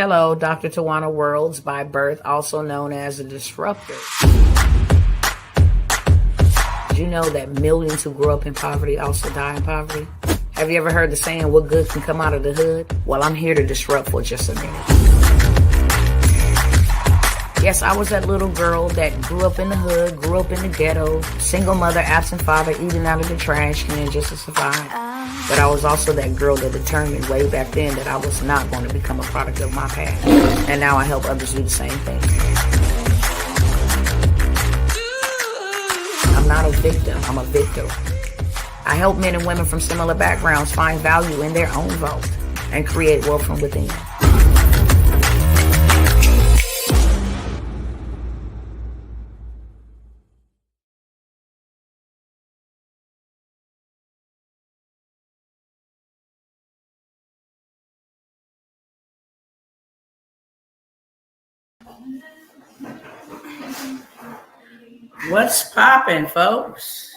Hello, Dr. Tawana Worlds by birth, also known as a disruptor. Did you know that millions who grow up in poverty also die in poverty? Have you ever heard the saying, what good can come out of the hood? Well, I'm here to disrupt for just a minute. Yes, I was that little girl that grew up in the hood, grew up in the ghetto, single mother, absent father, eating out of the trash can just to survive. But I was also that girl that determined way back then that I was not going to become a product of my past. And now I help others do the same thing. I'm not a victim, I'm a victor. I help men and women from similar backgrounds find value in their own vote and create wealth from within. What's popping, folks?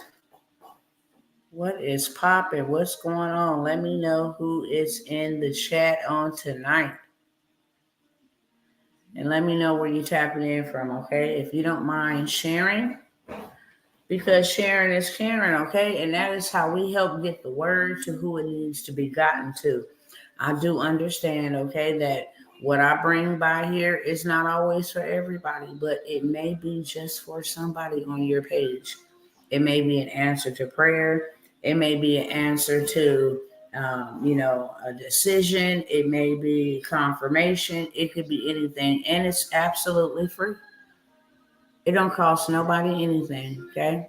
What is popping? What's going on? Let me know who is in the chat on tonight. And let me know where you're tapping in from, okay? If you don't mind sharing, because sharing is caring, okay? And that is how we help get the word to who it needs to be gotten to. I do understand, okay, that what I bring by here is not always for everybody, but it may be just for somebody on your page. It may be an answer to prayer. It may be an answer to, a decision. It may be confirmation. It could be anything, and it's absolutely free. It don't cost nobody anything, okay?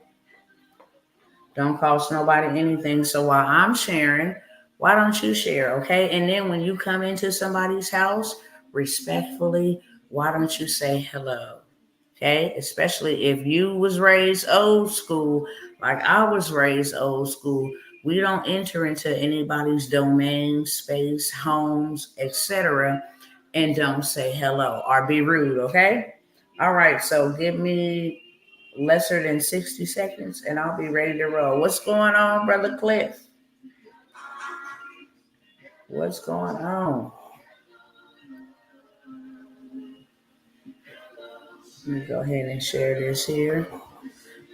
Don't cost nobody anything. So while I'm sharing, why don't you share, okay? And then when you come into somebody's house, respectfully, why don't you say hello, okay? Especially if you was raised old school, like I was raised old school. We don't enter into anybody's domain, space, homes, etc., and don't say hello or be rude, okay? All right, so give me lesser than 60 seconds and I'll be ready to roll. What's going on, Brother Cliff? What's going on? Let me go ahead and share this here.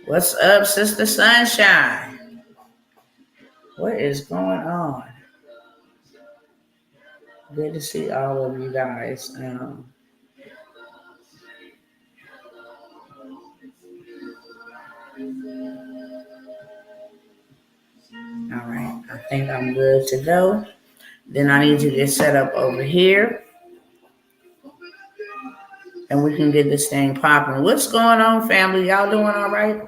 What's up, Sister Sunshine? What is going on? Good to see all of you guys. All right, I think I'm good to go. Then I need to get set up over here. And we can get this thing popping. What's going on, family? Y'all doing all right?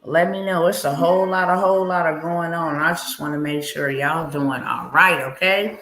Let me know. It's a whole lot of going on. I just want to make sure y'all doing all right, okay?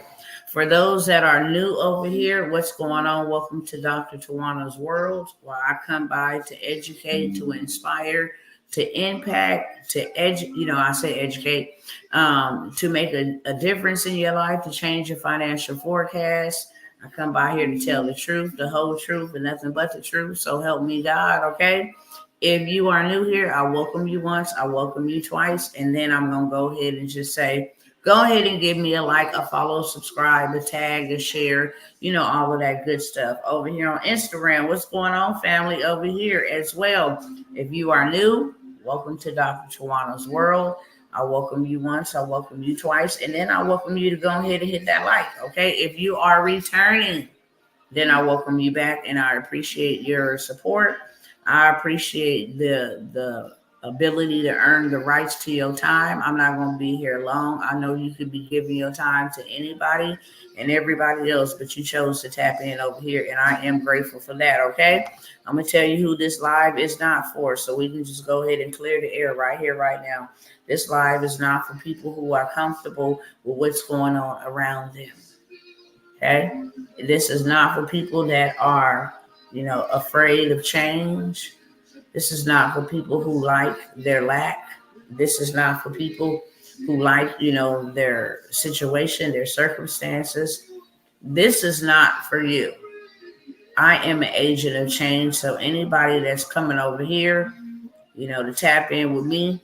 For those that are new over here, what's going on? Welcome to Dr. Tawana's World, where I come by to educate, to inspire, to impact, to educate, to make a difference in your life, to change your financial forecast. I come by here to tell the truth, the whole truth, and nothing but the truth. So help me God, okay? If you are new here, I welcome you once, I welcome you twice, and then I'm going to go ahead and just say, go ahead and give me a like, a follow, subscribe, a tag, a share, all of that good stuff. Over here on Instagram, what's going on, family, over here as well. If you are new, welcome to Dr. Tawana's World. I welcome you once, I welcome you twice, and then I welcome you to go ahead and hit that like, okay? If you are returning, then I welcome you back, and I appreciate your support. I appreciate the ability to earn the rights to your time. I'm not going to be here long. I know you could be giving your time to anybody and everybody else, but you chose to tap in over here, and I am grateful for that, okay? I'm going to tell you who this live is not for, so we can just go ahead and clear the air right here, right now. This live is not for people who are comfortable with what's going on around them, okay? This is not for people that are, afraid of change. This is not for people who like their lack. This is not for people who like, their situation, their circumstances. This is not for you. I am an agent of change. So anybody that's coming over here, to tap in with me,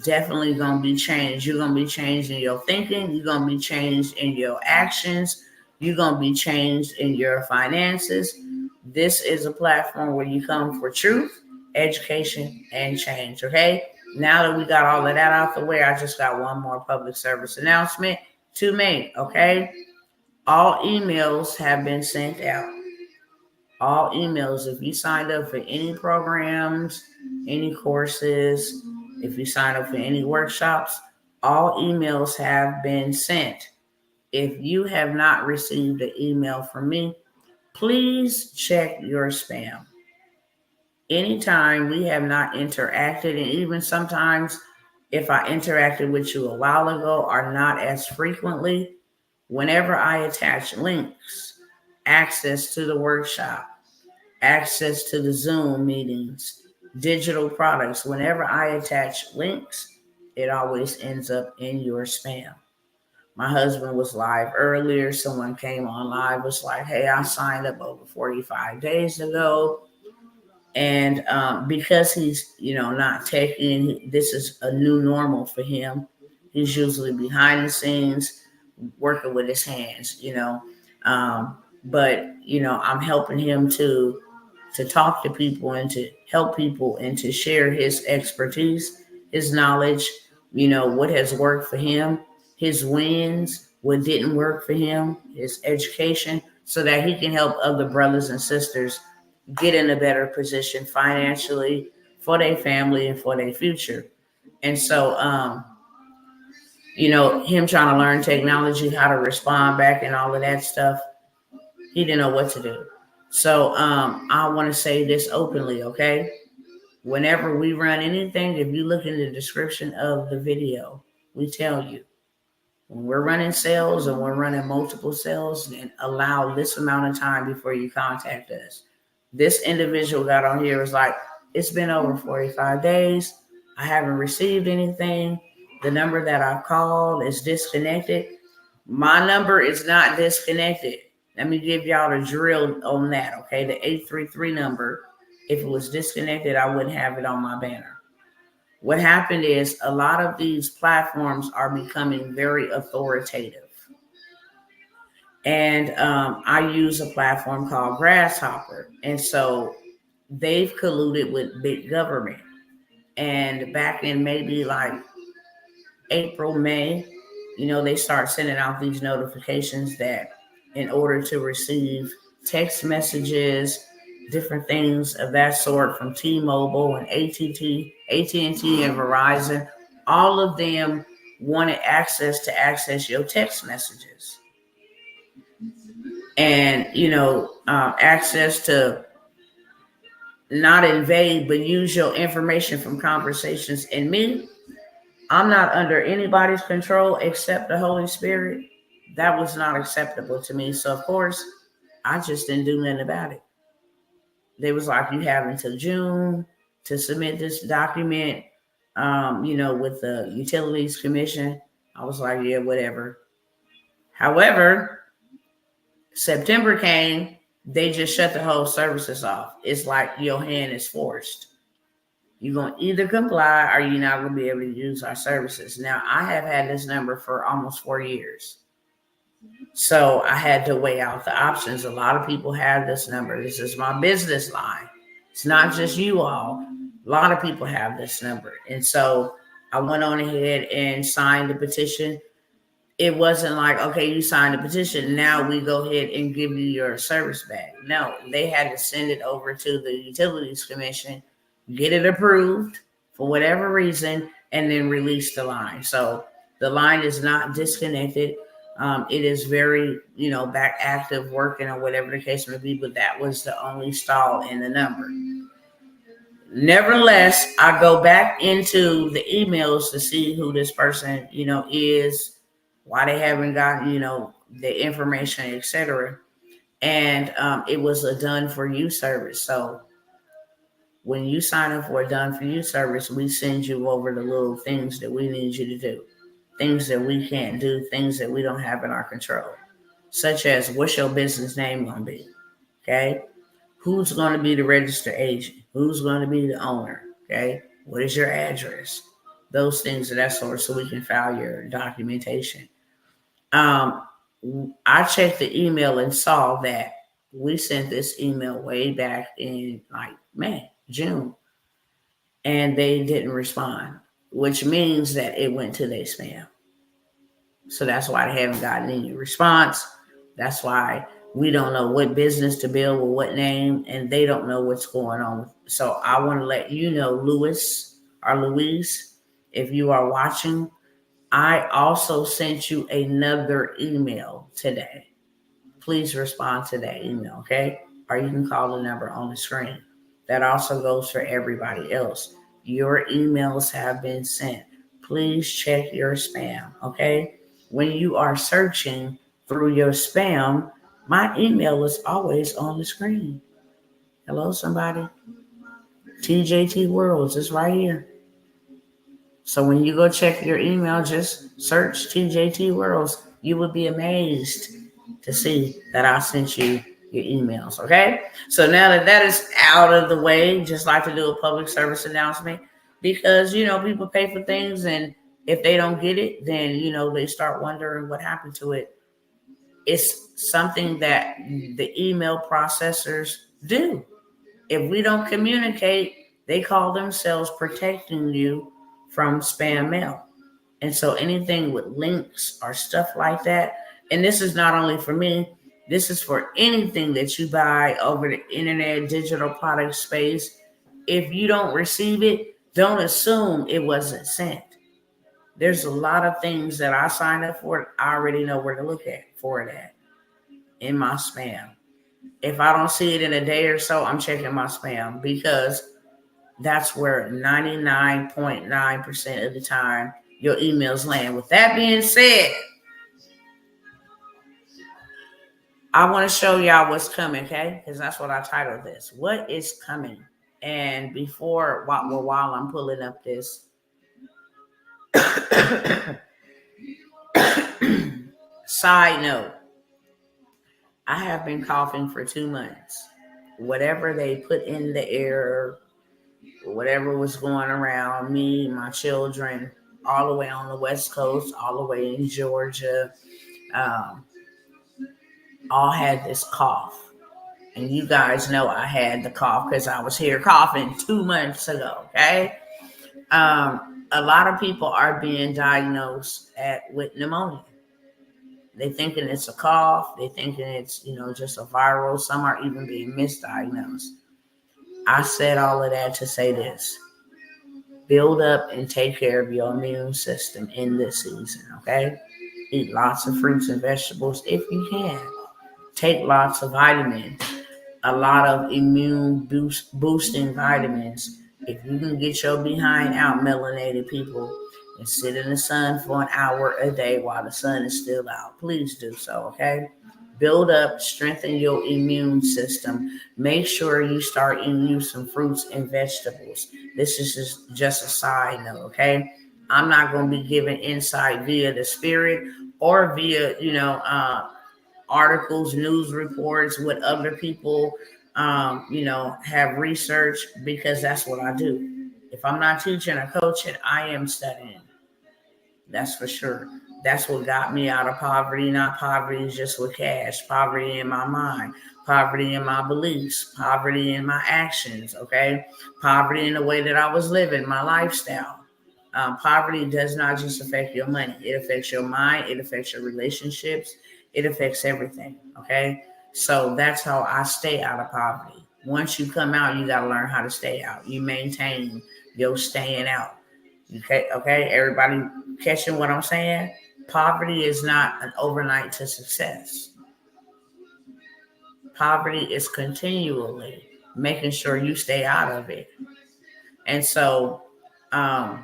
definitely going to be changed. You're going to be changed in your thinking. You're going to be changed in your actions. you're going to be changed in your finances. This is a platform where you come for truth, education, and change. Okay. Now that we got all of that out the way, I just got one more public service announcement to make. Okay. All emails have been sent out. All emails. If you signed up for any programs, any courses, if you sign up for any workshops, all emails have been sent. If you have not received an email from me, please check your spam. Anytime we have not interacted, and even sometimes if I interacted with you a while ago or not as frequently, whenever I attach links, access to the workshop, access to the Zoom meetings, digital products, whenever I attach links, it always ends up in your spam. My husband was live earlier. Someone came on live, was like, hey, I signed up over 45 days ago. And because he's, not techie, this is a new normal for him. He's usually behind the scenes working with his hands, but, I'm helping him to talk to people and to help people and to share his expertise, his knowledge, what has worked for him, his wins, what didn't work for him, his education, so that he can help other brothers and sisters get in a better position financially for their family and for their future. And so, him trying to learn technology, how to respond back and all of that stuff, he didn't know what to do. So I want to say this openly, okay? Whenever we run anything, if you look in the description of the video, we tell you when we're running sales and we're running multiple sales, then allow this amount of time before you contact us. This individual got on here was like, it's been over 45 days. I haven't received anything. The number that I called is disconnected. My number is not disconnected. Let me give y'all the drill on that, okay? The 833 number, if it was disconnected, I wouldn't have it on my banner. What happened is a lot of these platforms are becoming very authoritative. And I use a platform called Grasshopper. And so they've colluded with big government. And back in maybe like April, May, they start sending out these notifications that in order to receive text messages, different things of that sort from T-Mobile and AT&T and Verizon, all of them wanted access to access your text messages. And, access to not invade, but use your information from conversations. And me, I'm not under anybody's control except the Holy Spirit. That was not acceptable to me. So, of course, I just didn't do nothing about it. They was like, you have until June to submit this document, with the Utilities Commission. I was like, yeah, whatever. However, September came, they just shut the whole services off. It's like your hand is forced. You're going to either comply or you're not going to be able to use our services. Now, I have had this number for almost 4 years. So I had to weigh out the options. A lot of people have this number. This is my business line. It's not just you all. A lot of people have this number. And so I went on ahead and signed the petition. It wasn't like, okay, you signed the petition, now we go ahead and give you your service back. No, they had to send it over to the Utilities Commission, get it approved for whatever reason, and then release the line. So the line is not disconnected. It is very, back active, working or whatever the case may be, but that was the only stall in the number. Nevertheless, I go back into the emails to see who this person, is, why they haven't gotten, the information, etc. And it was a done for you service. So when you sign up for a done for you service, we send you over the little things that we need you to do, things that we can't do, things that we don't have in our control, such as what's your business name going to be? Okay. Who's going to be the registered agent? Who's going to be the owner? Okay. What is your address? Those things of that sort, so we can file your documentation. I checked the email and saw that we sent this email way back in like May, June, and they didn't respond, which means that it went to their spam. So that's why they haven't gotten any response. That's why we don't know what business to build with what name, and they don't know what's going on. So I want to let you know, Louis or Louise, if you are watching, I also sent you another email today. Please respond to that email, okay? Or you can call the number on the screen. That also goes for everybody else. Your emails have been sent. Please check your spam, okay? When you are searching through your spam, my email is always on the screen. Hello, somebody? TJT Worlds is right here. So when you go check your email, just search TJT Worlds. You would be amazed to see that I sent you your emails, okay? So now that that is out of the way, just like to do a public service announcement because, people pay for things and if they don't get it, then, they start wondering what happened to it. It's something that the email processors do. If we don't communicate, they call themselves protecting you from spam mail. And so anything with links or stuff like that, and this is not only for me, this is for anything that you buy over the internet, digital product space. If you don't receive it, don't assume it wasn't sent. There's a lot of things that I signed up for. I already know where to look at for that in my spam. If I don't see it in a day or so, I'm checking my spam because that's where 99.9% of the time your emails land. With that being said, I want to show y'all what's coming, okay? Because that's what I titled this. What is coming? And while I'm pulling up this side note, I have been coughing for 2 months. Whatever they put in the air, whatever was going around me, my children, all the way on the West Coast, all the way in Georgia, um, all had this cough. And you guys know I had the cough because I was here coughing 2 months ago, okay? A lot of people are being diagnosed with pneumonia. They thinking it's a cough. They thinking it's, just a viral. Some are even being misdiagnosed. I said all of that to say this. Build up and take care of your immune system in this season, okay? Eat lots of fruits and vegetables if you can. Take lots of vitamins, a lot of immune boosting vitamins. If you can get your behind out, melanated people, and sit in the sun for an hour a day while the sun is still out, please do so, okay? Build up, strengthen your immune system. Make sure you start eating you some fruits and vegetables. This is just a side note, okay? I'm not going to be giving insight via the spirit or via, articles, news reports, what other people, have researched because that's what I do. If I'm not teaching or coaching, I am studying. That's for sure. That's what got me out of poverty. Not poverty just with cash. Poverty in my mind. Poverty in my beliefs. Poverty in my actions. Okay. Poverty in the way that I was living, my lifestyle. Poverty does not just affect your money. It affects your mind. It affects your relationships. It affects everything. Okay. So that's how I stay out of poverty. Once you come out, you got to learn how to stay out. You maintain your staying out. Okay, everybody catching what I'm saying? Poverty is not an overnight to success. Poverty is continually making sure you stay out of it. And so I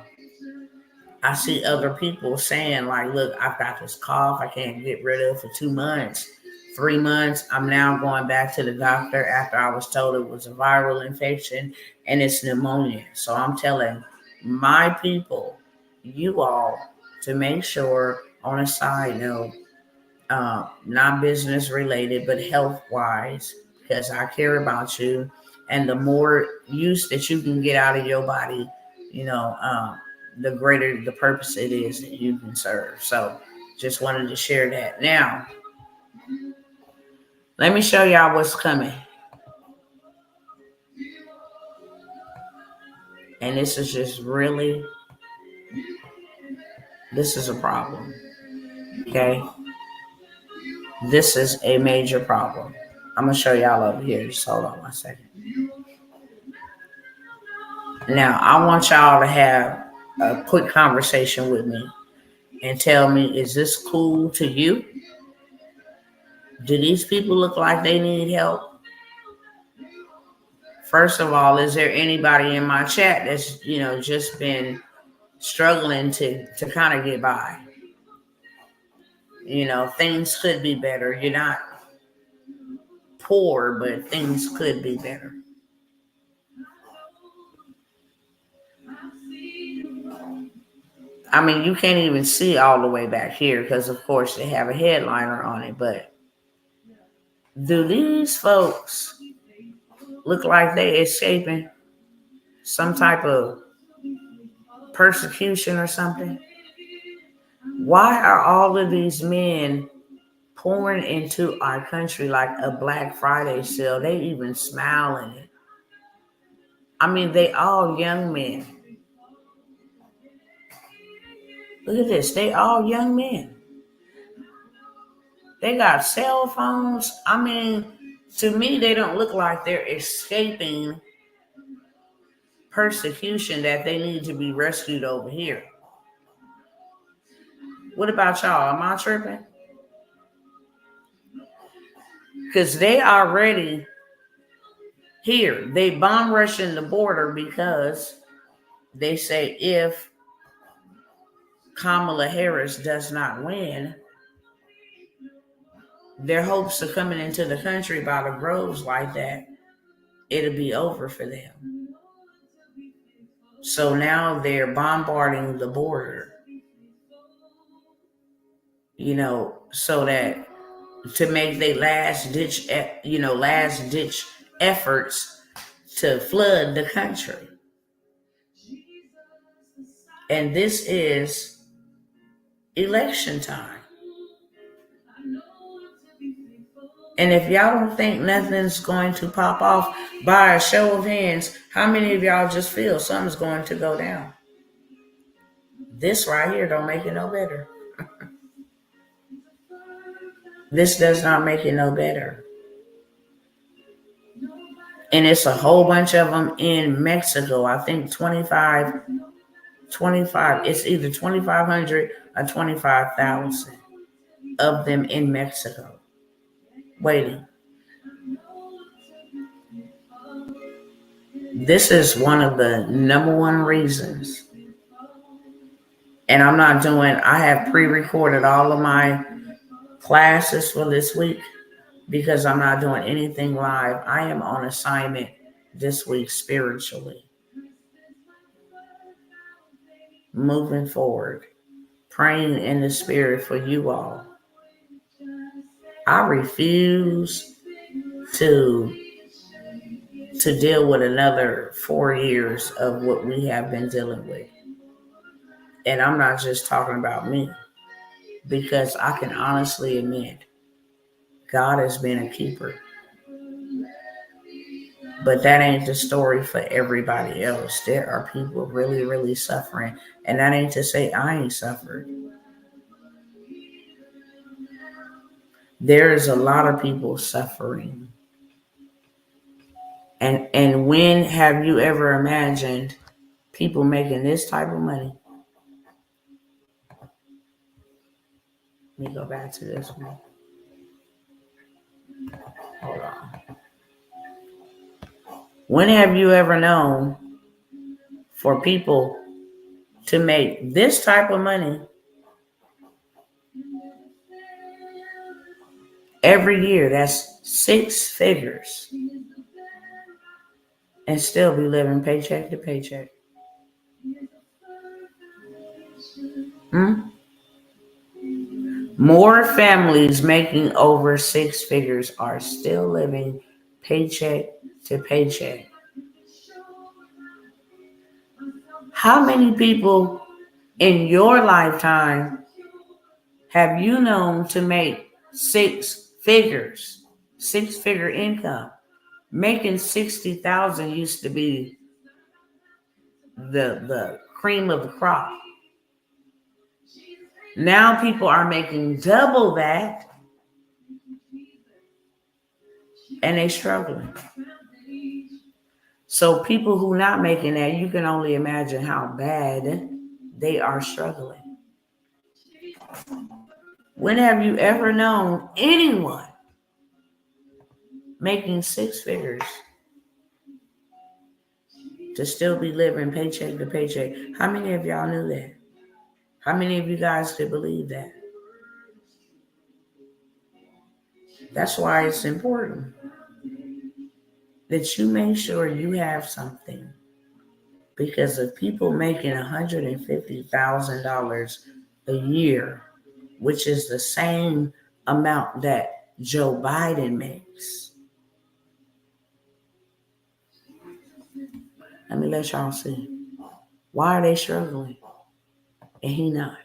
see other people saying, like, look, I've got this cough I can't get rid of for 2 months, 3 months. I'm now going back to the doctor after I was told it was a viral infection and it's pneumonia. So I'm telling my people, you all, to make sure, on a side note, not business related, but health wise, because I care about you. And the more use that you can get out of your body, the greater the purpose it is that you can serve. So just wanted to share that. Now, Let me show y'all what's coming. And this is just really, this is a problem. Okay? This is a major problem. I'm going to show y'all over here. Just hold on 1 second. Now, I want y'all to have a quick conversation with me and tell me, is this cool to you? Do these people look like they need help? First of all, is there anybody in my chat that's, just been struggling to kind of get by? Things could be better. You're not poor, but things could be better. I mean, you can't even see all the way back here because, of course, they have a headliner on it. But do these folks look like they escaping some type of persecution or something? Why are all of these men pouring into our country like a Black Friday sale? They even smiling it. I mean, they all young men. Look at this. They all young men. They got cell phones. I mean, to me, they don't look like they're escaping persecution that they need to be rescued over here. What about y'all? Am I tripping? Because they already here. They bomb rushing the border because they say if Kamala Harris does not win, their hopes of coming into the country by the groves like that, it'll be over for them. So now they're bombarding the border, so that to make their last ditch efforts to flood the country. And this is election time. And if y'all don't think nothing's going to pop off, by a show of hands, how many of y'all just feel something's going to go down? This right here don't make it no better. This does not make it no better. And it's a whole bunch of them in Mexico. I think 25, it's either 2,500 or 25,000 of them in Mexico waiting. This is one of the number one reasons. And I have pre-recorded all of my classes for this week because I'm not doing anything live. I am on assignment this week spiritually. Moving forward, praying in the spirit for you all. I refuse to deal with another 4 years of what we have been dealing with. And I'm not just talking about me, because I can honestly admit God has been a keeper. But that ain't the story for everybody else. There are people really, really suffering. And that ain't to say I ain't suffered. There is a lot of people suffering. And when have you ever imagined people making this type of money? Let me go back to this one. Hold on. When have you ever known for people to make this type of money every year? That's 6 figures. And still be living paycheck to paycheck. More families making over 6 figures are still living paycheck to paycheck. How many people in your lifetime have you known to make 6 figures? 6-figure income. Making 60,000 used to be the cream of the crop. Now people are making double that, and they struggling. So people who not making that, you can only imagine how bad they are struggling. When have you ever known anyone making 6 figures to still be living paycheck to paycheck? How many of y'all knew that? How many of you guys could believe that? That's why it's important that you make sure you have something. Because of people making $150,000 a year, which is the same amount that Joe Biden makes. Let me let y'all see. Why are they struggling and he not?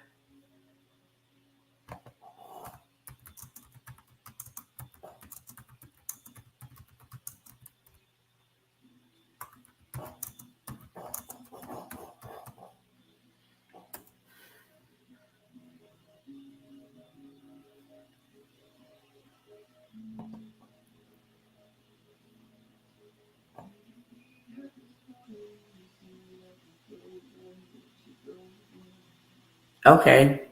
Okay.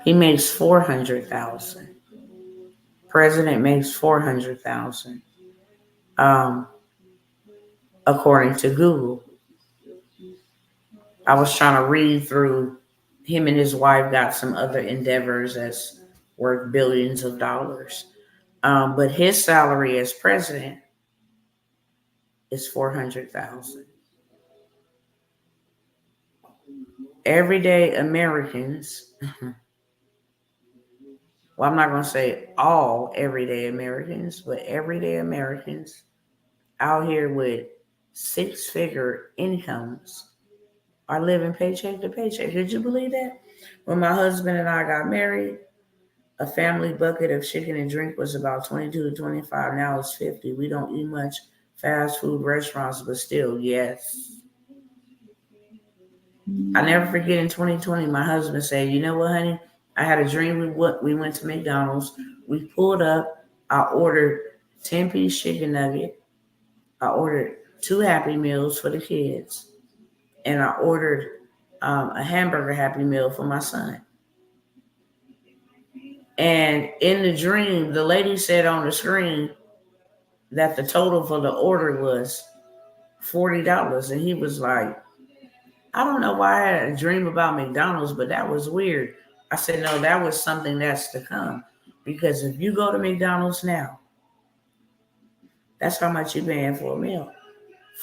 He makes 400,000. President makes 400,000. According to Google. I was trying to read through. Him and his wife got some other endeavors that's worth billions of dollars. But his salary as president is 400,000. Everyday Americans, well, I'm not going to say all everyday Americans, but everyday Americans out here with 6-figure incomes are living paycheck to paycheck. Could you believe that? When my husband and I got married, a family bucket of chicken and drink was about 22 to 25. Now it's 50. We don't eat much fast food restaurants, but still, yes. I never forget in 2020, my husband said, you know what, honey? I had a dream. We went to McDonald's. We pulled up. I ordered 10-piece chicken nugget. I ordered 2 Happy Meals for the kids. And I ordered a hamburger Happy Meal for my son. And in the dream, the lady said on the screen that the total for the order was $40. And he was like, I don't know why I had a dream about McDonald's, but that was weird. I said, no, that was something that's to come. Because if you go to McDonald's now, that's how much you're paying for a meal.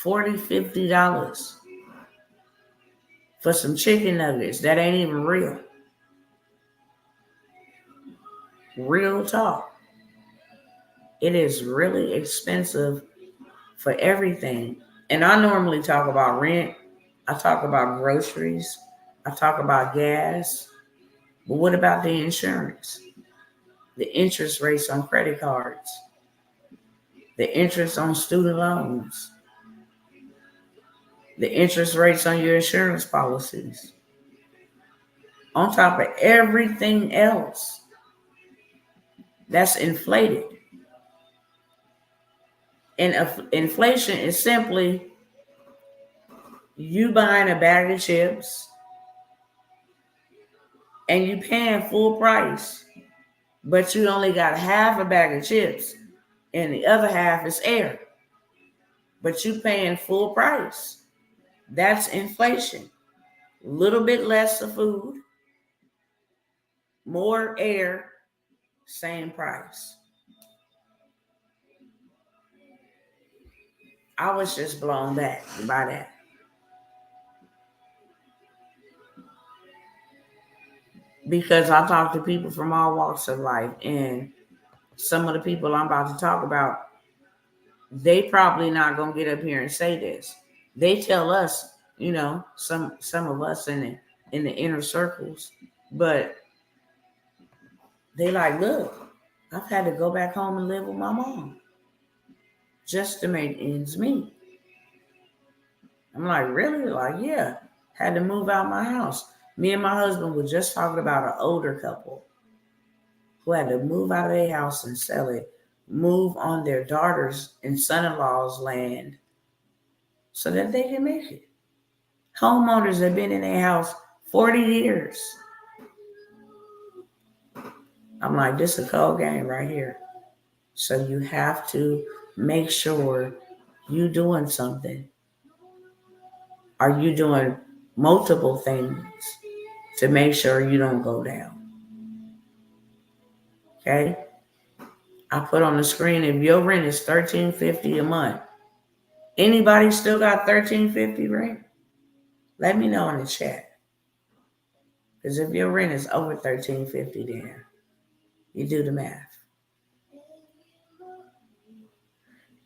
$40, $50 for some chicken nuggets. That ain't even real. Real talk. It is really expensive for everything. And I normally talk about rent. I talk about groceries. I talk about gas. But what about the insurance? The interest rates on credit cards. The interest on student loans. The interest rates on your insurance policies. On top of everything else that's inflated. And inflation is simply you buying a bag of chips and you paying full price, but you only got half a bag of chips and the other half is air. But you paying full price. That's inflation. A little bit less of food, more air, same price. I was just blown back by that. Because I talk to people from all walks of life, and some of the people I'm about to talk about, they probably not gonna get up here and say this. They tell us, some of us in the inner circles, but they like, look, I've had to go back home and live with my mom just to make ends meet. I'm like, really? Like, yeah. Had to move out my house. Me and my husband were just talking about an older couple who had to move out of their house and sell it, move on their daughter's and son-in-law's land so that they can make it. Homeowners have been in their house 40 years. I'm like, this is a cold game right here. So you have to make sure you doing something. Are you doing multiple things to make sure you don't go down? Okay? I put on the screen, if your rent is $13.50 a month, anybody still got $13.50 rent? Let me know in the chat. Because if your rent is over $13.50, then you do the math.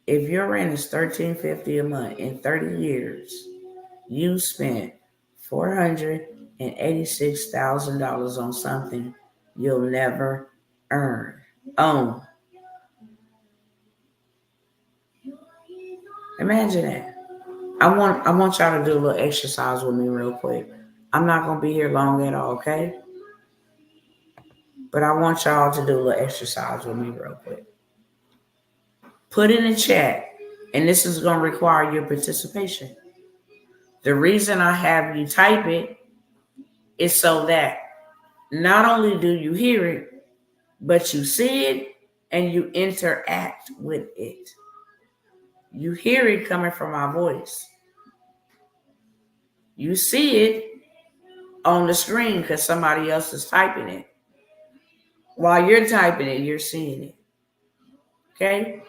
If your rent is $13.50 a month in 30 years, you spent $486,000 on something you'll never own. Imagine that. I want y'all to do a little exercise with me real quick. I'm not gonna be here long at all, okay? But I want y'all to do a little exercise with me real quick. Put in the chat, and this is gonna require your participation. The reason I have you type it is so that not only do you hear it, but you see it and you interact with it. You hear it coming from my voice. You see it on the screen because somebody else is typing it. While you're typing it, you're seeing it. Okay?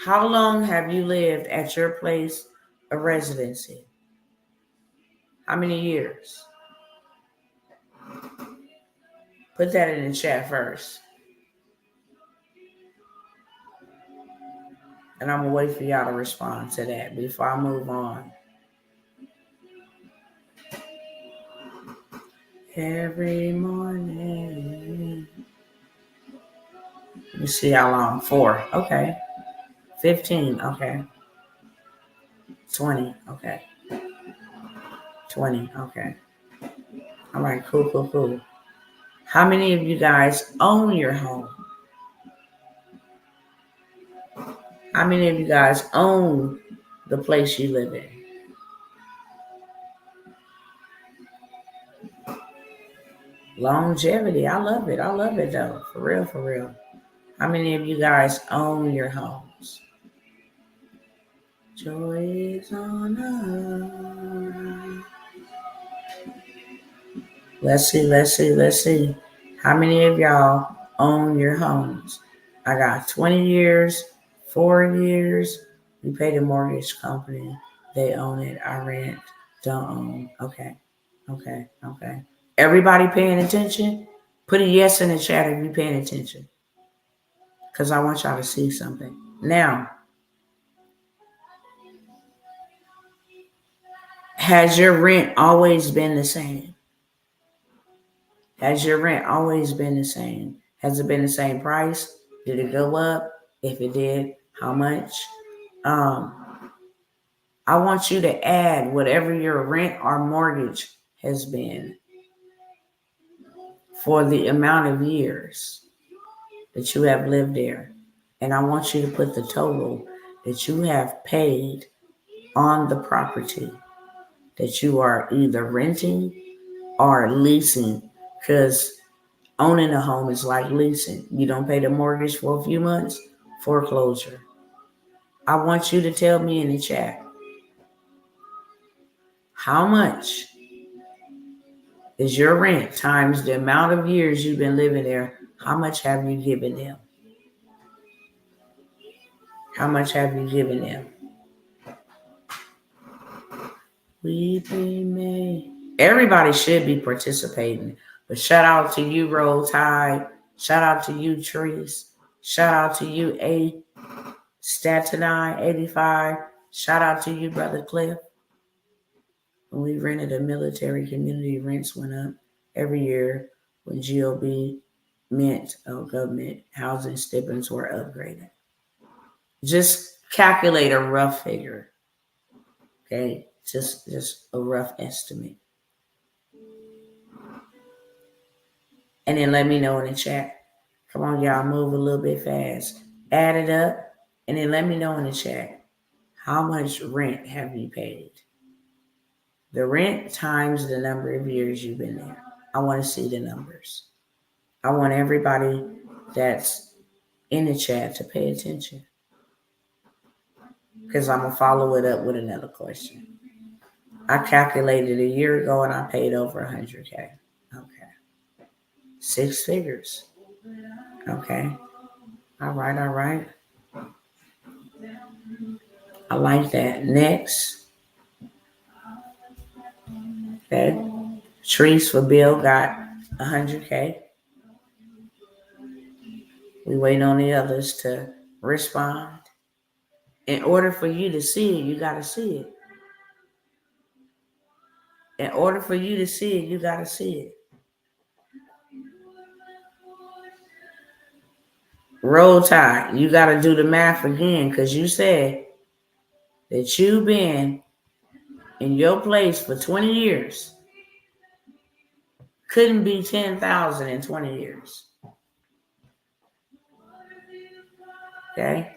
How long have you lived at your place of residency? How many years? Put that in the chat first. And I'm going to wait for y'all to respond to that before I move on. Every morning. Let me see how long. 4. Okay. 15. Okay. 20. Okay. 20. Okay. All right. Cool. How many of you guys own your home? How many of you guys own the place you live in? Longevity. I love it. I love it though. For real. How many of you guys own your homes? Joy is on us. Let's see. How many of y'all own your homes? I got 20 years, 4 years. We pay the mortgage company. They own it. I rent, don't own. Okay. Everybody paying attention? Put a yes in the chat if you're paying attention. Because I want y'all to see something. Now, has your rent always been the same? Has your rent always been the same? Has it been the same price? Did it go up? If it did, how much? I want you to add whatever your rent or mortgage has been for the amount of years that you have lived there. And I want you to put the total that you have paid on the property that you are either renting or leasing, because owning a home is like leasing. You don't pay the mortgage for a few months, foreclosure. I want you to tell me in the chat, how much is your rent times the amount of years you've been living there? How much have you given them? How much have you given them? We pay May. Everybody should be participating. But shout out to you, Roll Tide. Shout out to you, Trees. Shout out to you, A. Statenine 85. Shout out to you, Brother Cliff. When we rented a military community, rents went up every year when GOB government housing stipends were upgraded. Just calculate a rough figure. Okay, just a rough estimate. And then let me know in the chat. Come on, y'all, move a little bit fast. Add it up, and then let me know in the chat. How much rent have you paid? The rent times the number of years you've been there. I want to see the numbers. I want everybody that's in the chat to pay attention, because I'm going to follow it up with another question. I calculated a year ago and I paid over 100K. Okay. 6 figures. Okay. All right. I like that. Next. Okay. Trees for Bill got 100K. We waiting on the others to respond. In order for you to see it, you got to see it. In order for you to see it, you got to see it. Roll Tide, you got to do the math again, because you said that you've been in your place for 20 years. Couldn't be 10,000 in 20 years. Okay?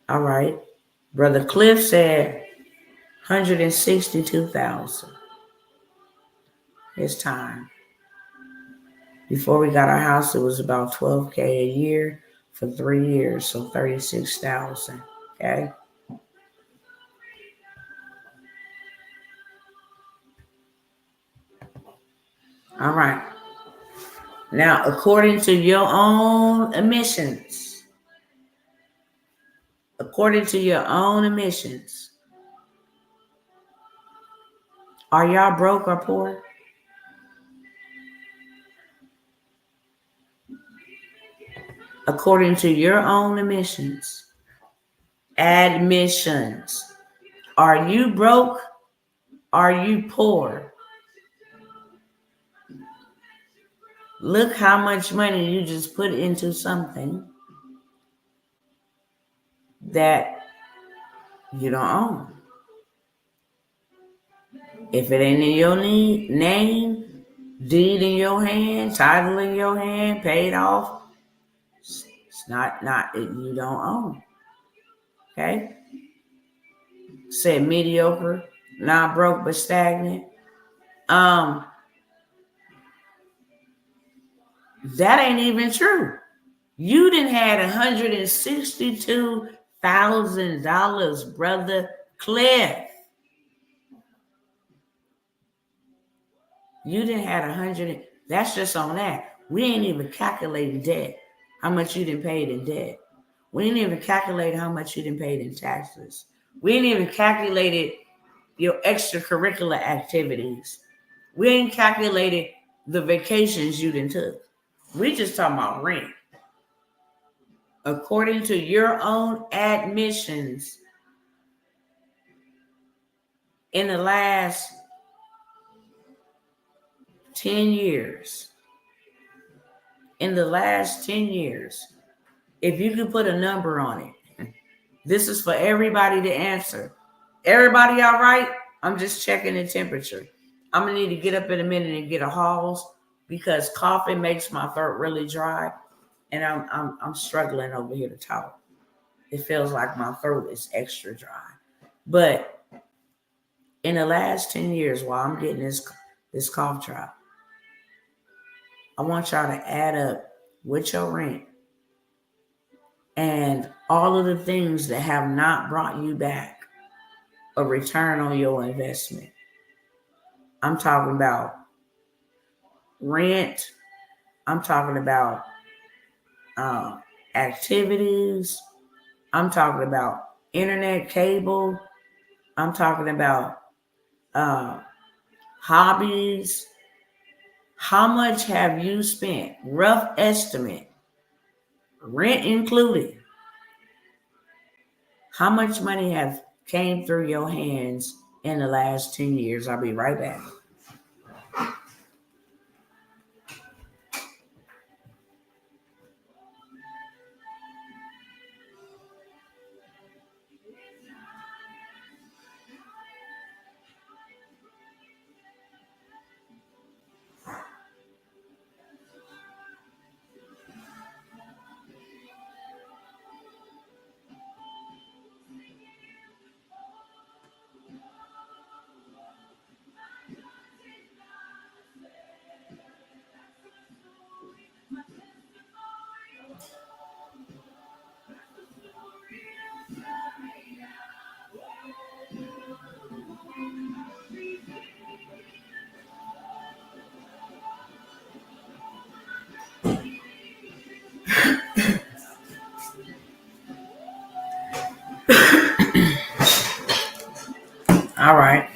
All right. Brother Cliff said 162,000. His time. Before we got our house, it was about 12K a year for 3 years, so 36,000. Okay? All right. Now, according to your own admissions, are y'all broke or poor? According to your own admissions, are you broke? Are you poor? Look how much money you just put into something that you don't own. If it ain't in your name, deed in your hand, title in your hand, paid off, it's not you don't own. Okay? Said mediocre, not broke but stagnant. That ain't even true. You done had $162,000, brother Cliff. You done had 100. That's just on that. We ain't even calculating debt. How much you done paid in debt. We ain't even calculated how much you done paid in taxes. We ain't even calculated your extracurricular activities. We ain't calculated the vacations you done took. We just talking about rent. According to your own admissions, in the last 10 years, if you could put a number on it, this is for everybody to answer. Everybody all right? I'm just checking the temperature. I'm going to need to get up in a minute and get a Halls, because coughing makes my throat really dry, and I'm struggling over here to talk. It feels like my throat is extra dry. But in the last 10 years, while I'm getting this cough drop, I want y'all to add up with your rent and all of the things that have not brought you back a return on your investment. I'm talking about rent. I'm talking about activities. I'm talking about internet cable. I'm talking about hobbies. How much have you spent? Rough estimate, rent included. How much money have came through your hands in the last 10 years? I'll be right back. All right.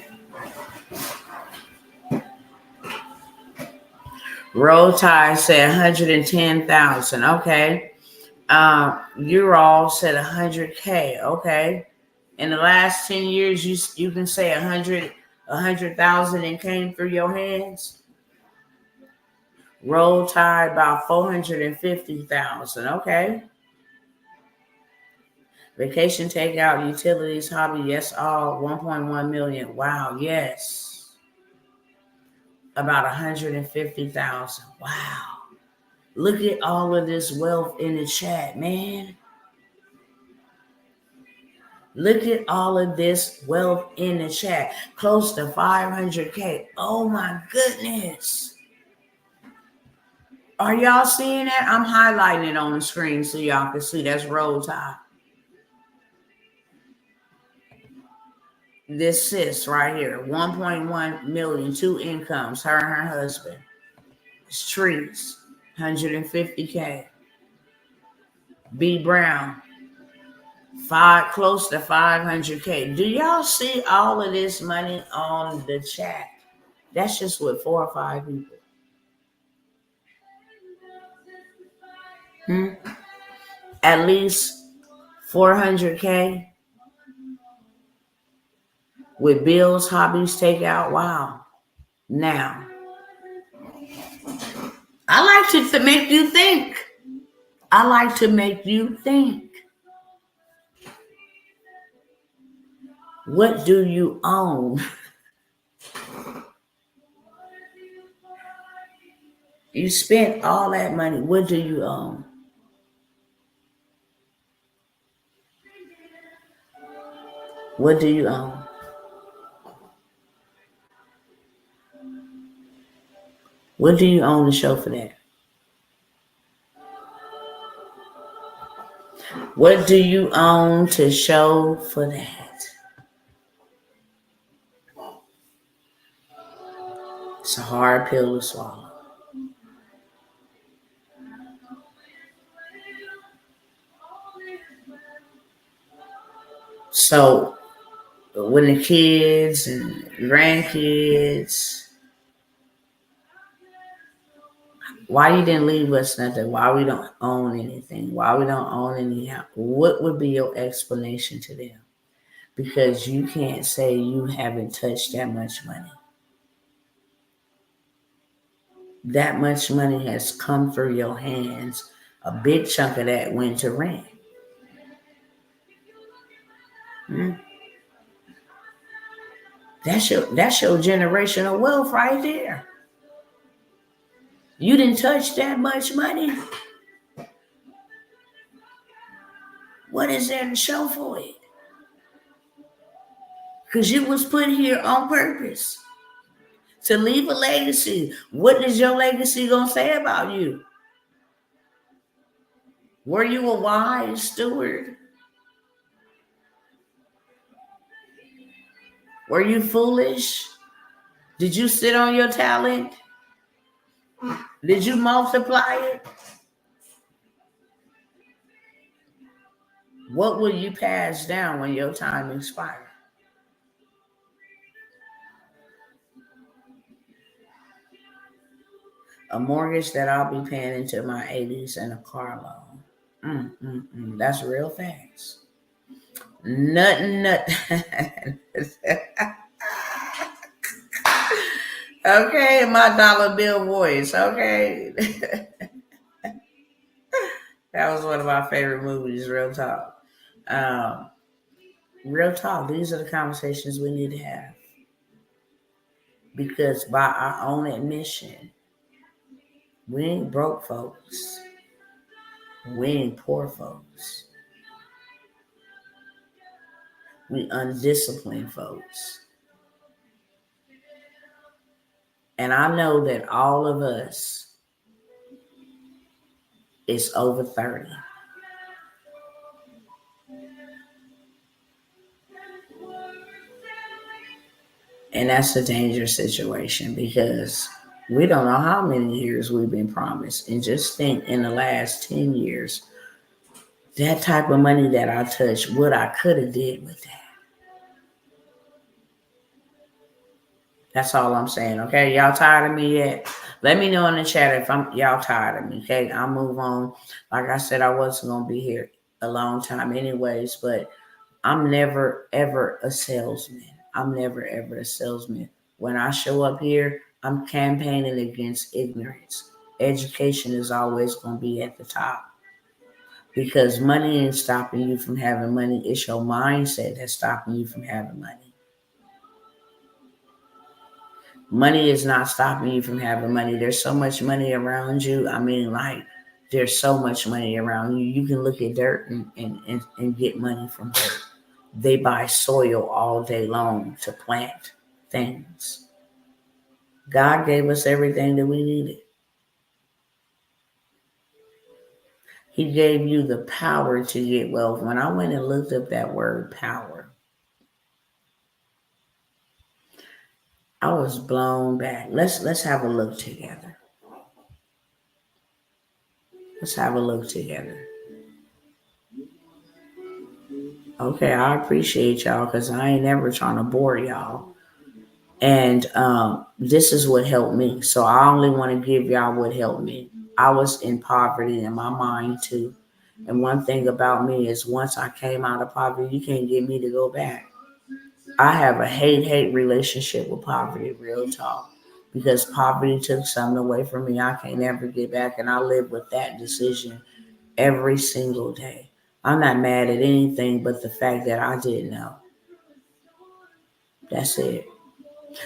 Roll Tide said 110,000. Okay. You're all said 100K. Okay. In the last 10 years, you can say 100,000 and came through your hands. Roll Tide about 450,000. Okay. Vacation takeout, utilities, hobby, yes, all 1.1 million. Wow, yes. About 150,000. Wow. Look at all of this wealth in the chat, man. Look at all of this wealth in the chat. Close to 500K. Oh my goodness. Are y'all seeing that? I'm highlighting it on the screen so y'all can see. That's Roll Tide. This sis right here, 1.1 million, 2 incomes, her and her husband. It's Trees, 150K. B Brown, close to 500K. Do y'all see all of this money on the chat? That's just with 4 or 5 people. At least 400K with bills, hobbies, takeout. Wow. Now, I like to make you think. I like to make you think. What do you own? You spent all that money. What do you own? What do you own? What do you own to show for that? What do you own to show for that? It's a hard pill to swallow. So when the kids and grandkids, why you didn't leave us nothing? Why we don't own anything? Why we don't own any house? What would be your explanation to them? Because you can't say you haven't touched that much money. That much money has come through your hands. A big chunk of that went to rent. That's your generational wealth right there. You didn't touch that much money. What is there to show for it? Because you was put here on purpose to leave a legacy. What is your legacy gonna say about you? Were you a wise steward? Were you foolish? Did you sit on your talent? Did you multiply it? What will you pass down when your time expires? A mortgage that I'll be paying into my 80s and a car loan. That's real fast. Nothing. Okay, my dollar bill voice. Okay. That was one of my favorite movies, Real Talk. Real talk. These are the conversations we need to have. Because by our own admission, we ain't broke folks. We ain't poor folks. We undisciplined folks. And I know that all of us is over 30. And that's a dangerous situation because we don't know how many years we've been promised. And just think in the last 10 years, that type of money that I touched, what I could have did with that. That's all I'm saying, okay? Y'all tired of me yet? Let me know in the chat if y'all tired of me, okay? I'll move on. Like I said, I wasn't going to be here a long time anyways, but I'm never, ever a salesman. I'm never, ever a salesman. When I show up here, I'm campaigning against ignorance. Education is always going to be at the top because money ain't stopping you from having money. It's your mindset that's stopping you from having money. Money is not stopping you from having money. There's so much money around you. I mean, like, there's so much money around you. You can look at dirt and get money from dirt. They buy soil all day long to plant things. God gave us everything that we needed. He gave you the power to get wealth. When I went and looked up that word power, I was blown back. Let's have a look together. Let's have a look together. Okay, I appreciate y'all because I ain't never trying to bore y'all. And this is what helped me. So I only want to give y'all what helped me. I was in poverty in my mind too. And one thing about me is once I came out of poverty, you can't get me to go back. I have a hate relationship with poverty, real talk. Because poverty took something away from me. I can't ever get back. And I live with that decision every single day. I'm not mad at anything but the fact that I didn't know. That's it.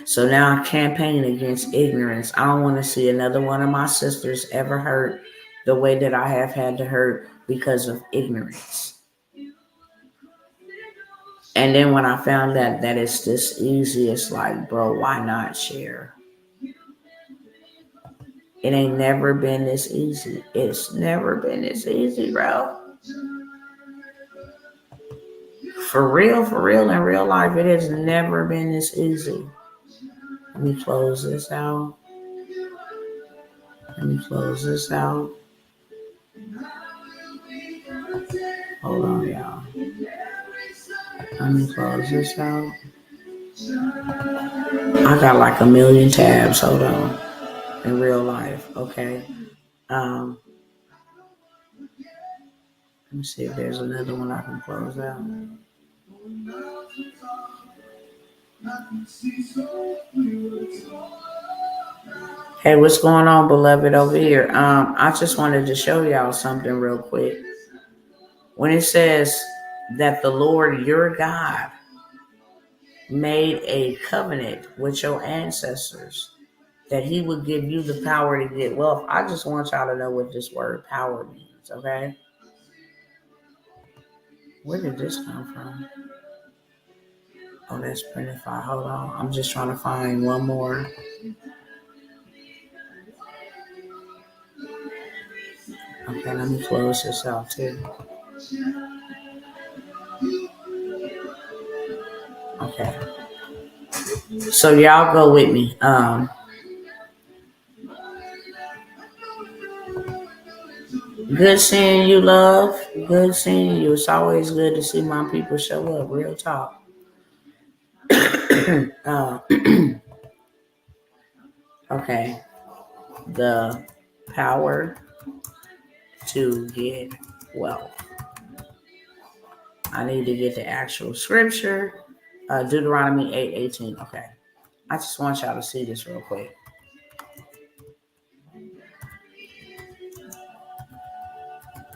So now I'm campaigning against ignorance. I don't want to see another one of my sisters ever hurt the way that I have had to hurt because of ignorance. And then when I found that it's this easy, it's like, bro, why not share? It ain't never been this easy. It's never been this easy, bro. For real, in real life, it has never been this easy. Let me close this out. Hold on, y'all. Let me close this out. I got like a million tabs. Hold on. In real life, okay. Let me see if there's another one I can close out. Hey, what's going on, beloved, over here? I just wanted to show y'all something real quick. When it says that the Lord your God made a covenant with your ancestors, that he would give you the power to get wealth. I just want y'all to know what this word power means, okay? Where did this come from? Oh, that's Printify. Hold on. I'm just trying to find one more. Okay, let me close this out too. Okay. So y'all go with me. Good seeing you, love. Good seeing you. It's always good to see my people show up. Real talk. Okay. The power to get wealth. I need to get the actual scripture. Deuteronomy 8:18. Okay. I just want y'all to see this real quick.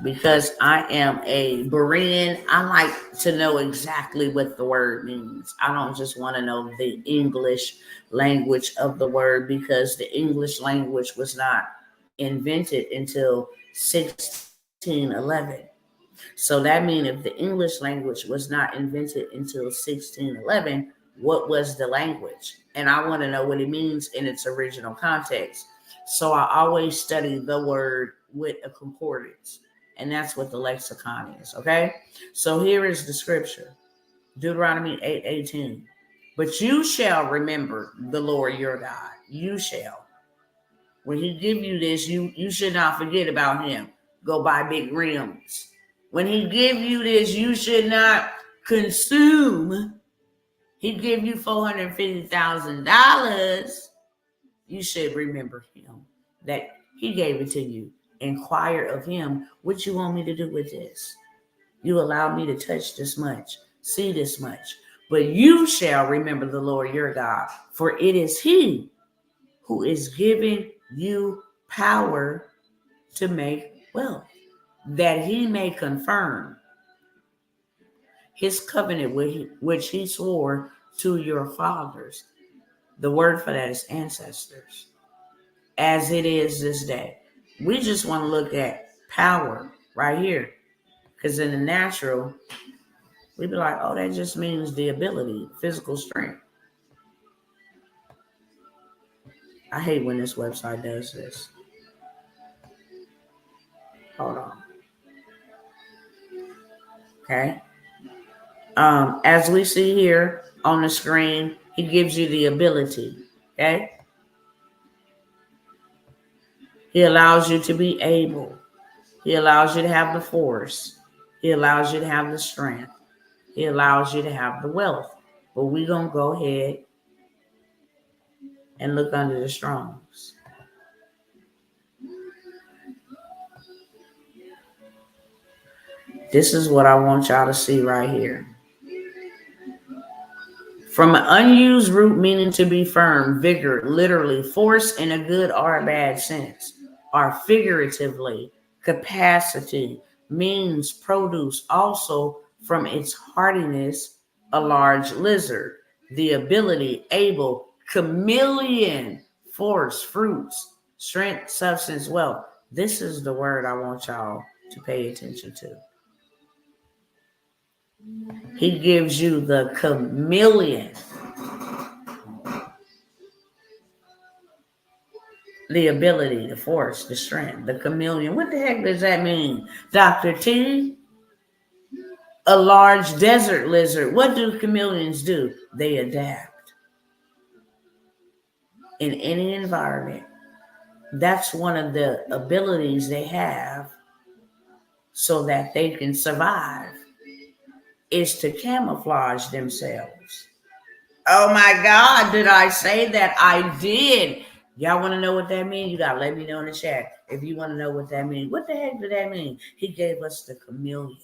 Because I am a Berean, I like to know exactly what the word means. I don't just want to know the English language of the word because the English language was not invented until 1611. So that means if the English language was not invented until 1611, what was the language? And I want to know what it means in its original context. So I always study the word with a concordance. And that's what the lexicon is, okay? So here is the scripture. Deuteronomy 8:18. But you shall remember the Lord your God. You shall. When he give you this, you should not forget about him. Go buy big rims. When he give you this, you should not consume He give you $450,000. You should remember him, that he gave it to you. Inquire of him, what you want me to do with this? You allow me to touch this much, see this much. But you shall remember the Lord your God, for it is he who is giving you power to make wealth, that he may confirm his covenant which he swore to your fathers. The word for that is ancestors, as it is this day. We just want to look at power right here, because in the natural, we'd be like, oh, that just means the ability, physical strength. I hate when this website does this. Hold on. Okay. As we see here on the screen, he gives you the ability. Okay. He allows you to be able. He allows you to have the force. He allows you to have the strength. He allows you to have the wealth. But we're going to go ahead and look under the Strongs. This is what I want y'all to see right here. From an unused root meaning to be firm, vigor, literally force in a good or a bad sense, or figuratively, capacity, means produce, also from its hardiness, a large lizard, the ability, able, chameleon, force, fruits, strength, substance, wealth. This is the word I want y'all to pay attention to. He gives you the chameleon, the ability, the force, the strength, the chameleon. What the heck does that mean, Dr. T? A large desert lizard. What do chameleons do? They adapt in any environment. That's one of the abilities they have so that they can survive, is to camouflage themselves. Oh my God, did I say that? I did. Y'all want to know what that means? You got to let me know in the chat if you want to know what that means. What the heck did that mean? He gave us the chameleon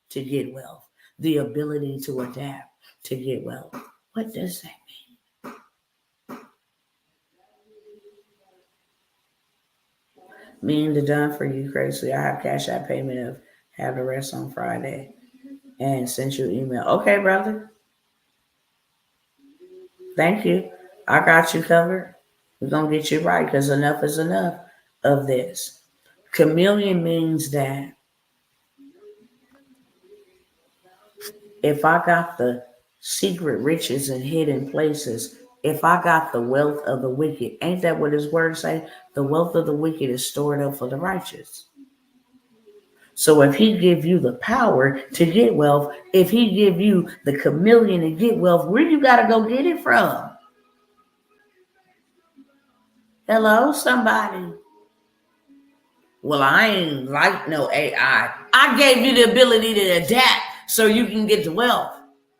to get wealth, the ability to adapt to get wealth. What does that mean? Mean the done for you, Crazy. I have cash app payment of have the rest on Friday and sent you email. Okay, brother. Thank you. I got you covered. We're going to get you right, because enough is enough of this. Chameleon means that if I got the secret riches in hidden places, if I got the wealth of the wicked, ain't that what his words say? The wealth of the wicked is stored up for the righteous. So if he give you the power to get wealth, if he give you the chameleon to get wealth, where you got to go get it from? Hello, somebody. Well, I ain't like no AI. I gave you the ability to adapt so you can get the wealth.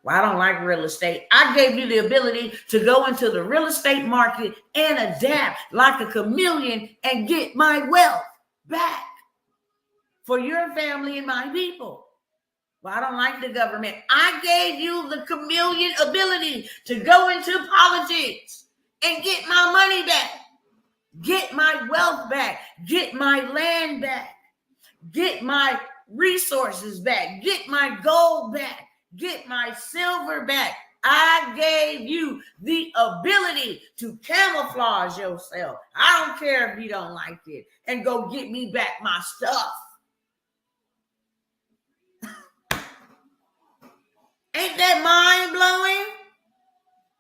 Well, I don't like real estate. I gave you the ability to go into the real estate market and adapt like a chameleon and get my wealth back for your family and my people. Well, I don't like the government. I gave you the chameleon ability to go into politics and get my money back, get my wealth back, get my land back, get my resources back, get my gold back, get my silver back. I gave you the ability to camouflage yourself. I don't care if you don't like it, and go get me back my stuff. Ain't that mind blowing?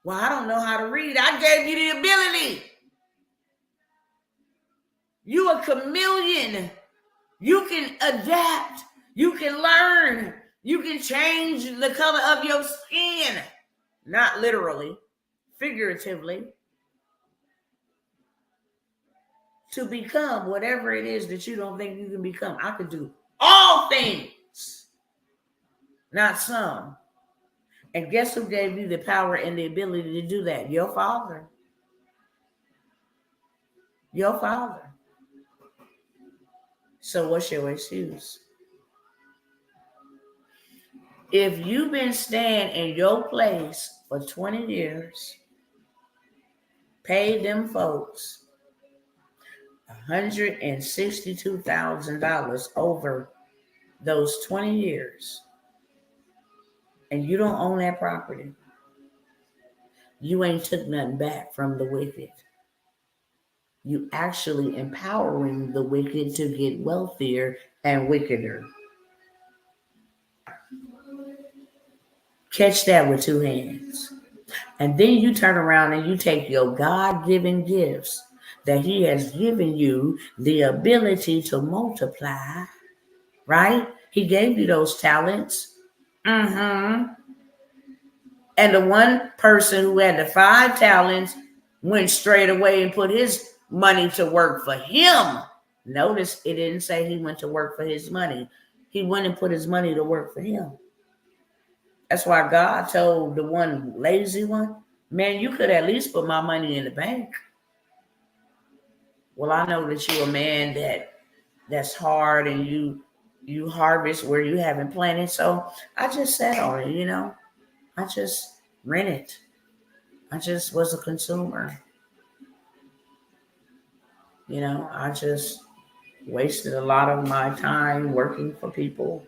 Well, I don't know how to read. I gave you the ability. You a chameleon. You can adapt. You can learn. You can change the color of your skin. Not literally, figuratively. To become whatever it is that you don't think you can become. I could do all things, not some. And guess who gave you the power and the ability to do that? Your father. Your father. So what's your excuse? If you've been staying in your place for 20 years, paid them folks $162,000 over those 20 years, and you don't own that property, you ain't took nothing back from the wicked. You actually empowering the wicked to get wealthier and wickeder. Catch that with two hands. And then you turn around and you take your God-given gifts that he has given you the ability to multiply, right? He gave you those talents. And the one person who had the 5 talents went straight away and put his money to work for him. Notice it didn't say he went to work for his money. He went and put his money to work for him. That's why God told the one lazy one, man, you could at least put my money in the bank. Well, I know that you're a man that's hard and you harvest where you haven't planted. So I just sat on it, you know. I just rented. I just was a consumer. You know, I just wasted a lot of my time working for people.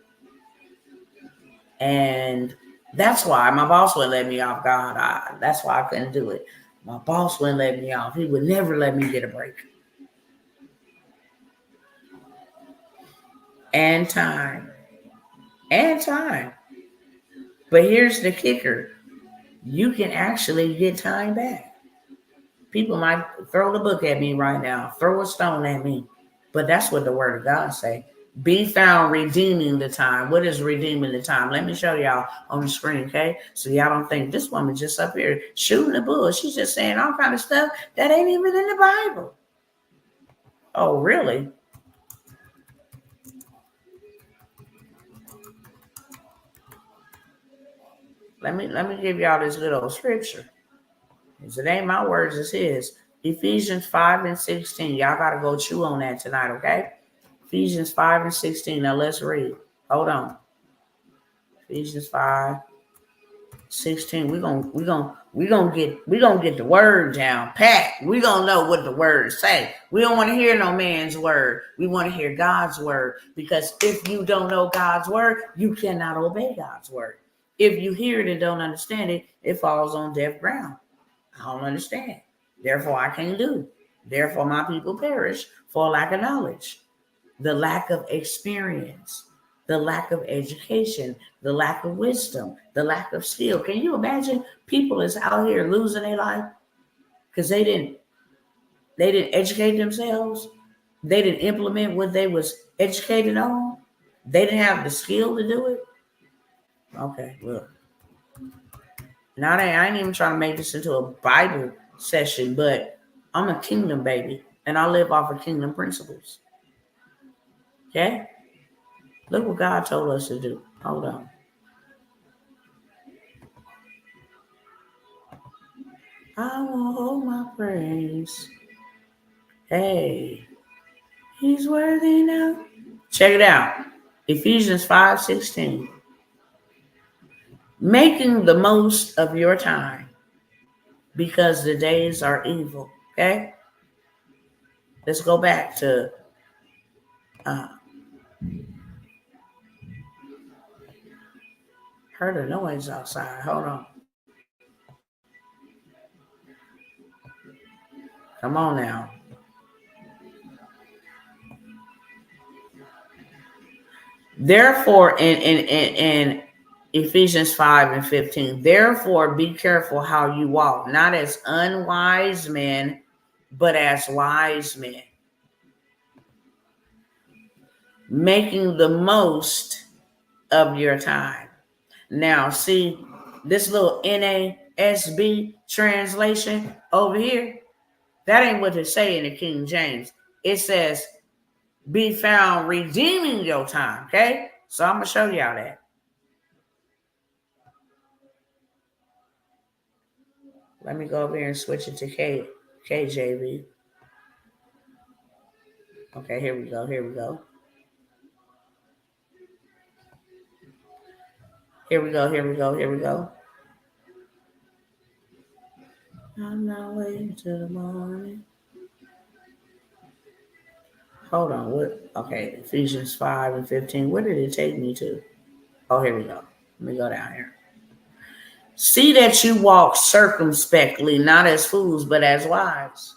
And that's why my boss wouldn't let me off, God. That's why I couldn't do it. My boss wouldn't let me off. He would never let me get a break. And time. But here's the kicker. You can actually get time back. People might throw the book at me right now, throw a stone at me. But that's what the word of God say. Be found redeeming the time. What is redeeming the time? Let me show y'all on the screen, okay? So y'all don't think this woman just up here shooting the bull. She's just saying all kind of stuff that ain't even in the Bible. Oh, really? Let me give y'all this little scripture. Because it ain't my words, it's his. Ephesians 5:16. Y'all got to go chew on that tonight, okay? Ephesians 5:16. Now let's read. Hold on. Ephesians 5:16. We're gonna get the word down pat. We're gonna know what the words say. We don't want to hear no man's word. We want to hear God's word. Because if you don't know God's word, you cannot obey God's word. If you hear it and don't understand it, it falls on deaf ground. I don't understand. Therefore, I can't do. Therefore, my people perish for lack of knowledge, the lack of experience, the lack of education, the lack of wisdom, the lack of skill. Can you imagine people is out here losing their life because they didn't educate themselves? They didn't implement what they was educated on. They didn't have the skill to do it. Okay, look. Now I ain't even trying to make this into a Bible session, but I'm a kingdom baby, and I live off of kingdom principles. Okay? Look what God told us to do. Hold on. I will hold my praise. Hey, he's worthy now. Check it out. Ephesians 5:16. Making the most of your time because the days are evil. Okay? Let's go back to heard a noise outside. Hold on. Come on now. Therefore, in Ephesians 5:15, therefore be careful how you walk, not as unwise men, but as wise men, making the most of your time. Now, see this little NASB translation over here? That ain't what it say in the King James. It says, be found redeeming your time, okay? So I'm going to show y'all that. Let me go over here and switch it to KJV. Okay, here we go. Here we go. Here we go. Here we go. Here we go. I'm not waiting till the morning. Hold on. What? Okay, Ephesians 5:15. Where did it take me to? Oh, here we go. Let me go down here. See that you walk circumspectly, not as fools, but as wise.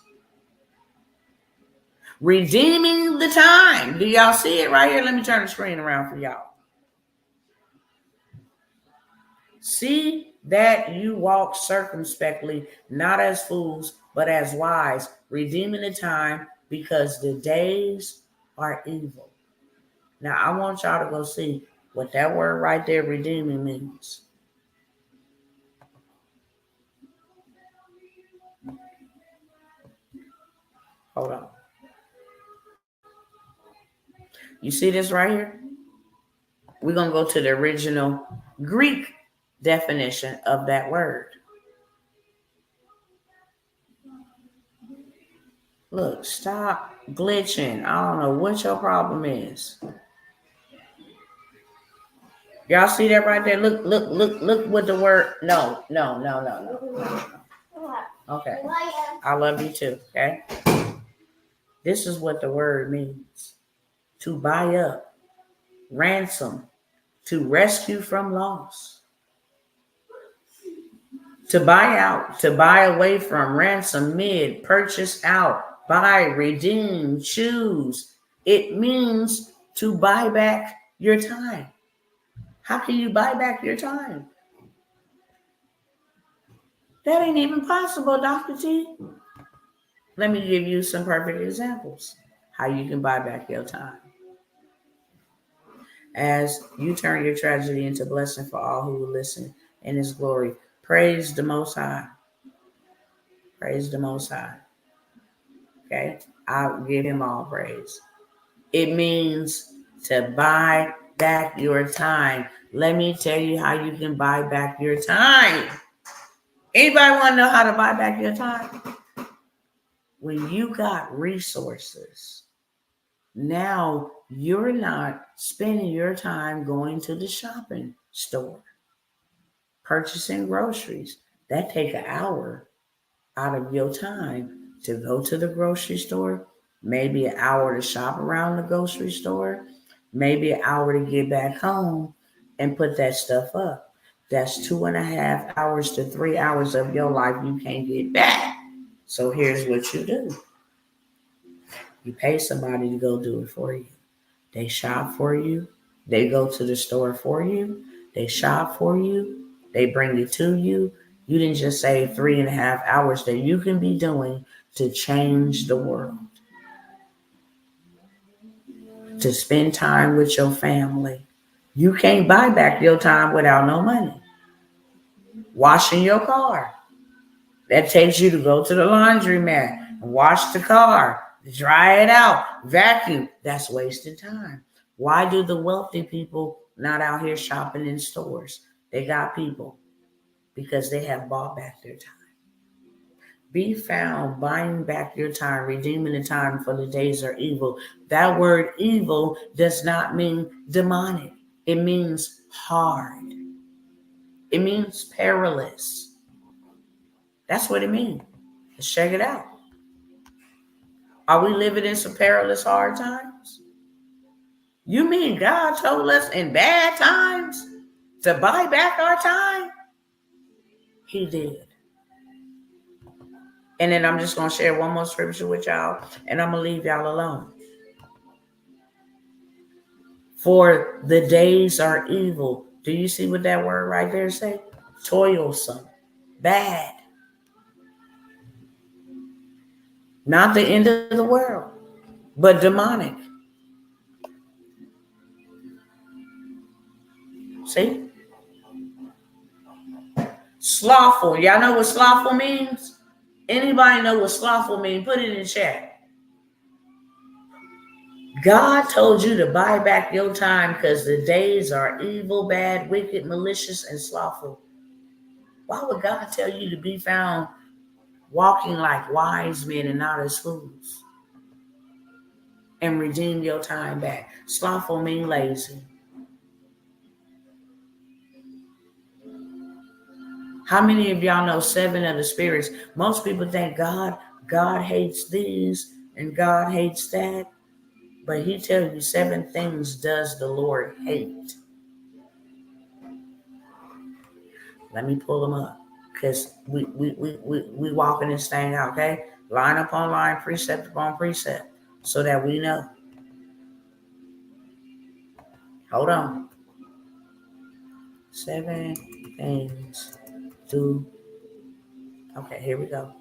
Redeeming the time. Do y'all see it right here? Let me turn the screen around for y'all. See that you walk circumspectly, not as fools, but as wise, redeeming the time, because the days are evil. Now, I want y'all to go see what that word right there, redeeming, means. Hold on. You see this right here? We're going to go to the original Greek definition of that word. Look, stop glitching. I don't know what your problem is. Y'all see that right there? Look what the word. No. Okay. I love you too. Okay. This is what the word means. To buy up, ransom, to rescue from loss. To buy out, to buy away from, ransom, mid, purchase out, buy, redeem, choose. It means to buy back your time. How can you buy back your time? That ain't even possible, Dr. T. Let me give you some perfect examples how you can buy back your time. As you turn your tragedy into blessing for all who will listen in His glory. Praise the Most High. Praise the Most High. Okay? I'll give Him all praise. It means to buy back your time. Let me tell you how you can buy back your time. Anybody want to know how to buy back your time? When you got resources, now you're not spending your time going to the shopping store, purchasing groceries. That take an hour out of your time to go to the grocery store, maybe an hour to shop around the grocery store, maybe an hour to get back home and put that stuff up. That's 2.5 hours to 3 hours of your life you can't get back. So here's what you do. You pay somebody to go do it for you. They shop for you. They go to the store for you. They shop for you. They bring it to you. You didn't just save 3.5 hours that you can be doing to change the world. To spend time with your family. You can't buy back your time without no money. Washing your car. That takes you to go to the laundromat and wash the car, dry it out, vacuum. That's wasted time. Why do the wealthy people not out here shopping in stores? They got people because they have bought back their time. Be found buying back your time, redeeming the time, for the days are evil. That word evil does not mean demonic. It means hard. It means perilous. That's what it means. Let's check it out. Are we living in some perilous hard times? You mean God told us in bad times to buy back our time? He did. And then I'm just going to share one more scripture with y'all, and I'm going to leave y'all alone. For the days are evil. Do you see what that word right there say? Toilsome. Bad. Not the end of the world, but demonic. See? Slothful. Y'all know what slothful means? Anybody know what slothful means? Put it in chat. God told you to buy back your time because the days are evil, bad, wicked, malicious, and slothful. Why would God tell you to be found walking like wise men and not as fools, and redeem your time back. Slothful mean lazy. How many of y'all know 7 of the spirits? Most people think God hates these and God hates that. But he tells you 7 things does the Lord hate. Let me pull them up. Because we walking this thing out, okay? Line upon line, precept upon precept. So that we know. Hold on. 7 things do. Okay, here we go.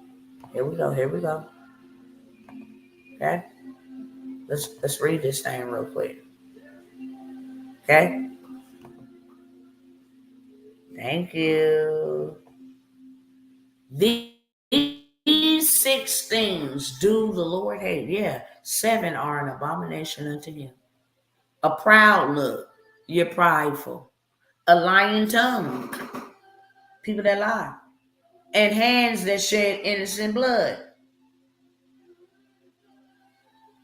Here we go. Okay? Let's read this thing real quick. Okay? Thank you. These 6 things do the Lord hate. Yeah, 7 are an abomination unto him. A proud look. You're prideful. A lying tongue. People that lie. And hands that shed innocent blood.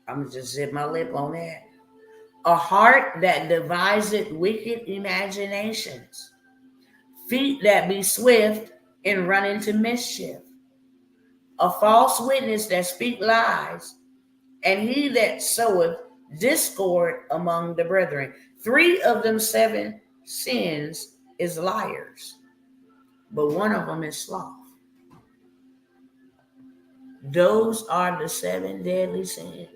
I'm going to just zip my lip on that. A heart that deviseth wicked imaginations. Feet that be swift and run into mischief. A false witness that speak lies. And he that soweth discord among the brethren. 3 of them 7 sins is liars. But one of them is sloth. Those are the 7 deadly sins.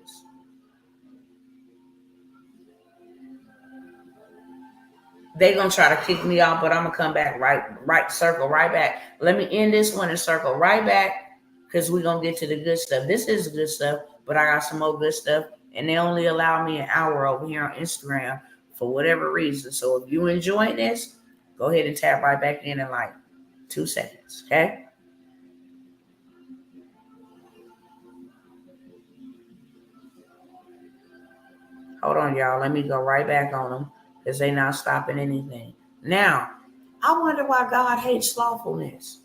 They're going to try to kick me off, but I'm going to come back right, circle right back. Let me end this one and circle right back because we're going to get to the good stuff. This is good stuff, but I got some more good stuff. And they only allow me an hour over here on Instagram for whatever reason. So if you enjoying this, go ahead and tap right back in like 2 seconds, okay? Hold on, y'all. Let me go right back on them because they're not stopping anything. Now, I wonder why God hates slothfulness.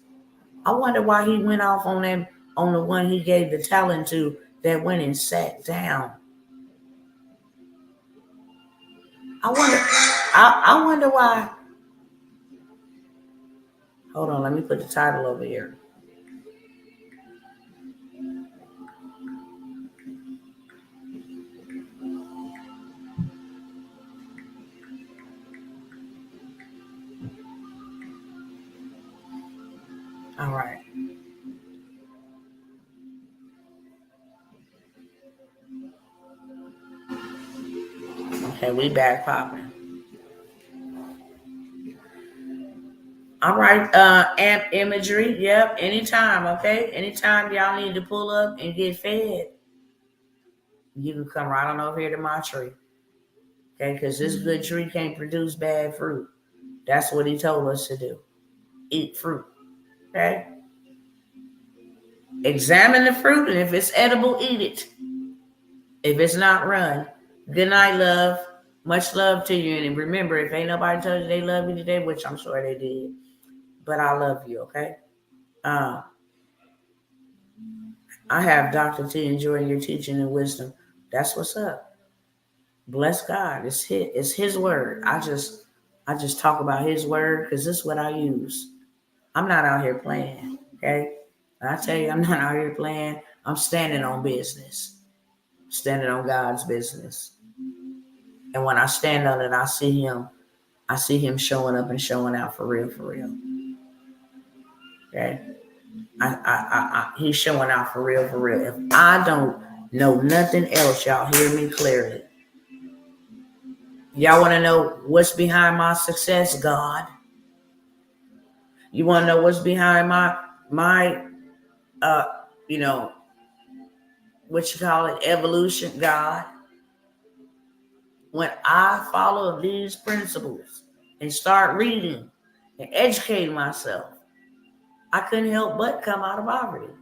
I wonder why he went off on them on the one he gave the talent to that went and sat down. I wonder why. Hold on, let me put the title over here. All right. Okay, we back popping. All right, amp imagery. Yep, anytime, okay? Anytime y'all need to pull up and get fed, you can come right on over here to my tree. Okay, because this good tree can't produce bad fruit. That's what he told us to do. Eat fruit. Okay? Examine the fruit, and if it's edible, eat it. If it's not, run. Good night, love. Much love to you. And remember, if ain't nobody told you they love you today, which I'm sure they did, but I love you, okay? I have Dr. T enjoying your teaching and wisdom. That's what's up. Bless God. It's his word. I just talk about his word because this is what I use. I'm not out here playing, okay? I tell you, I'm not out here playing. I'm standing on business. Standing on God's business. And when I stand on it, I see him showing up and showing out for real, for real. Okay? He's showing out for real, for real. If I don't know nothing else, y'all hear me clearly. Y'all want to know what's behind my success? God. You want to know what's behind my what you call it, evolution? God. When I follow these principles and start reading and educating myself, I couldn't help but come out of poverty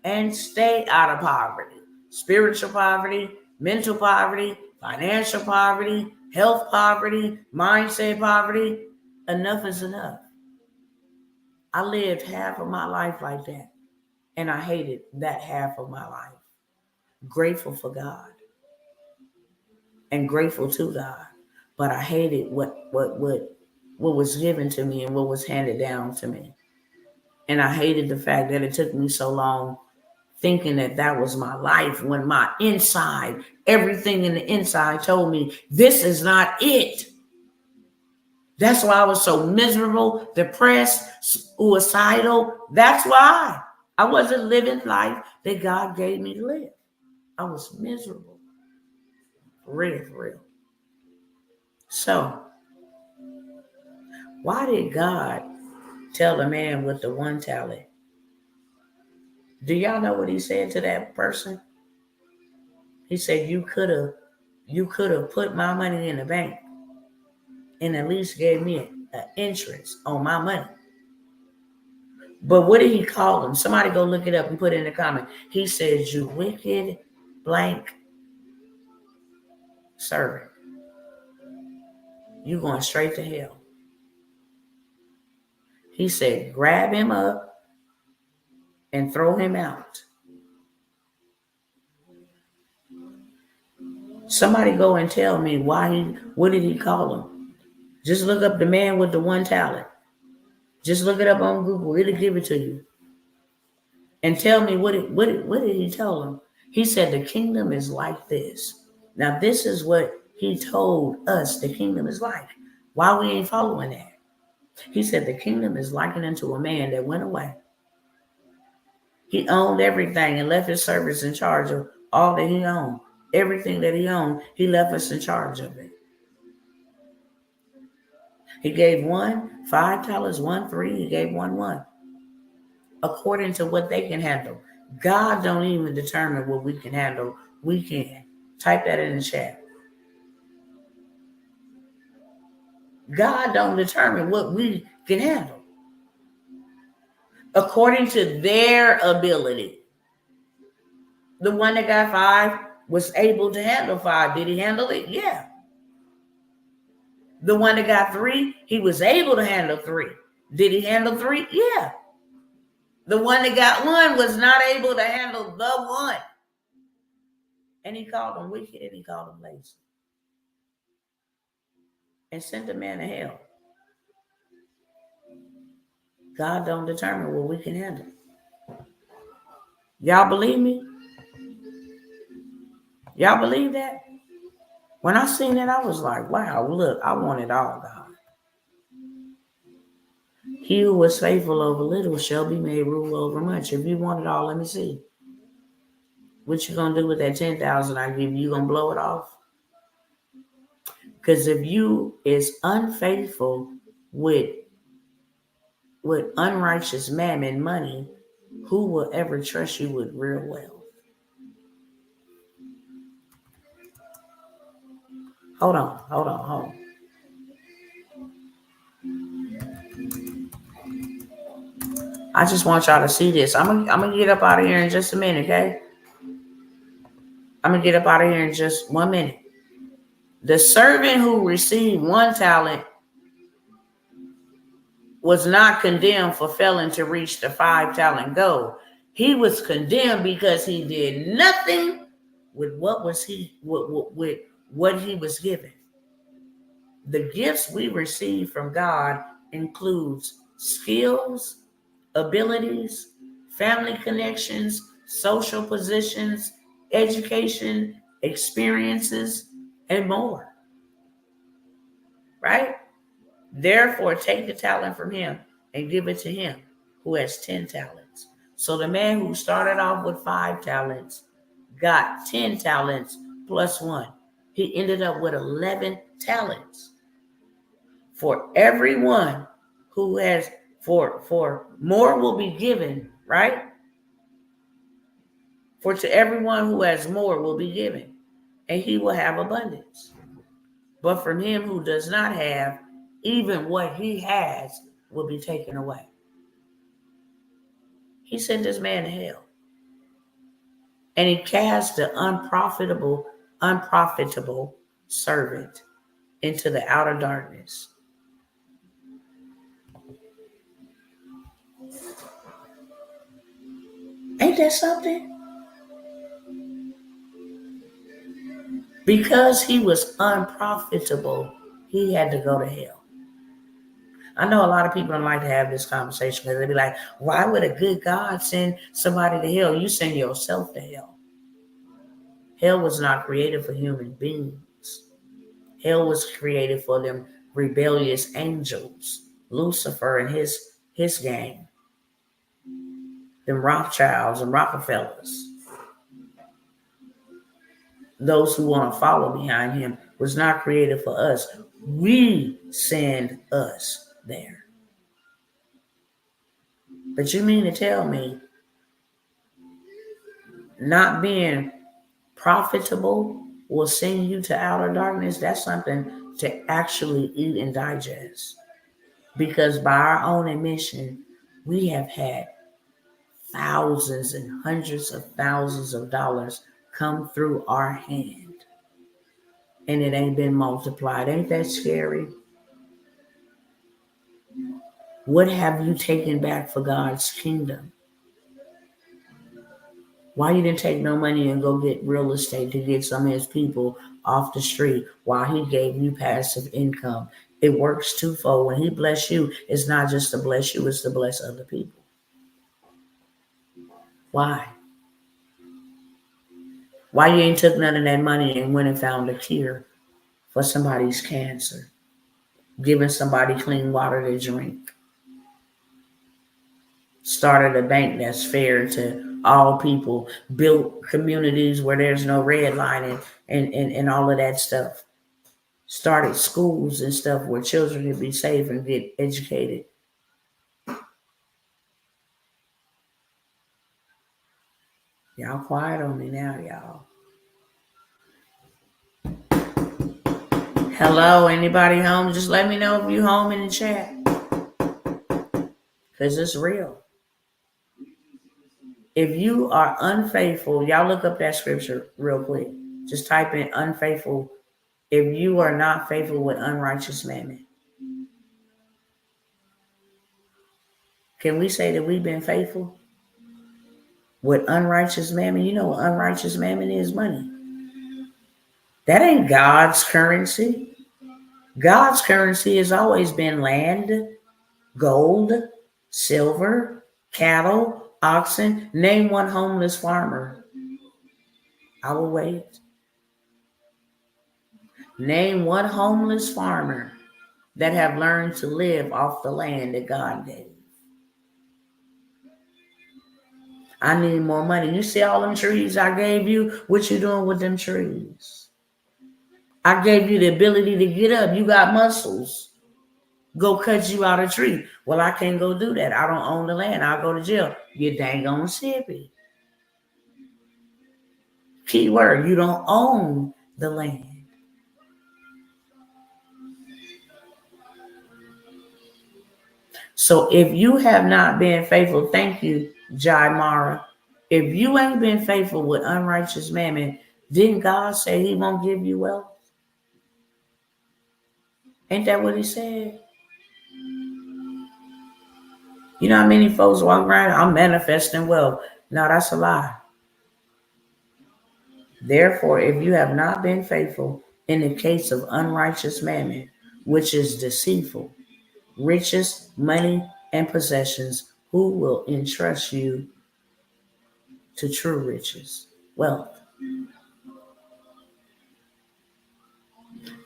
and stay out of poverty. Spiritual poverty, mental poverty, financial poverty, health poverty, mindset poverty. Enough is enough. I lived half of my life like that. And I hated that half of my life. Grateful for God and grateful to God. But I hated what was given to me and what was handed down to me. And I hated the fact that it took me so long thinking that that was my life when my inside, everything in the inside told me this is not it. That's why I was so miserable, depressed, suicidal. That's why I wasn't living life that God gave me to live. I was miserable. For real. So, why did God tell the man with the one talent? Do y'all know what he said to that person? He said, you could have put my money in the bank and at least gave me an interest on my money. But what did he call him? Somebody go look it up and put it in the comment. He says, you wicked blank servant. You going straight to hell. He said, grab him up and throw him out. Somebody go and tell me what did he call him? Just look up the man with the one talent. Just look it up on Google. It'll give it to you. And tell me what did he tell him? He said the kingdom is like this. Now this is what he told us the kingdom is like. Why we ain't following that? He said the kingdom is likened unto a man that went away. He owned everything and left his servants in charge of all that he owned. Everything that he owned, he left us in charge of it. He gave one 5 talents, 1 3. He gave 1. According to what they can handle. God don't even determine what we can handle. We can. Type that in the chat. God don't determine what we can handle. According to their ability. The one that got 5 was able to handle 5. Did he handle it? Yeah. The one that got 3, he was able to handle 3. Did he handle 3? Yeah. The one that got 1 was not able to handle the 1. And he called him wicked and he called him lazy. And sent the man to hell. God don't determine what we can handle. Y'all believe me? Y'all believe that? When I seen that, I was like, wow, look, I want it all, God. He who was faithful over little shall be made rule over much. If you want it all, let me see. What you gonna do with that 10,000 I give you? You gonna blow it off? Because if you is unfaithful with unrighteous mammon money, who will ever trust you with real wealth? Hold on. I just want y'all to see this. I'm gonna get up out of here in just a minute, okay? I'm gonna get up out of here in just 1 minute. The servant who received 1 talent was not condemned for failing to reach the 5 talent goal. He was condemned because he did nothing with what he was given. The gifts we receive from God includes skills, abilities, family connections, social positions, education, experiences, and more. Right? Therefore, take the talent from him and give it to him who has 10 talents. So the man who started off with 5 talents got 10 talents plus 1. He ended up with 11 talents. For everyone who has, for more will be given, right? For to everyone who has more will be given, and he will have abundance. But from him who does not have, even what he has will be taken away. He sent this man to hell. And he cast the unprofitable servant into the outer darkness. Ain't that something? Because he was unprofitable, he had to go to hell. I know a lot of people don't like to have this conversation because they be like, why would a good God send somebody to hell? You send yourself to hell. Hell was not created for human beings. Hell was created for them rebellious angels, Lucifer and his gang, them Rothschilds and Rockefellers. Those who want to follow behind him was not created for us. We send us there. But you mean to tell me not being profitable will send you to outer darkness? That's something to actually eat and digest. Because by our own admission, we have had thousands and hundreds of thousands of dollars come through our hand. And it ain't been multiplied. Ain't that scary? What have you taken back for God's kingdom? Why you didn't take no money and go get real estate to get some of his people off the street while he gave you passive income? It works twofold. When he bless you, it's not just to bless you, it's to bless other people. Why? Why you ain't took none of that money and went and found a cure for somebody's cancer? Giving somebody clean water to drink. Started a bank that's fair to all people. Built communities where there's no redlining and all of that stuff. Started schools and stuff where children can be safe and get educated. Y'all quiet on me now, y'all. Hello, anybody home? Just let me know if you home in the chat. Because it's real. If you are unfaithful, y'all look up that scripture real quick. Just type in unfaithful. If you are not faithful with unrighteous mammon. Can we say that we've been faithful with unrighteous mammon? You know what unrighteous mammon is? Money. That ain't God's currency. God's currency has always been land, gold, silver, cattle, oxen. Name one homeless farmer. I will wait. Name one homeless farmer that have learned to live off the land that God gave. I need more money. You see all them trees I gave you? What you doing with them trees? I gave you the ability to get up. You got muscles. Go cut you out a tree. Well, I can't go do that. I don't own the land. I'll go to jail. You dang on sippy. Key word, you don't own the land. So if you have not been faithful, thank you, Jai Mara. If you ain't been faithful with unrighteous mammon, didn't God say he won't give you wealth? Ain't that what he said? You know how many folks walk around, I'm manifesting wealth. No, that's a lie. Therefore, if you have not been faithful in the case of unrighteous mammon, which is deceitful, riches, money, and possessions, who will entrust you to true riches, wealth?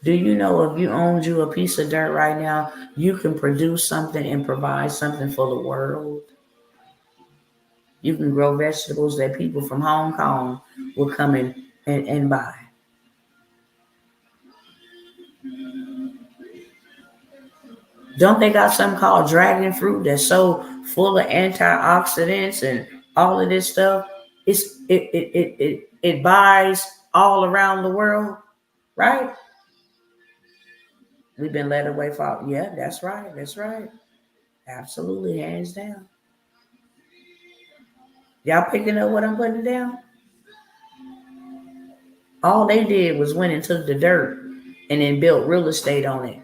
Do you know if you owned you a piece of dirt right now, you can produce something and provide something for the world? You can grow vegetables that people from Hong Kong will come in and buy. Don't they got something called dragon fruit that's so full of antioxidants and all of this stuff? It buys all around the world, right? We've been led away from. Yeah, that's right. That's right. Absolutely, hands down. Y'all picking up what I'm putting down? All they did was went and took the dirt and then built real estate on it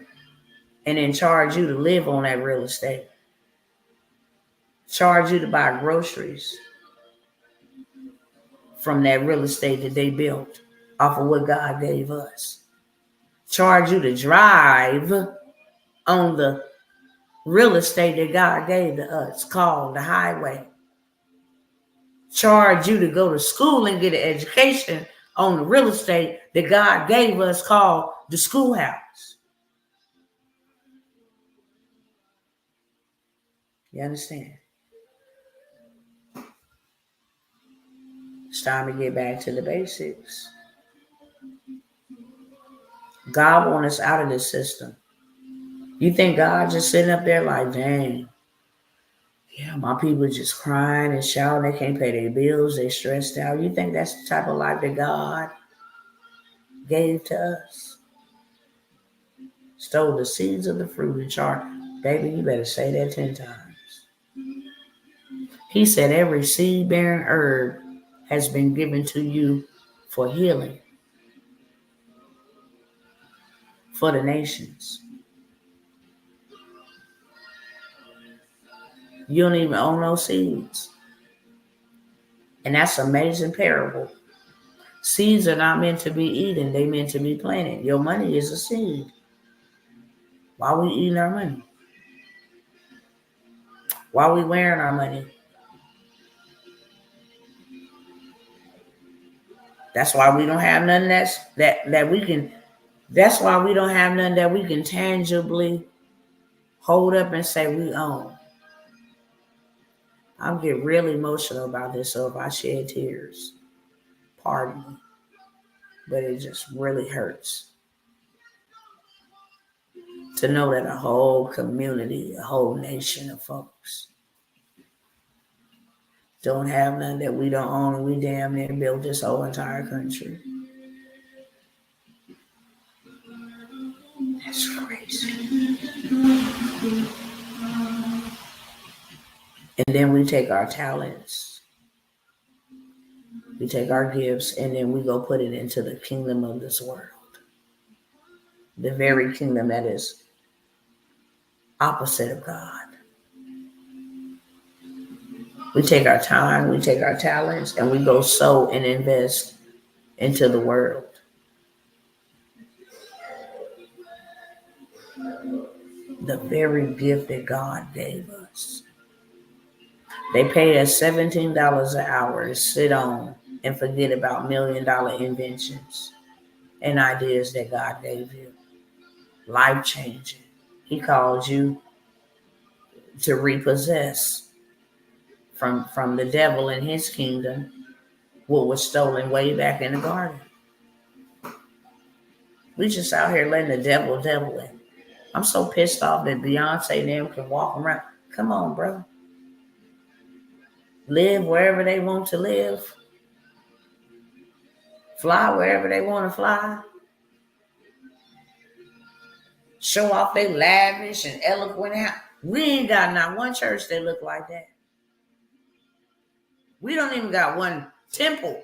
and then charge you to live on that real estate. Charge you to buy groceries. from that real estate that they built off of what God gave us. Charge you to drive on the real estate that God gave to us, called the highway. Charge you to go to school and get an education on the real estate that God gave us, called the schoolhouse. You understand? It's time to get back to the basics. God wants us out of this system. You think God just sitting up there like, dang, yeah, my people just crying and shouting, they can't pay their bills, they stressed out. You think that's the type of life that God gave to us? Stole the seeds of the fruit and charged. Baby, you better say that 10 times. He said every seed-bearing herb has been given to you for healing, for the nations. You don't even own no seeds. And that's an amazing parable. Seeds are not meant to be eaten. They're meant to be planted. Your money is a seed. Why are we eating our money? Why are we wearing our money? That's why we don't have none that we can. That's why we don't have none that we can tangibly hold up and say we own. I'm getting really emotional about this, so if I shed tears, pardon me. But it just really hurts to know that a whole community, a whole nation of folks don't have none that we don't own, and we damn near built this whole entire country. That's crazy. And then we take our talents, we take our gifts, and then we go put it into the kingdom of this world. The very kingdom that is opposite of God. We take our time, we take our talents, and we go sow and invest into the world. The very gift that God gave us. They pay us $17 an hour to sit on and forget about $1 million inventions and ideas that God gave you. Life-changing. He called you to repossess from the devil and his kingdom what was stolen way back in the garden. We just out here letting the devil in. I'm so pissed off that Beyonce and them can walk around. Come on, bro. Live wherever they want to live. Fly wherever they want to fly. Show off they lavish and eloquent house. We ain't got not one church that look like that. We don't even got one temple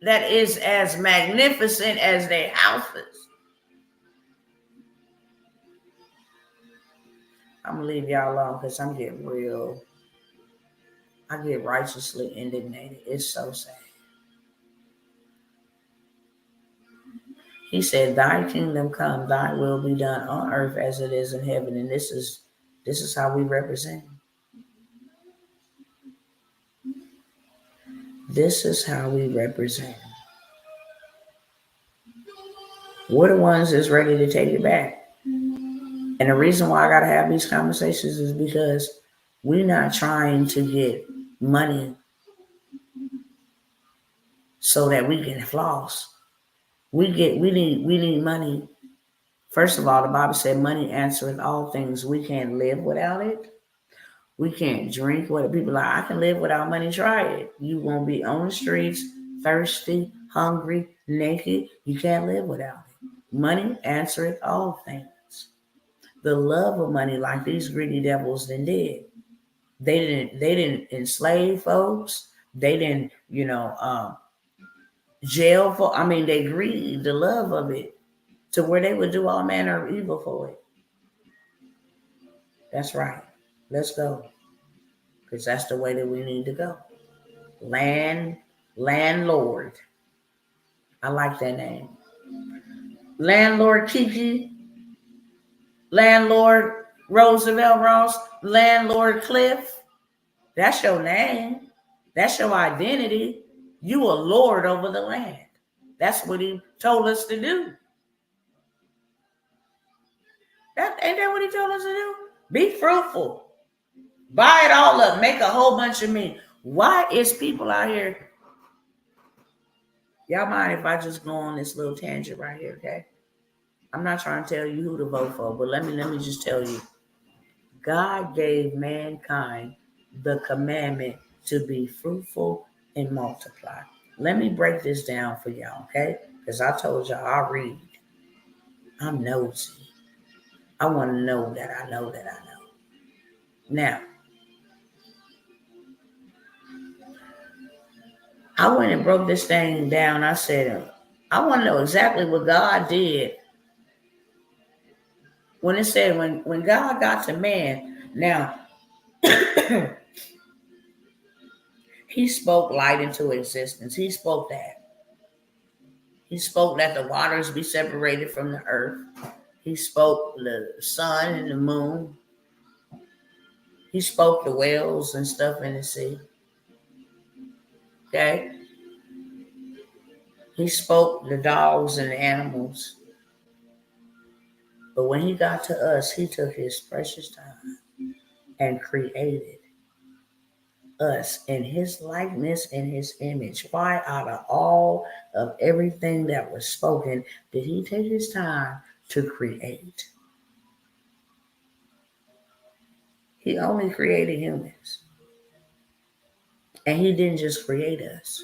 that is as magnificent as their houses. I'm going to leave y'all alone because I'm getting real. I get righteously indignated. It's so sad. He said, thy kingdom come, thy will be done on earth as it is in heaven. And this is how we represent him. This is how we represent him. We're the ones that's ready to take it back. And the reason why I got to have these conversations is because we're not trying to get money so that we can floss. We need money. First of all, the Bible said money answereth all things. We can't live without it. We can't drink what people like. I can live without money. Try it. You won't be on the streets, thirsty, hungry, naked. You can't live without it. Money answereth all things. The love of money, like these greedy devils then did. They didn't enslave folks. They didn't, jail for. I mean, they greed the love of it to where they would do all manner of evil for it. That's right. Let's go, because that's the way that we need to go. Landlord. I like that name. Landlord Kiki, Landlord Roosevelt Ross, Landlord Cliff. That's your name. That's your identity. You a lord over the land. That's what he told us to do. Ain't that what he told us to do? Be fruitful. Buy it all up. Make a whole bunch of me. Why is people out here? Y'all mind if I just go on this little tangent right here, okay? I'm not trying to tell you who to vote for, but let me just tell you. God gave mankind the commandment to be fruitful and multiply. Let me break this down for y'all, okay? Because I told y'all I read. I'm nosy. I want to know that I know that I know. Now, I went and broke this thing down. I said, I want to know exactly what God did when it said when God got to man. Now, he spoke light into existence. He spoke that. He spoke that the waters be separated from the earth. He spoke the sun and the moon. He spoke the whales and stuff in the sea. Okay? He spoke the dogs and the animals. But when he got to us, he took his precious time and created us in his likeness and his image. Why out of all of everything that was spoken did he take his time to create? He only created humans. And he didn't just create us.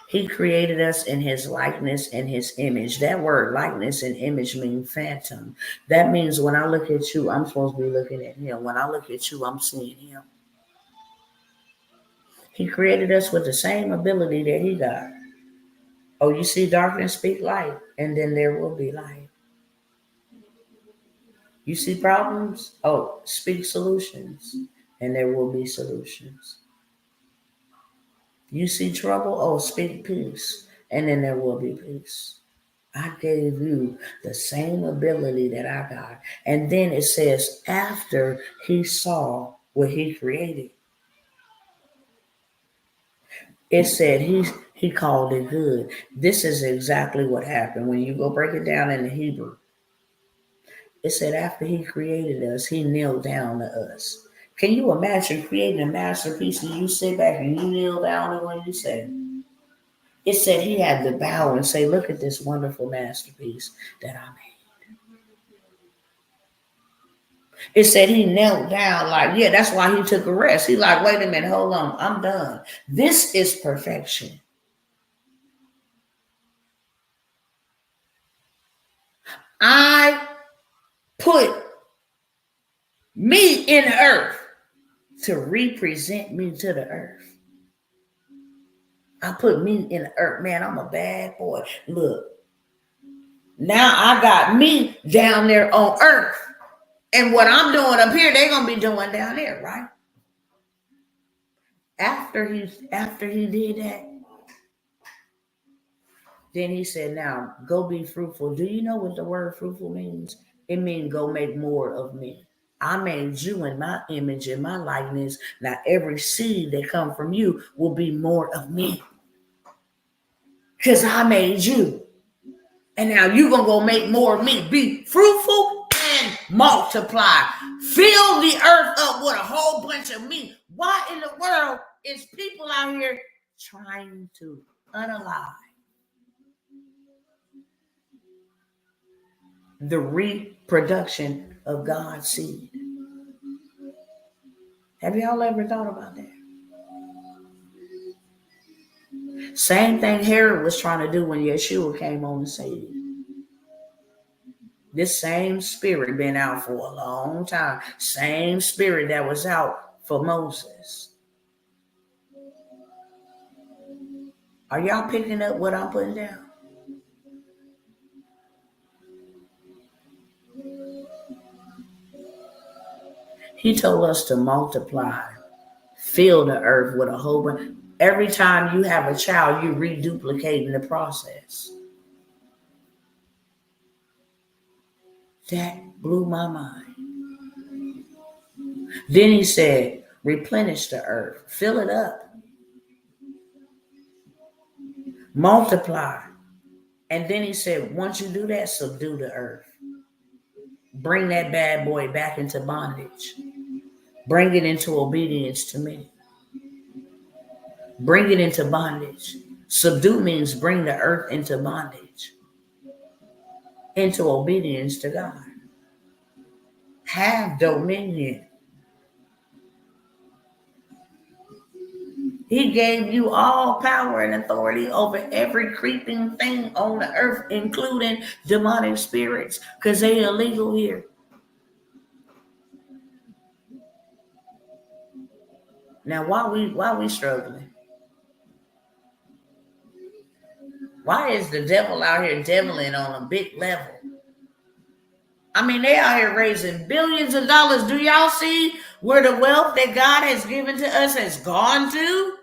He created us in his likeness and his image. That word likeness and image means phantom. That means when I look at you, I'm supposed to be looking at him. When I look at you, I'm seeing him. He created us with the same ability that he got. Oh, you see darkness, speak light, and then there will be light. You see problems? Oh, speak solutions, and there will be solutions. You see trouble? Oh, speak peace, and then there will be peace. I gave you the same ability that I got. And then it says, after he saw what he created, it said he called it good. This is exactly what happened. When you go break it down in the Hebrew, it said after he created us, he knelt down to us. Can you imagine creating a masterpiece and you sit back and you kneel down and what you say? It said he had to bow and say, look at this wonderful masterpiece that I made. It said he knelt down like, yeah, that's why he took a rest. He like, wait a minute, hold on, I'm done. This is perfection. I put me in the earth to represent me to the earth. I put me in the earth. Man, I'm a bad boy. Look, now I got me down there on earth. And what I'm doing up here, they're going to be doing down there, right? After he did that, then he said, now go be fruitful. Do you know what the word fruitful means? It means go make more of me. I made you in my image and my likeness. Now every seed that come from you will be more of me. Because I made you. And now you're going to go make more of me. Be fruitful and multiply. Fill the earth up with a whole bunch of me. Why in the world is people out here trying to unalive the reproduction of God's seed? Have y'all ever thought about that? Same thing Herod was trying to do when Yeshua came on the scene. This same spirit been out for a long time. Same spirit that was out for Moses. Are y'all picking up what I'm putting down? He told us to multiply, fill the earth with a whole bunch. Every time you have a child, you're reduplicating the process. That blew my mind. Then he said, replenish the earth, fill it up, multiply. And then he said, once you do that, subdue the earth. Bring that bad boy back into bondage. Bring it into obedience to me. Bring it into bondage. Subdue means bring the earth into bondage, into obedience to God. Have dominion. He gave you all power and authority over every creeping thing on the earth, including demonic spirits, because they are illegal here. Now, why we struggling? Why is the devil out here deviling on a big level? I mean, they out here raising billions of dollars. Do y'all see where the wealth that God has given to us has gone to?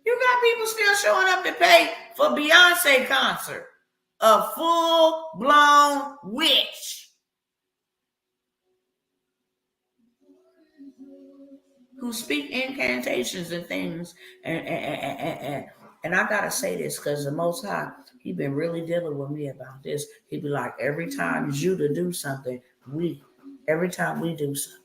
You got people still showing up to pay for Beyonce concert. A full-blown witch who speak incantations and things. And I gotta say this because the Most High, he been really dealing with me about this. He be like, every time Judah do something, every time we do something.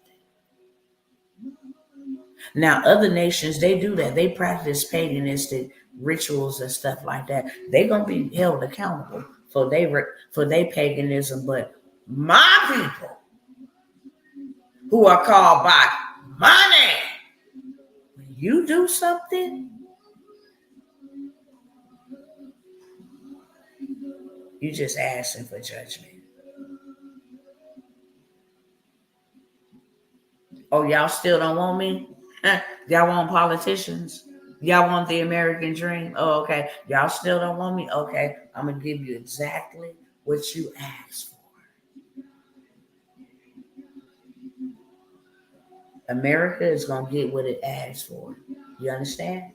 Now, other nations, they do that. They practice paganistic rituals and stuff like that. They're going to be held accountable for their paganism. But my people, who are called by my name, when you do something, you just asking for judgment. Oh, y'all still don't want me? Y'all want politicians? Y'all want the American dream? Oh, okay. Y'all still don't want me? Okay. I'm going to give you exactly what you asked for. America is going to get what it asked for. You understand?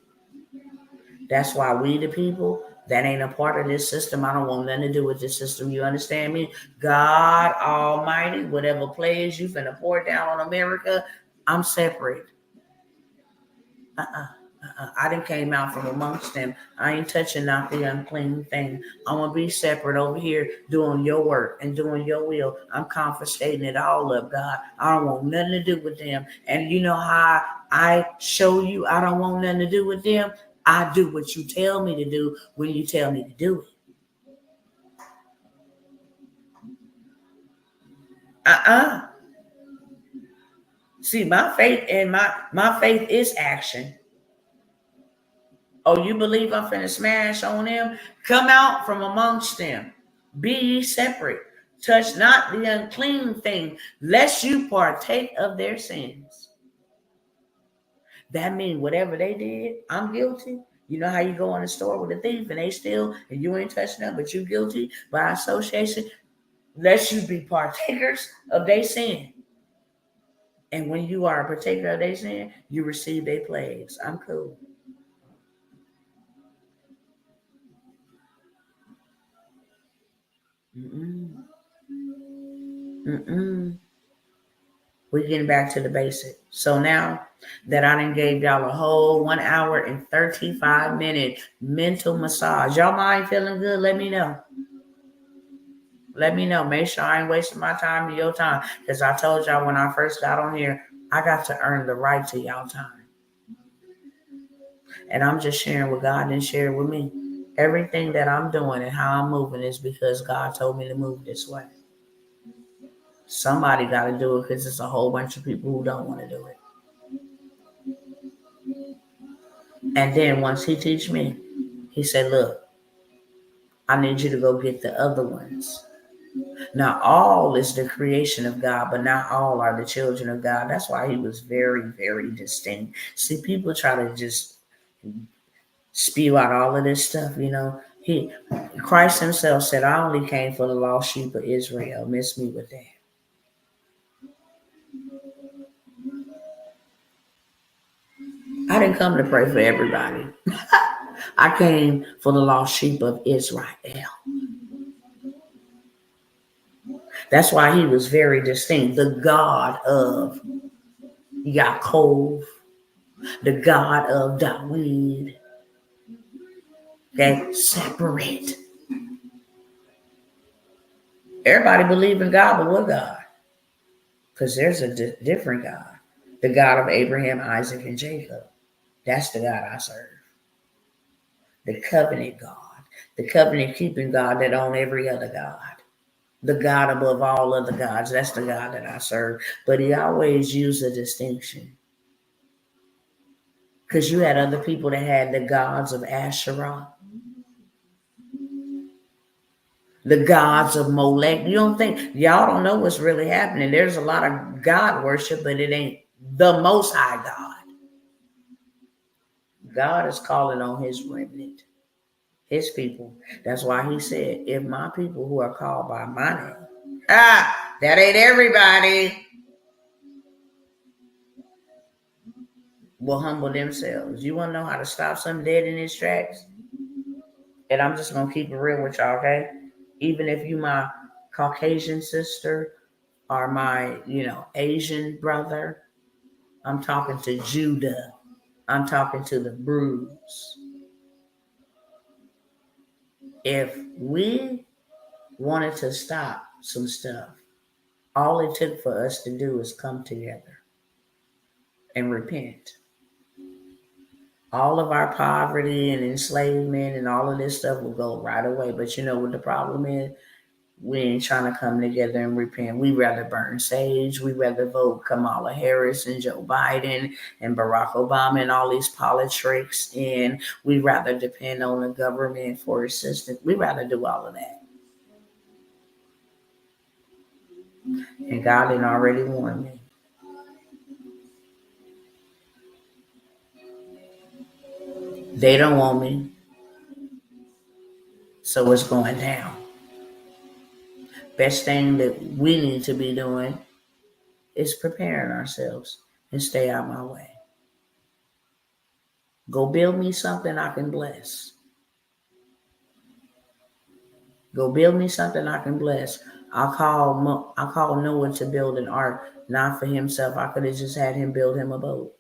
That's why we, the people, that ain't a part of this system. I don't want nothing to do with this system. You understand me? God Almighty, whatever plays you finna pour down on America, I'm separate. I done came out from amongst them. I ain't touching not the unclean thing. I'm going to be separate over here doing your work and doing your will. I'm confiscating it all up, God. I don't want nothing to do with them. And you know how I show you I don't want nothing to do with them? I do what you tell me to do when you tell me to do it. See, my faith and my faith is action. Oh, you believe I'm finna smash on them? Come out from amongst them. Be ye separate. Touch not the unclean thing, lest you partake of their sins. That means whatever they did, I'm guilty. You know how you go in the store with a thief and they steal and you ain't touching them, but you guilty by association, lest you be partakers of their sin. And when you are a partaker of their sin, you receive their plagues. I'm cool. We're getting back to the basic. So now that I done gave y'all a whole 1 hour and 35 minute mental massage, y'all mind feeling good? Let me know. Let me know. Make sure I ain't wasting my time or your time. Because I told y'all when I first got on here, I got to earn the right to y'all time. And I'm just sharing what God didn't share with me. Everything that I'm doing and how I'm moving is because God told me to move this way. Somebody got to do it because it's a whole bunch of people who don't want to do it. And then once he teach me, he said, look, I need you to go get the other ones. Now, all is the creation of God, but not all are the children of God. That's why he was very, very distinct. See, people try to just spew out all of this stuff, you know. Christ himself said, I only came for the lost sheep of Israel. Miss me with that. I didn't come to pray for everybody. I came for the lost sheep of Israel. That's why he was very distinct. The God of Yaakov, the God of David. Okay, separate. Everybody believe in God, but what God? Because there's a different God. The God of Abraham, Isaac, and Jacob. That's the God I serve. The covenant God. The covenant keeping God that own every other God. The God above all other gods. That's the God that I serve. But he always used a distinction. Because you had other people that had the gods of Asherah, the gods of Molech. You don't think, y'all don't know what's really happening. There's a lot of God worship, but it ain't the Most High God. God is calling on his remnant, his people. That's why he said, if my people who are called by my name, that ain't everybody, will humble themselves. You want to know how to stop something dead in its tracks? And I'm just going to keep it real with y'all, okay? Even if you my Caucasian sister or my, Asian brother, I'm talking to Judah. I'm talking to the Bruise. If we wanted to stop some stuff, all it took for us to do is come together and repent. All of our poverty and enslavement and all of this stuff will go right away. But you know what the problem is? We ain't trying to come together and repent. We rather burn sage. We rather vote Kamala Harris and Joe Biden and Barack Obama and all these politics. And we rather depend on the government for assistance. We rather do all of that. And God had already warned me. They don't want me. So it's going down. Best thing that we need to be doing is preparing ourselves and stay out of my way. Go build me something I can bless. Go build me something I can bless. I call Noah to build an ark, not for himself. I could have just had him build him a boat.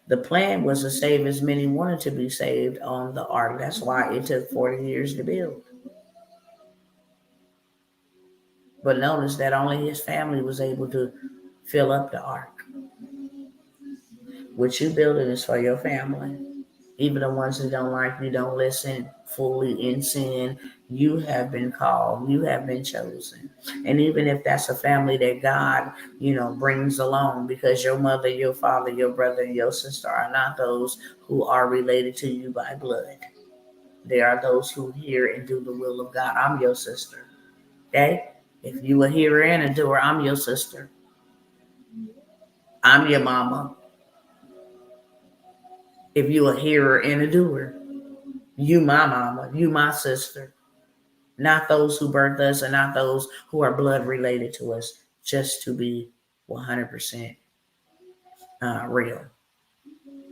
The plan was to save as many wanted to be saved on the ark. That's why it took 40 years to build. But notice that only his family was able to fill up the ark. What you building is for your family. Even the ones that don't like you, don't listen, fully in sin, you have been called, you have been chosen. And even if that's a family that God, brings along, because your mother, your father, your brother, and your sister are not those who are related to you by blood. They are those who hear and do the will of God. I'm your sister. Okay? If you a hearer and a doer, I'm your sister. I'm your mama. If you a hearer and a doer, you my mama, you my sister. Not those who birthed us and not those who are blood related to us, just to be 100% real.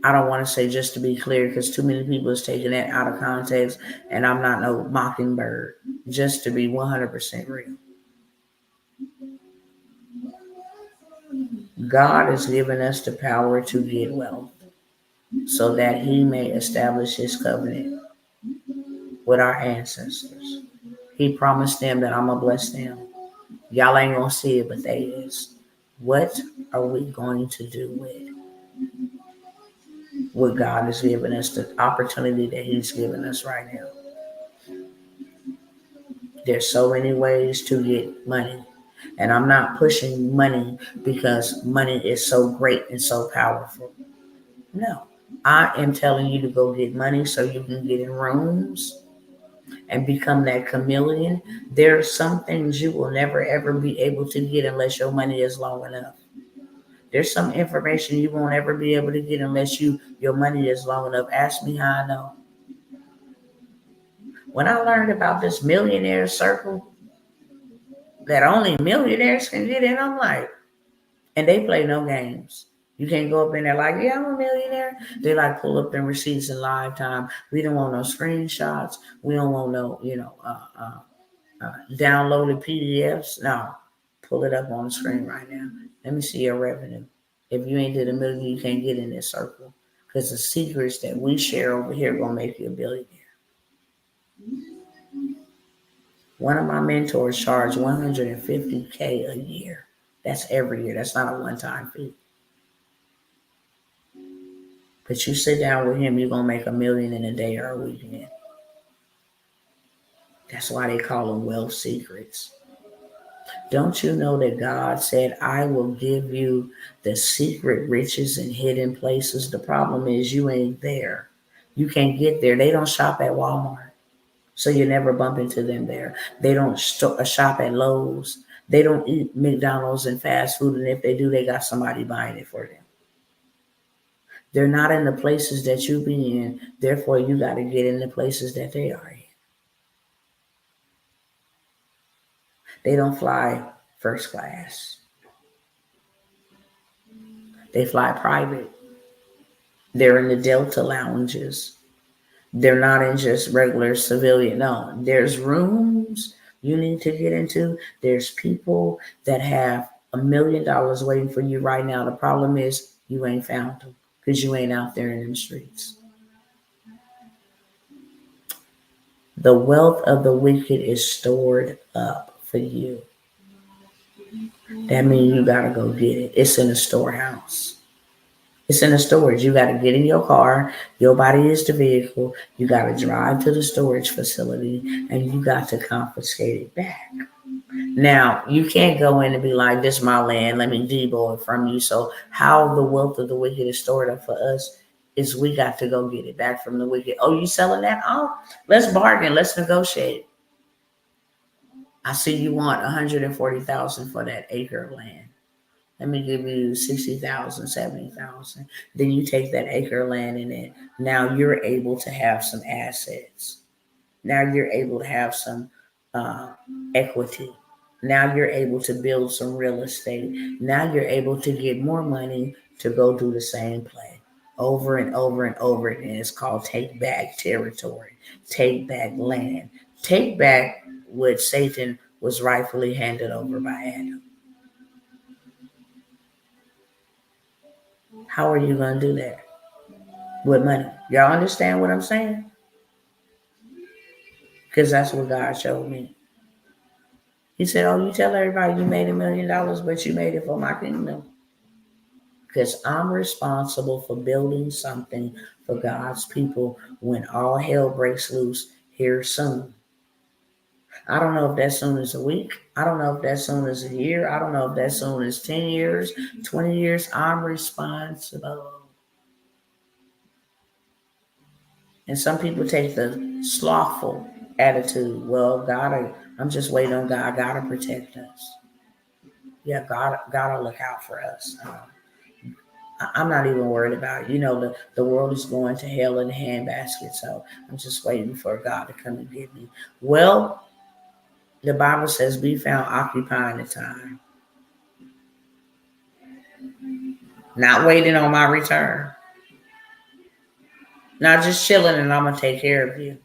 I don't want to say just to be clear because too many people is taking that out of context, and I'm not no mockingbird. Just to be 100% real. God has given us the power to get wealth so that he may establish his covenant with our ancestors. He promised them that I'm going to bless them. Y'all ain't going to see it, but they is. What are we going to do with what God has given us, the opportunity that he's given us right now? There's so many ways to get money. And I'm not pushing money because money is so great and so powerful. No, I am telling you to go get money so you can get in rooms and become that chameleon. There are some things you will never ever be able to get unless your money is long enough. There's some information you won't ever be able to get unless your money is long enough. Ask me how I know. When I learned about this millionaire circle that only millionaires can get in, I'm like, And they play no games. You can't go up in there like, yeah, I'm a millionaire. They like pull up them receipts in live time. We don't want no screenshots. We don't want no, downloaded PDFs. No, pull it up on the screen right now. Let me see your revenue. If you ain't did a million, you can't get in this circle. Because the secrets that we share over here gonna make you a billionaire. One of my mentors charged $150K a year. That's every year. That's not a one-time fee. But you sit down with him, you're gonna make $1 million in a day or a weekend. That's why they call them wealth secrets. Don't you know that God said, I will give you the secret riches in hidden places? The problem is you ain't there. You can't get there. They don't shop at Walmart. So you never bump into them there. They don't shop at Lowe's. They don't eat McDonald's and fast food. And if they do, they got somebody buying it for them. They're not in the places that you be in. Therefore, you got to get in the places that they are in. They don't fly first class. They fly private. They're in the Delta lounges. They're not in just regular civilian. No, there's rooms you need to get into. There's people that have $1 million waiting for you right now. The problem is you ain't found them because you ain't out there in them streets. The wealth of the wicked is stored up for you. That means you got to go get it. It's in a storehouse. It's in the storage. You got to get in your car. Your body is the vehicle. You got to drive to the storage facility and you got to confiscate it back. Now, you can't go in and be like, this is my land. Let me debo it from you. So how the wealth of the wicked is stored up for us is we got to go get it back from the wicked. Oh, you selling that? Oh, let's bargain. Let's negotiate. I see you want $140,000 for that acre of land. Let me give you 60,000, 70,000. Then you take that acre of land in it. Now you're able to have some assets. Now you're able to have some equity. Now you're able to build some real estate. Now you're able to get more money to go do the same play over and over and over again. It's called take back territory, take back land, take back what Satan was rightfully handed over by Adam. How are you going to do that? With money. Y'all understand what I'm saying? Because that's what God showed me. He said, oh, you tell everybody you made $1 million, but you made it for my kingdom. Because I'm responsible for building something for God's people when all hell breaks loose here soon. I don't know if that soon is a week. I don't know if that soon is a year. I don't know if that soon is 10 years, 20 years. I'm responsible. And some people take the slothful attitude. Well, God, I'm just waiting on God. God to protect us. Yeah, God will look out for us. I'm not even worried about it. You know, the world is going to hell in a handbasket. So I'm just waiting for God to come and get me. Well, the Bible says be found occupying the time. Not waiting on my return. Not just chilling and I'm going to take care of you.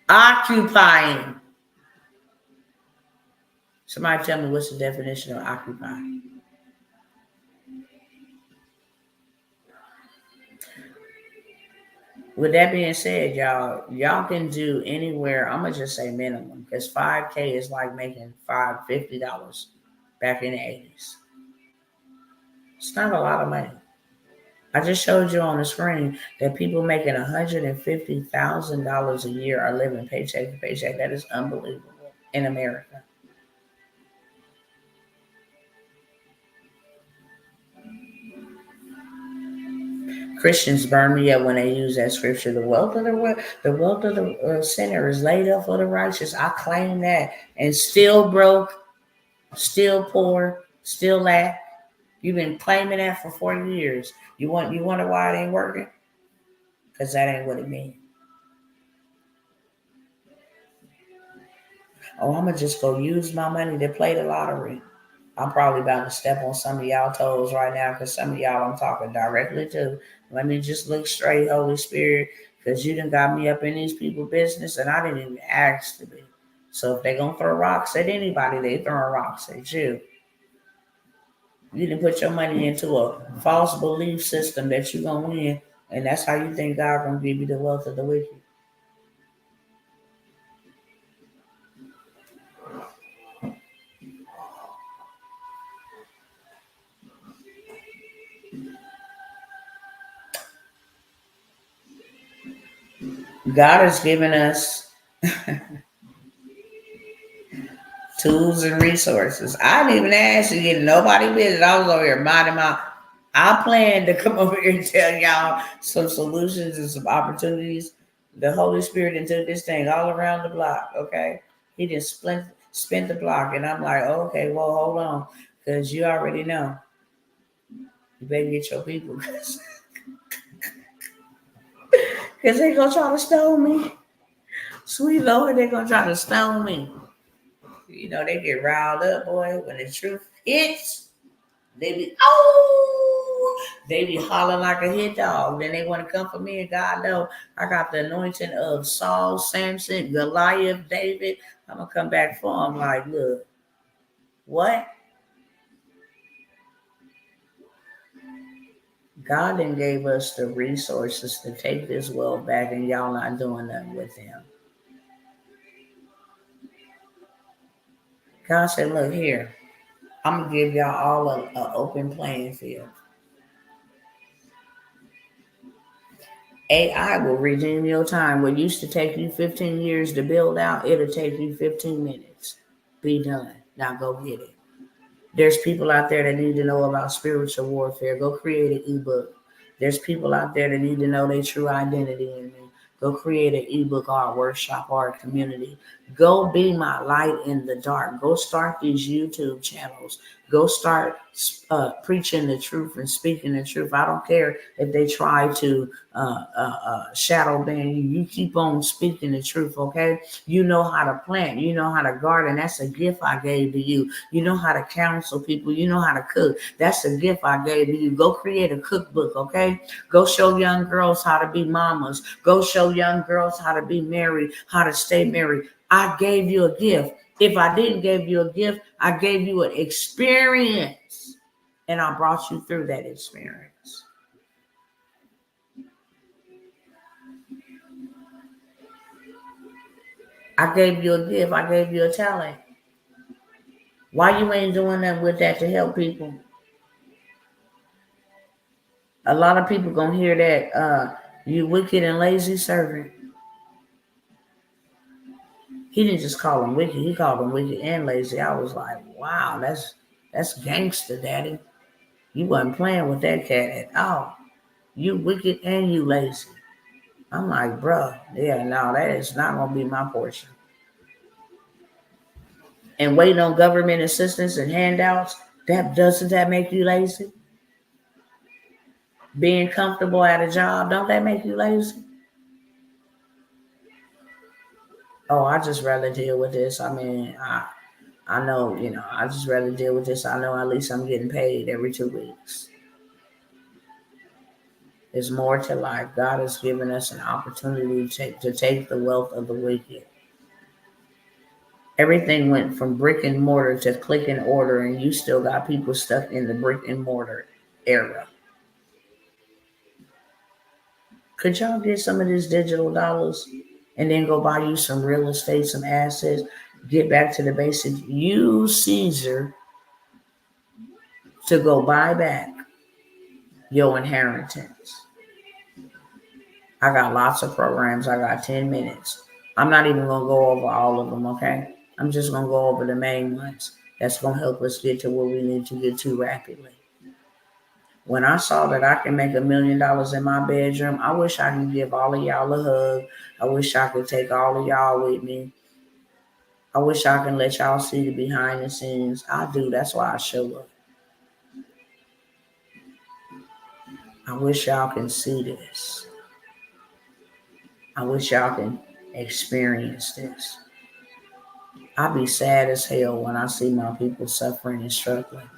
Occupying. Somebody tell me what's the definition of occupy. With that being said, y'all can do anywhere. I'm gonna just say minimum because $5K is like making $50 back in the 80s. It's not a lot of money. I just showed you on the screen that people making $150,000 a year are living paycheck to paycheck. That is unbelievable in America. Christians burn me up when they use that scripture. The wealth of the sinner is laid up for the righteous. I claim that, and still broke, still poor, still lack. You've been claiming that for 40 years. You wonder why it ain't working? Because that ain't what it means. Oh, I'm gonna just go use my money to play the lottery. I'm probably about to step on some of y'all toes right now because some of y'all I'm talking directly to. Let me just look straight, Holy Spirit, because you done got me up in these people's business and I didn't even ask to be. So if they going to throw rocks at anybody, they throwing rocks at you. You didn't put your money into a false belief system that you're going to win, and that's how you think God going to give you the wealth of the wicked. God has given us tools and resources. I didn't even ask you to get nobody business. I was over here minding my. I plan to come over here and tell y'all some solutions and some opportunities. The Holy Spirit into this thing all around the block. Okay, He just spent the block, and I'm like, okay, well, hold on, because you already know. You better get your people, because they gonna try to stone me. Sweet Lord, they gonna try to stone me. You know, they get riled up, boy, when the truth hits. They be hollering like a hit dog. Then they want to come for me, and God know I got the anointing of Saul, Samson, Goliath, David. I'm gonna come back for them. Like, look, what? God then gave us the resources to take this wealth back, and y'all not doing nothing with Him. God said, look here, I'm gonna give y'all all an open playing field. AI will redeem your time. What used to take you 15 years to build out, it'll take you 15 minutes. Be done. Now go get it. There's people out there that need to know about spiritual warfare. Go create an ebook. There's people out there that need to know their true identity in me. Go create an ebook or a workshop or a community. Go be my light in the dark. Go start these YouTube channels. Go start preaching the truth and speaking the truth. I don't care if they try to shadow ban you. You keep on speaking the truth, okay? You know how to plant. You know how to garden. That's a gift I gave to you. You know how to counsel people. You know how to cook. That's a gift I gave to you. Go create a cookbook, okay? Go show young girls how to be mamas. Go show young girls how to be married, how to stay married. I gave you a gift. If I didn't give you a gift, I gave you an experience, and I brought you through that experience. I gave you a gift. I gave you a talent. Why you ain't doing that with that to help people? A lot of people gonna hear that you wicked and lazy servant. He didn't just call him wicked, he called him wicked and lazy. I was like, wow, that's gangster, daddy. You wasn't playing with that cat at all. You wicked and you lazy. I'm like, bruh, yeah, no, that is not gonna be my portion. And waiting on government assistance and handouts, doesn't that make you lazy? Being comfortable at a job, don't that make you lazy? Oh, I just rather deal with this. I mean, I know, I just rather deal with this. I know at least I'm getting paid every 2 weeks. There's more to life. God has given us an opportunity to take the wealth of the wicked. Everything went from brick and mortar to click and order, and you still got people stuck in the brick and mortar era. Could y'all get some of these digital dollars and then go buy you some real estate, some assets, get back to the basics? Use Caesar to go buy back your inheritance. I got lots of programs. I got 10 minutes. I'm not even going to go over all of them, okay? I'm just going to go over the main ones. That's going to help us get to where we need to get to rapidly. When I saw that I can make $1 million in my bedroom, I wish I could give all of y'all a hug. I wish I could take all of y'all with me. I wish I can let y'all see the behind the scenes. I do. That's why I show up. I wish y'all can see this. I wish y'all can experience this. I be sad as hell when I see my people suffering and struggling.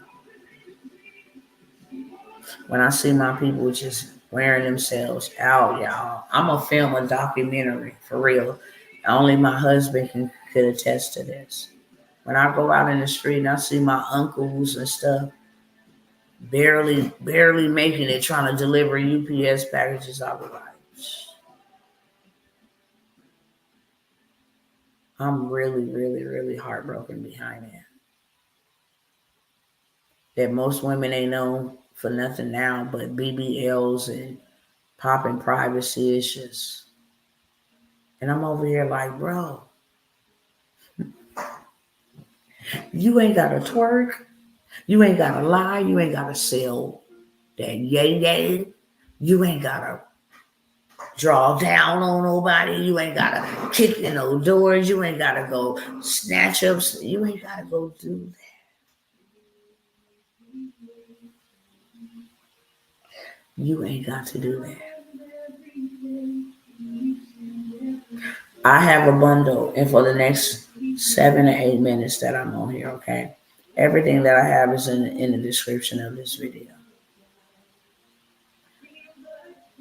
When I see my people just wearing themselves out, y'all. I'm gonna film a documentary for real. Only my husband could attest to this. When I go out in the street and I see my uncles and stuff barely making it, trying to deliver UPS packages, I'll be like, I'm really heartbroken behind that. That most women ain't known for nothing now but BBLs and popping privacy issues. And I'm over here like, bro, you ain't gotta twerk, you ain't gotta lie, you ain't gotta sell that yay. You ain't gotta draw down on nobody. You ain't gotta kick in no doors. You ain't gotta go snatch ups. You ain't gotta go do that. You ain't got to do that. I have a bundle, and for the next 7 to 8 minutes that I'm on here, okay? Everything that I have is in the description of this video.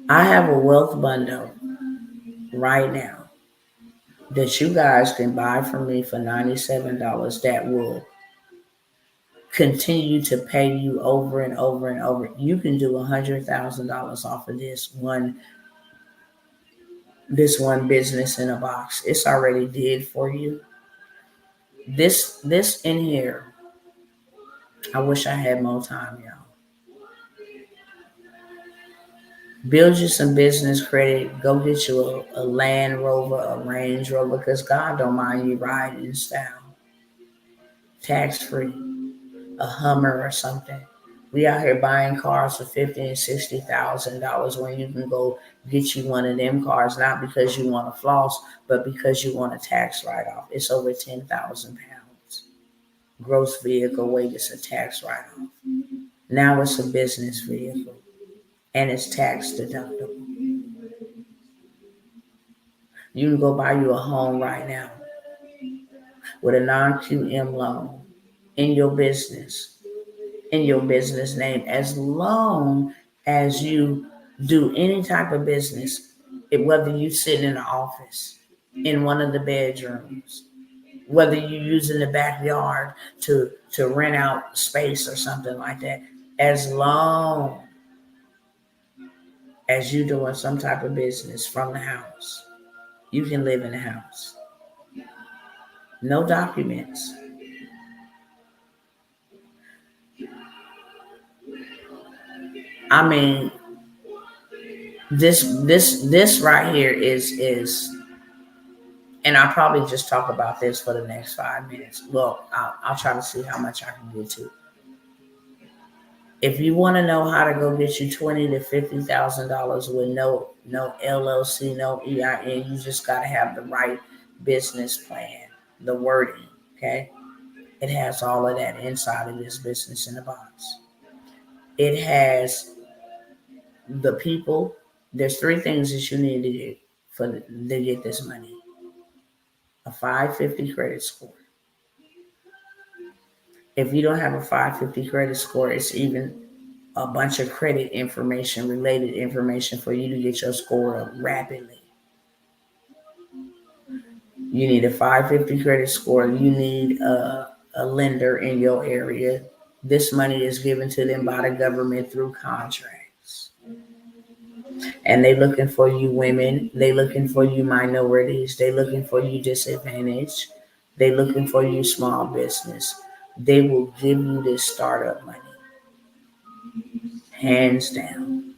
I have a wealth bundle right now that you guys can buy from me for $97 that will continue to pay you over and over and over. You can do $100,000 off of this one business in a box. It's already did for you. This in here, I wish I had more time, y'all. Build you some business credit. Go get you a Land Rover, a Range Rover, because God don't mind you riding in style. Tax free. A Hummer or something. We out here buying cars for $50,000 and $60,000 when you can go get you one of them cars, not because you want to floss, but because you want a tax write-off. It's over 10,000 pounds. Gross vehicle weight is a tax write-off. Now it's a business vehicle and it's tax deductible. You can go buy you a home right now with a non-QM loan in your business name, as long as you do any type of business, whether you sit in the office, in one of the bedrooms, whether you use in the backyard to rent out space or something like that, as long as you doing some type of business from the house, you can live in the house. No documents. I mean, this right here is and I'll probably just talk about this for the next 5 minutes. Well, I'll try to see how much I can get to. If you want to know how to go get you $20,000 to $50,000 with no LLC, no EIN, you just got to have the right business plan, the wording. Okay, it has all of that inside of this business in the box. It has the people. There's 3 things that you need to get to get this money: a 550 credit score. If you don't have a 550 credit score, it's even a bunch of credit information, related information for you to get your score up rapidly. You need a 550 credit score. You need a lender in your area. This money is given to them by the government through contracts. And they looking for you women. They looking for you minorities. They looking for you disadvantaged. They looking for you small business. They will give you this startup money. Hands down.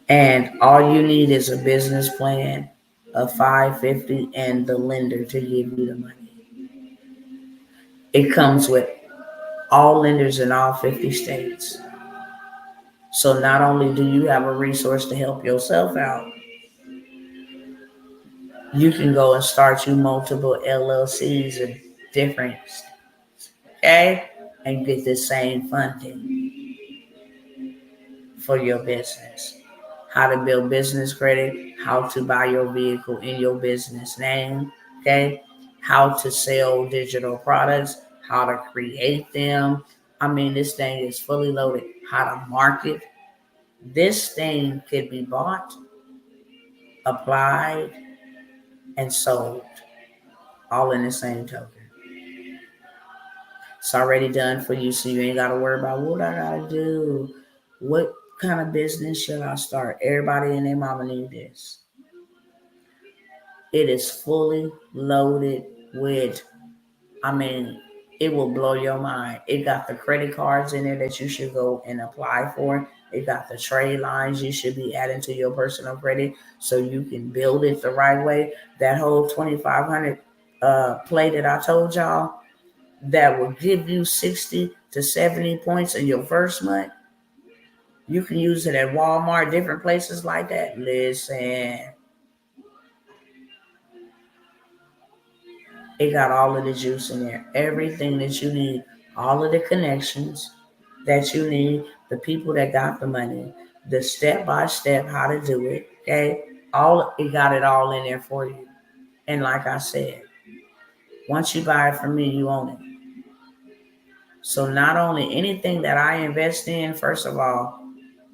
And all you need is a business plan, a 550, and the lender to give you the money. It comes with all lenders in all 50 states. So not only do you have a resource to help yourself out, you can go and start you multiple LLCs in different states, okay? And get the same funding for your business. How to build business credit, how to buy your vehicle in your business name, Okay, how to sell digital products, how to create them. I mean, this thing is fully loaded. How to market. This thing could be bought, applied, and sold all in the same token. It's already done for you, so you ain't got to worry about what I got to do. What kind of business should I start? Everybody and their mama need this. It is fully loaded with, I mean, it will blow your mind. It got the credit cards in there that you should go and apply for. It got the trade lines you should be adding to your personal credit so you can build it the right way. That whole 2,500 play that I told y'all that will give you 60 to 70 points in your first month. You can use it at Walmart, different places like that. Listen, it got all of the juice in there. Everything that you need, all of the connections that you need, the people that got the money, the step by step how to do it. Okay, it got it all in there for you. And like I said, once you buy it from me, you own it. So not only anything that I invest in, first of all,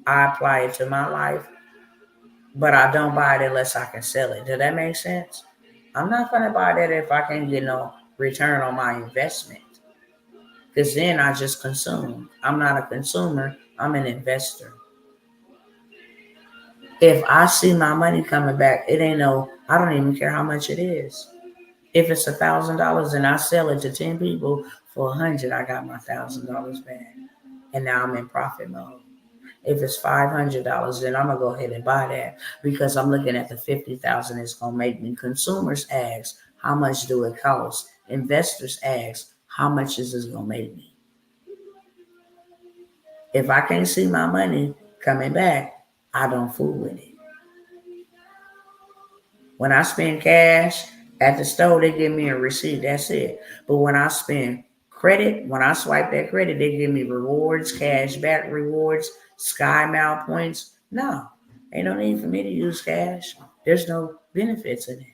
I apply it to my life, but I don't buy it unless I can sell it. Does that make sense? I'm not going to buy that if I can't get no return on my investment. Because then I just consume. I'm not a consumer. I'm an investor. If I see my money coming back, I don't even care how much it is. If it's $1,000 and I sell it to 10 people for 100, I got my $1,000 back. And now I'm in profit mode. If it's $500, then I'm gonna go ahead and buy that because I'm looking at the 50,000 it's gonna make me. Consumers ask, how much do it cost? Investors ask, how much is this gonna make me? If I can't see my money coming back, I don't fool with it. When I spend cash at the store, they give me a receipt. That's it. But when I spend credit, when I swipe that credit, they give me rewards, cash back rewards, Sky Mile points. No, ain't no need for me to use cash. There's no benefits in it.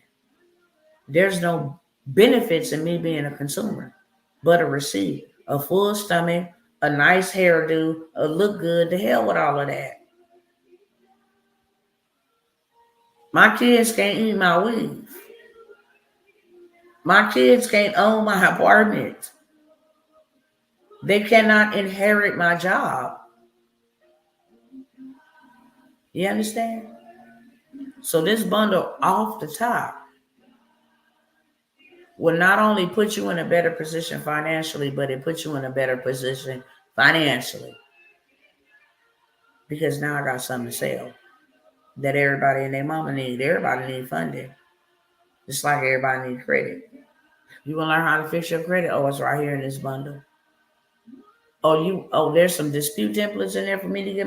There's no benefits in me being a consumer, but a receipt, a full stomach, a nice hairdo, a look good. The hell with all of that. My kids can't eat my weave. My kids can't own my apartment. They cannot inherit my job. You understand? So this bundle off the top will not only put you in a better position financially, but it puts you in a better position financially. Because now I got something to sell that everybody and their mama need. Everybody need funding. Just like everybody need credit. You want to learn how to fix your credit? Oh, it's right here in this bundle. There's some dispute templates in there for me to get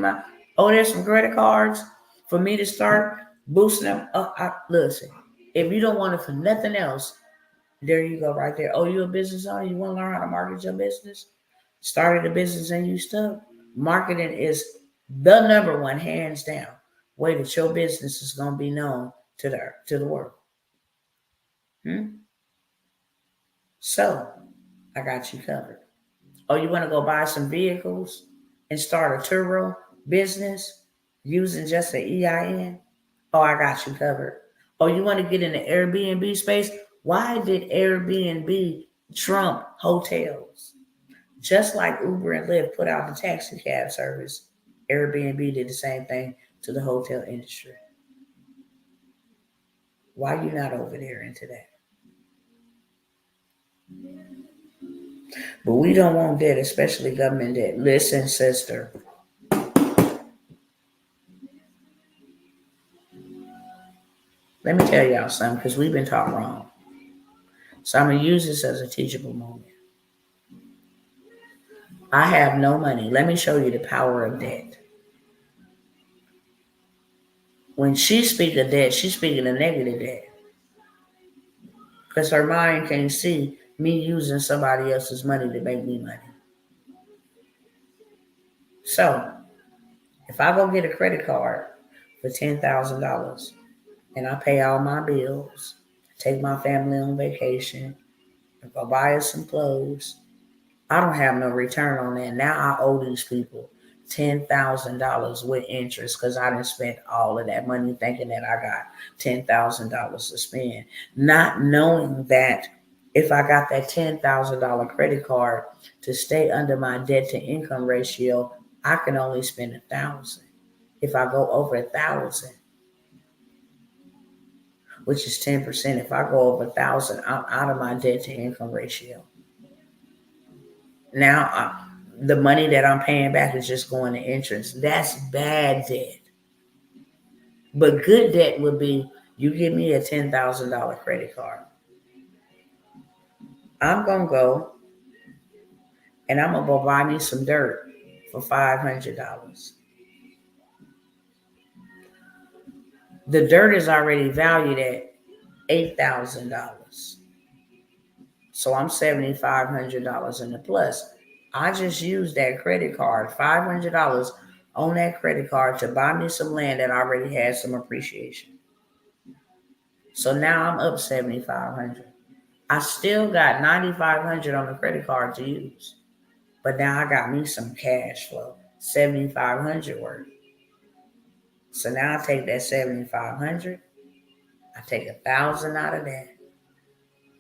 there's some credit cards for me to start boosting them up. Listen, if you don't want it for nothing else, there you go right there. Oh, you a business owner? You want to learn how to market your business? Started a business and you stuck? Marketing is the number one, hands down, way that your business is going to be known to the world. So, I got you covered. Oh, you want to go buy some vehicles and start a Turo business using just an EIN? Oh, I got you covered. Oh, you want to get in the Airbnb space? Why did Airbnb trump hotels? Just like Uber and Lyft put out the taxi cab service, Airbnb did the same thing to the hotel industry. Why are you not over there into that? But we don't want debt, especially government debt. Listen, sister. Let me tell y'all something, because we've been taught wrong. So I'm going to use this as a teachable moment. I have no money. Let me show you the power of debt. When she speaks of debt, she's speaking of negative debt. Because her mind can't see me using somebody else's money to make me money. So, if I go get a credit card for $10,000 and I pay all my bills, take my family on vacation, go buy us some clothes. I don't have no return on that. Now I owe these people $10,000 with interest because I didn't spend all of that money thinking that I got $10,000 to spend, not knowing that if I got that $10,000 credit card to stay under my debt to income ratio, I can only spend $1,000. If I go over $1,000, which is 10%, if I go over $1,000, I'm out of my debt to income ratio. Now, the money that I'm paying back is just going to interest. That's bad debt. But good debt would be you give me a $10,000 credit card. I'm going to go and I'm going to go buy me some dirt for $500. The dirt is already valued at $8,000. So I'm $7,500 in the plus. I just used that credit card, $500 on that credit card to buy me some land that already had some appreciation. So now I'm up $7,500. I still got $9,500 on the credit card to use. But now I got me some cash flow, $7,500 worth. So now I take that $7,500, I take $1,000 out of that,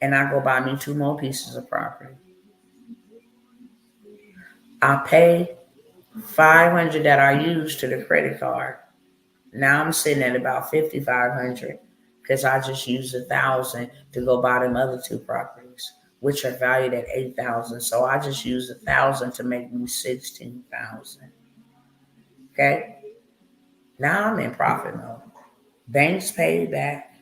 and I go buy me 2 more pieces of property. I pay $500 that I used to the credit card. Now I'm sitting at about $5,500 because I just used $1,000 to go buy them other 2 properties, which are valued at $8,000. So I just used $1,000 to make me $16,000. Okay. Now I'm in profit mode. Banks paid back.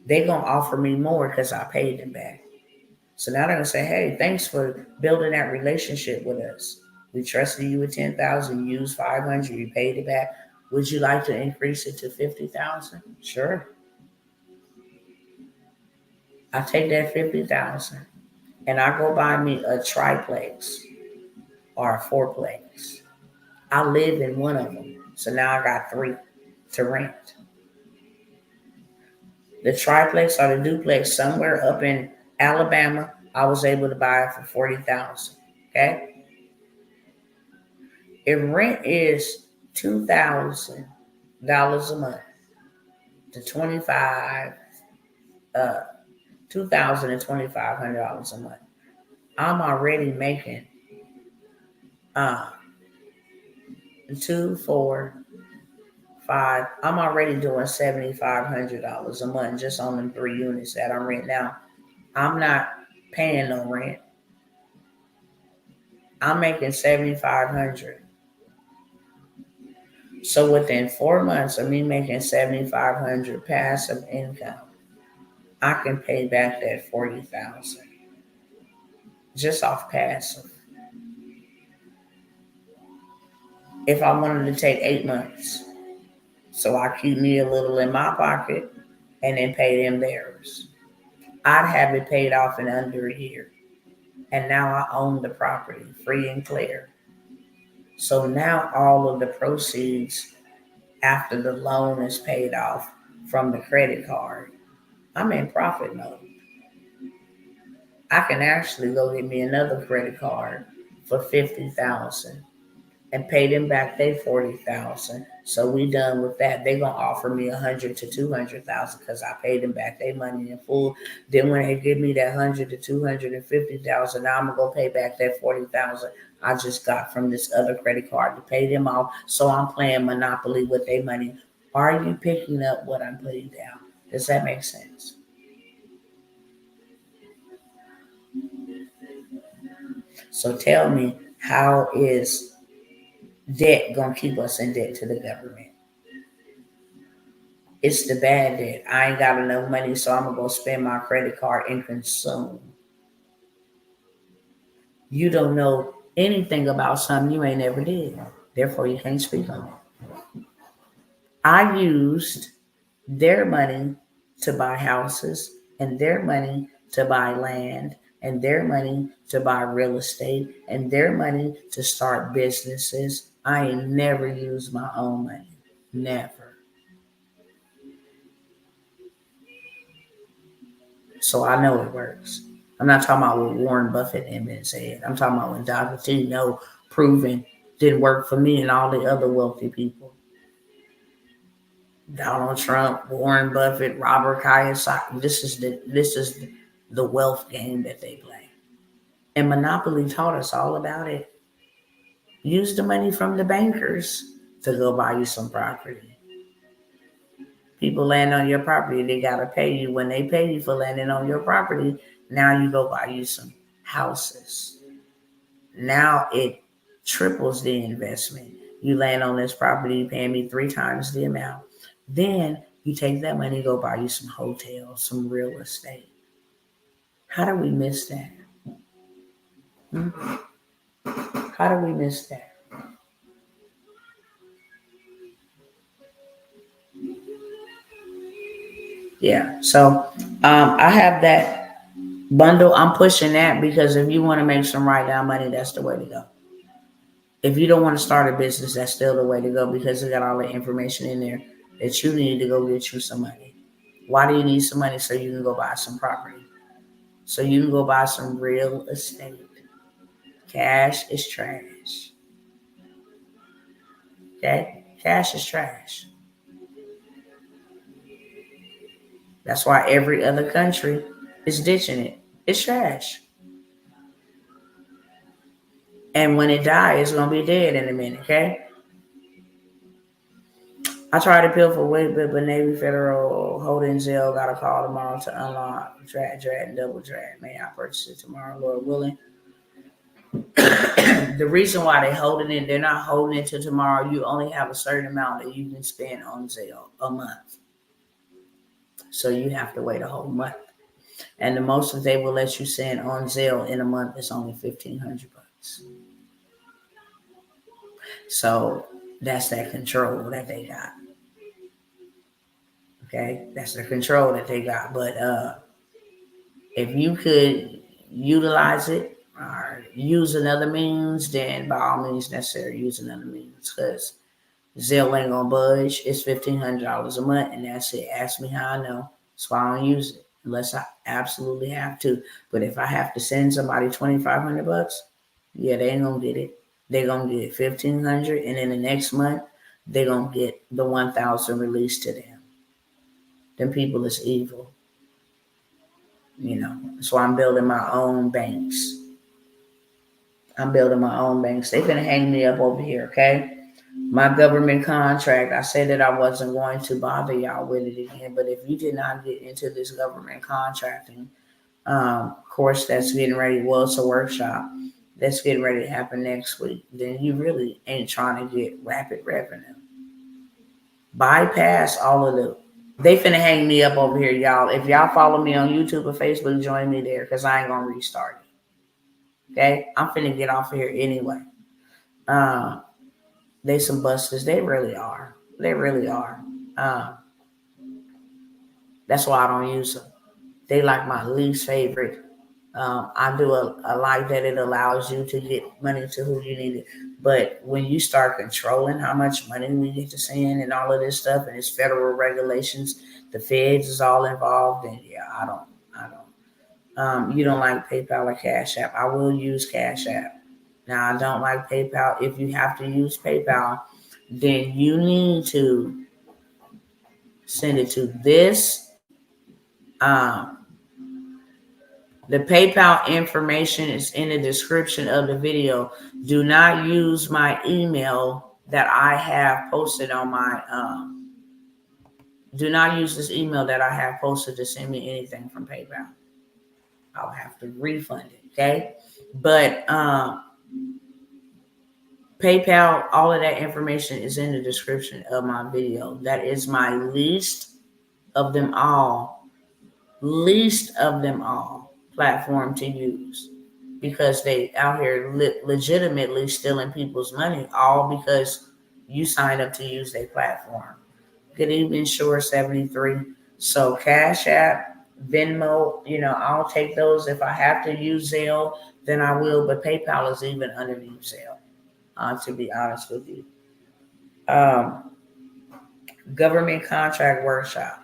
They're going to offer me more because I paid them back. So now they're going to say, hey, thanks for building that relationship with us. We trusted you with $10,000, you used $500, you paid it back. Would you like to increase it to $50,000? Sure. I take that $50,000 and I go buy me a triplex or a fourplex. I live in one of them. So now I got 3 to rent. The triplex or the duplex somewhere up in Alabama, I was able to buy it for $40,000. Okay. If rent is $2,000 a month to $2,000 and $2,500 a month, I'm already making 2, 4, 5. I'm already doing $7,500 a month just on them 3 units that I'm renting out. I'm not paying no rent. I'm making $7,500. So within 4 months of me making $7,500 passive income, I can pay back that $40,000 just off passive. If I wanted to take 8 months, so I keep me a little in my pocket and then pay them theirs, I'd have it paid off in under a year. And now I own the property free and clear. So now all of the proceeds after the loan is paid off from the credit card, I'm in profit mode. I can actually go get me another credit card for $50,000 and pay them back their $40,000. So we done with that. They're gonna offer me $100,000 to $200,000 because I paid them back their money in full. Then when they give me that $100,000 to $250,000, now I'm gonna go pay back that $40,000 I just got from this other credit card to pay them off. So I'm playing Monopoly with their money. Are you picking up what I'm putting down? Does that make sense? So tell me, how is debt gonna keep us in debt to the government? It's the bad debt. I ain't got enough money, so I'm gonna go spend my credit card and consume. You don't know anything about something you ain't never did. Therefore, you can't speak on it. I used their money to buy houses and their money to buy land and their money to buy real estate and their money to start businesses. I ain't never used my own money. Never. So I know it works. I'm not talking about what Warren Buffett and been said. I'm talking about when Dr. T know proven didn't work for me and all the other wealthy people. Donald Trump, Warren Buffett, Robert Kiyosaki. This is the wealth game that they play. And Monopoly taught us all about it. Use the money from the bankers to go buy you some property. People land on your property, they gotta pay you. When they pay you for landing on your property, now you go buy you some houses. Now it triples the investment. You land on this property, you pay me 3 times the amount. Then you take that money, go buy you some hotels, some real estate. How do we miss that? How do we miss that? Yeah. So I have that bundle. I'm pushing that because if you want to make some write down money, that's the way to go. If you don't want to start a business, that's still the way to go because it got all the information in there that you need to go get you some money. Why do you need some money? So you can go buy some property. So you can go buy some real estate. Cash is trash. Okay? Cash is trash. That's why every other country is ditching it. It's trash. And when it dies, it's going to be dead in a minute, okay? I tried to appeal for weight, but Navy Federal holding Zelle got a call tomorrow to unlock Drat, and double Drat. May I purchase it tomorrow, Lord willing? The reason why they're holding it, they're not holding it till tomorrow. You only have a certain amount that you can spend on Zelle a month. So you have to wait a whole month. And the most that they will let you send on Zelle in a month is only $1,500. So that's that control that they got. Okay, that's the control that they got. But if you could utilize it or use another means, then by all means necessary, use another means because Zelle ain't gonna budge. It's $1,500 a month, and that's it. Ask me how I know. That's why I don't use it unless I absolutely have to. But if I have to send somebody $2,500, yeah, they ain't gonna get it. They're gonna get 1,500, and then the next month they're gonna get the 1,000 released to them. Them people is evil. That's why I'm building my own banks. I'm building my own banks. They finna hang me up over here, okay? My government contract, I said that I wasn't going to bother y'all with it again, but if you did not get into this government contracting course that's getting ready, well, it's a workshop that's getting ready to happen next week, then you really ain't trying to get rapid revenue. Bypass all of the they finna hang me up over here, y'all. If y'all follow me on YouTube or Facebook, join me there because I ain't gonna restart it. Okay? I'm finna get off of here anyway. They some busters. They really are. They really are. That's why I don't use them. They like my least favorite. I do a like that it allows you to get money to who you need it. But when you start controlling how much money we get to send and all of this stuff, and it's federal regulations, the feds is all involved, and yeah, I don't. You don't like PayPal or Cash App? I will use Cash App. Now I don't like PayPal. If you have to use PayPal, then you need to send it to this. The PayPal information is in the description of the video. Do not use my email that I have posted on my. Do not use this email that I have posted to send me anything from PayPal. I'll have to refund it. Okay, but PayPal, all of that information is in the description of my video. That is my least of them all platform to use because they out here legitimately stealing people's money all because you signed up to use their platform. Good evening, Shore 73. So Cash App, Venmo, I'll take those. If I have to use Zelle, then I will, but PayPal is even underneath Zelle, to be honest with you. Government contract workshop.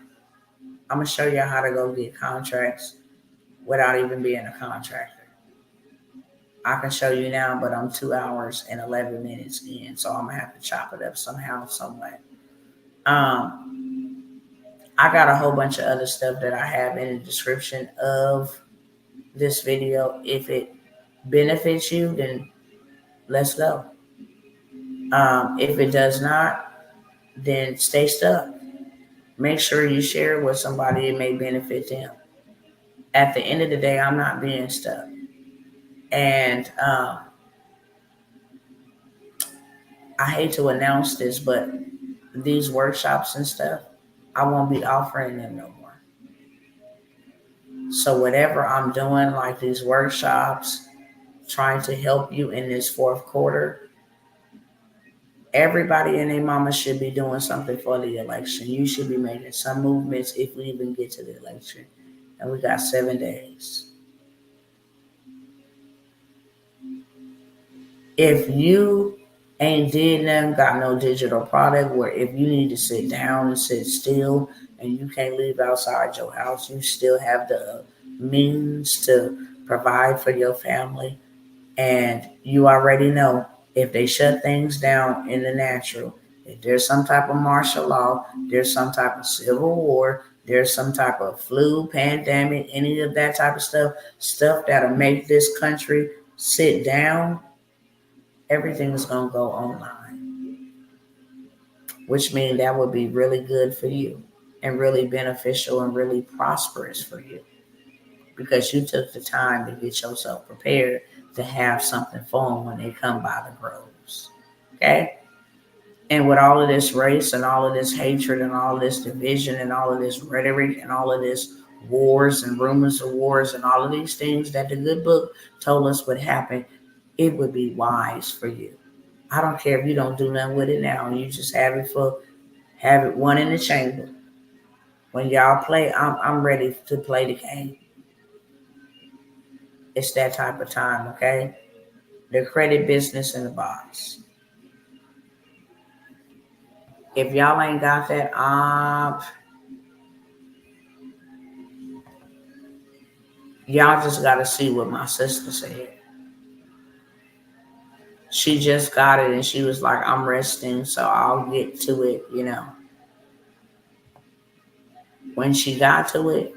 I'm going to show you how to go get contracts without even being a contractor. I can show you now, but I'm 2 hours and 11 minutes in, so I'm gonna have to chop it up somehow, some way. I got a whole bunch of other stuff that I have in the description of this video. If it benefits you, then let's go. If it does not, then stay stuck. Make sure you share it with somebody it may benefit them. At the end of the day, I'm not being stuck. And I hate to announce this, but these workshops and stuff, I won't be offering them no more. So whatever I'm doing, like these workshops, trying to help you in this fourth quarter, everybody and their mama should be doing something for the election. You should be making some movements if we even get to the election. And we got 7 days. If you ain't did nothing, got no digital product, where if you need to sit down and sit still and you can't leave outside your house, you still have the means to provide for your family. And you already know if they shut things down in the natural, if there's some type of martial law, there's some type of civil war, there's some type of flu, pandemic, any of that type of stuff that'll make this country sit down, everything is going to go online, which means that would be really good for you and really beneficial and really prosperous for you because you took the time to get yourself prepared to have something for them when they come by the groves. Okay? And with all of this race and all of this hatred and all of this division and all of this rhetoric and all of this wars and rumors of wars and all of these things that the good book told us would happen, it would be wise for you. I don't care if you don't do nothing with it now and you just have it one in the chamber. When y'all play, I'm ready to play the game. It's that type of time, okay? The credit business in the box. If y'all ain't got that, y'all just got to see what my sister said. She just got it and she was like, I'm resting, so I'll get to it, When she got to it,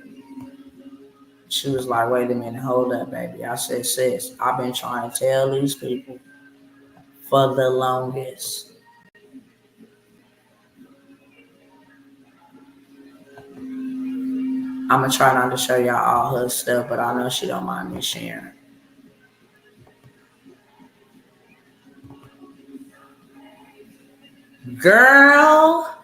she was like, wait a minute, hold up, baby. I said, sis, I've been trying to tell these people for the longest. I'm going to try not to show y'all all her stuff, but I know she don't mind me sharing. Girl,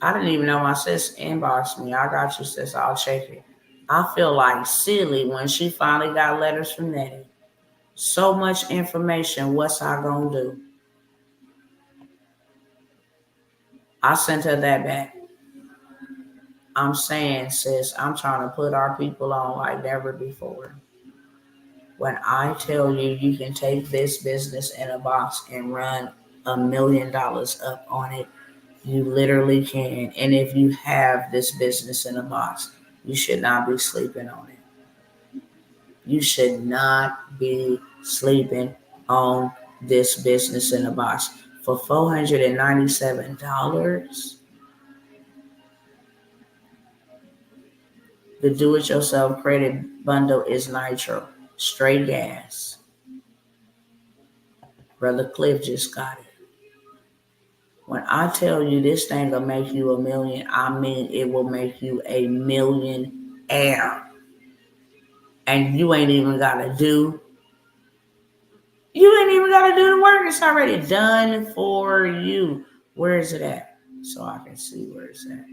I didn't even know my sis inboxed me. I got you, sis. I'll check it. I feel like silly when she finally got letters from Nettie. So much information. What's I gonna do? I sent her that back. I'm saying, sis, I'm trying to put our people on like never before. When I tell you you can take this business in a box and run $1 million up on it, you literally can. And if you have this business in a box, you should not be sleeping on it. You should not be sleeping on this business in a box. For $497, the do-it-yourself credit bundle is nitro, straight gas. Brother Cliff just got it. When I tell you this thing will make you $1 million, I mean it will make you a millionaire. And you ain't even gotta do the work. It's already done for you. Where is it at? So I can see where it's at.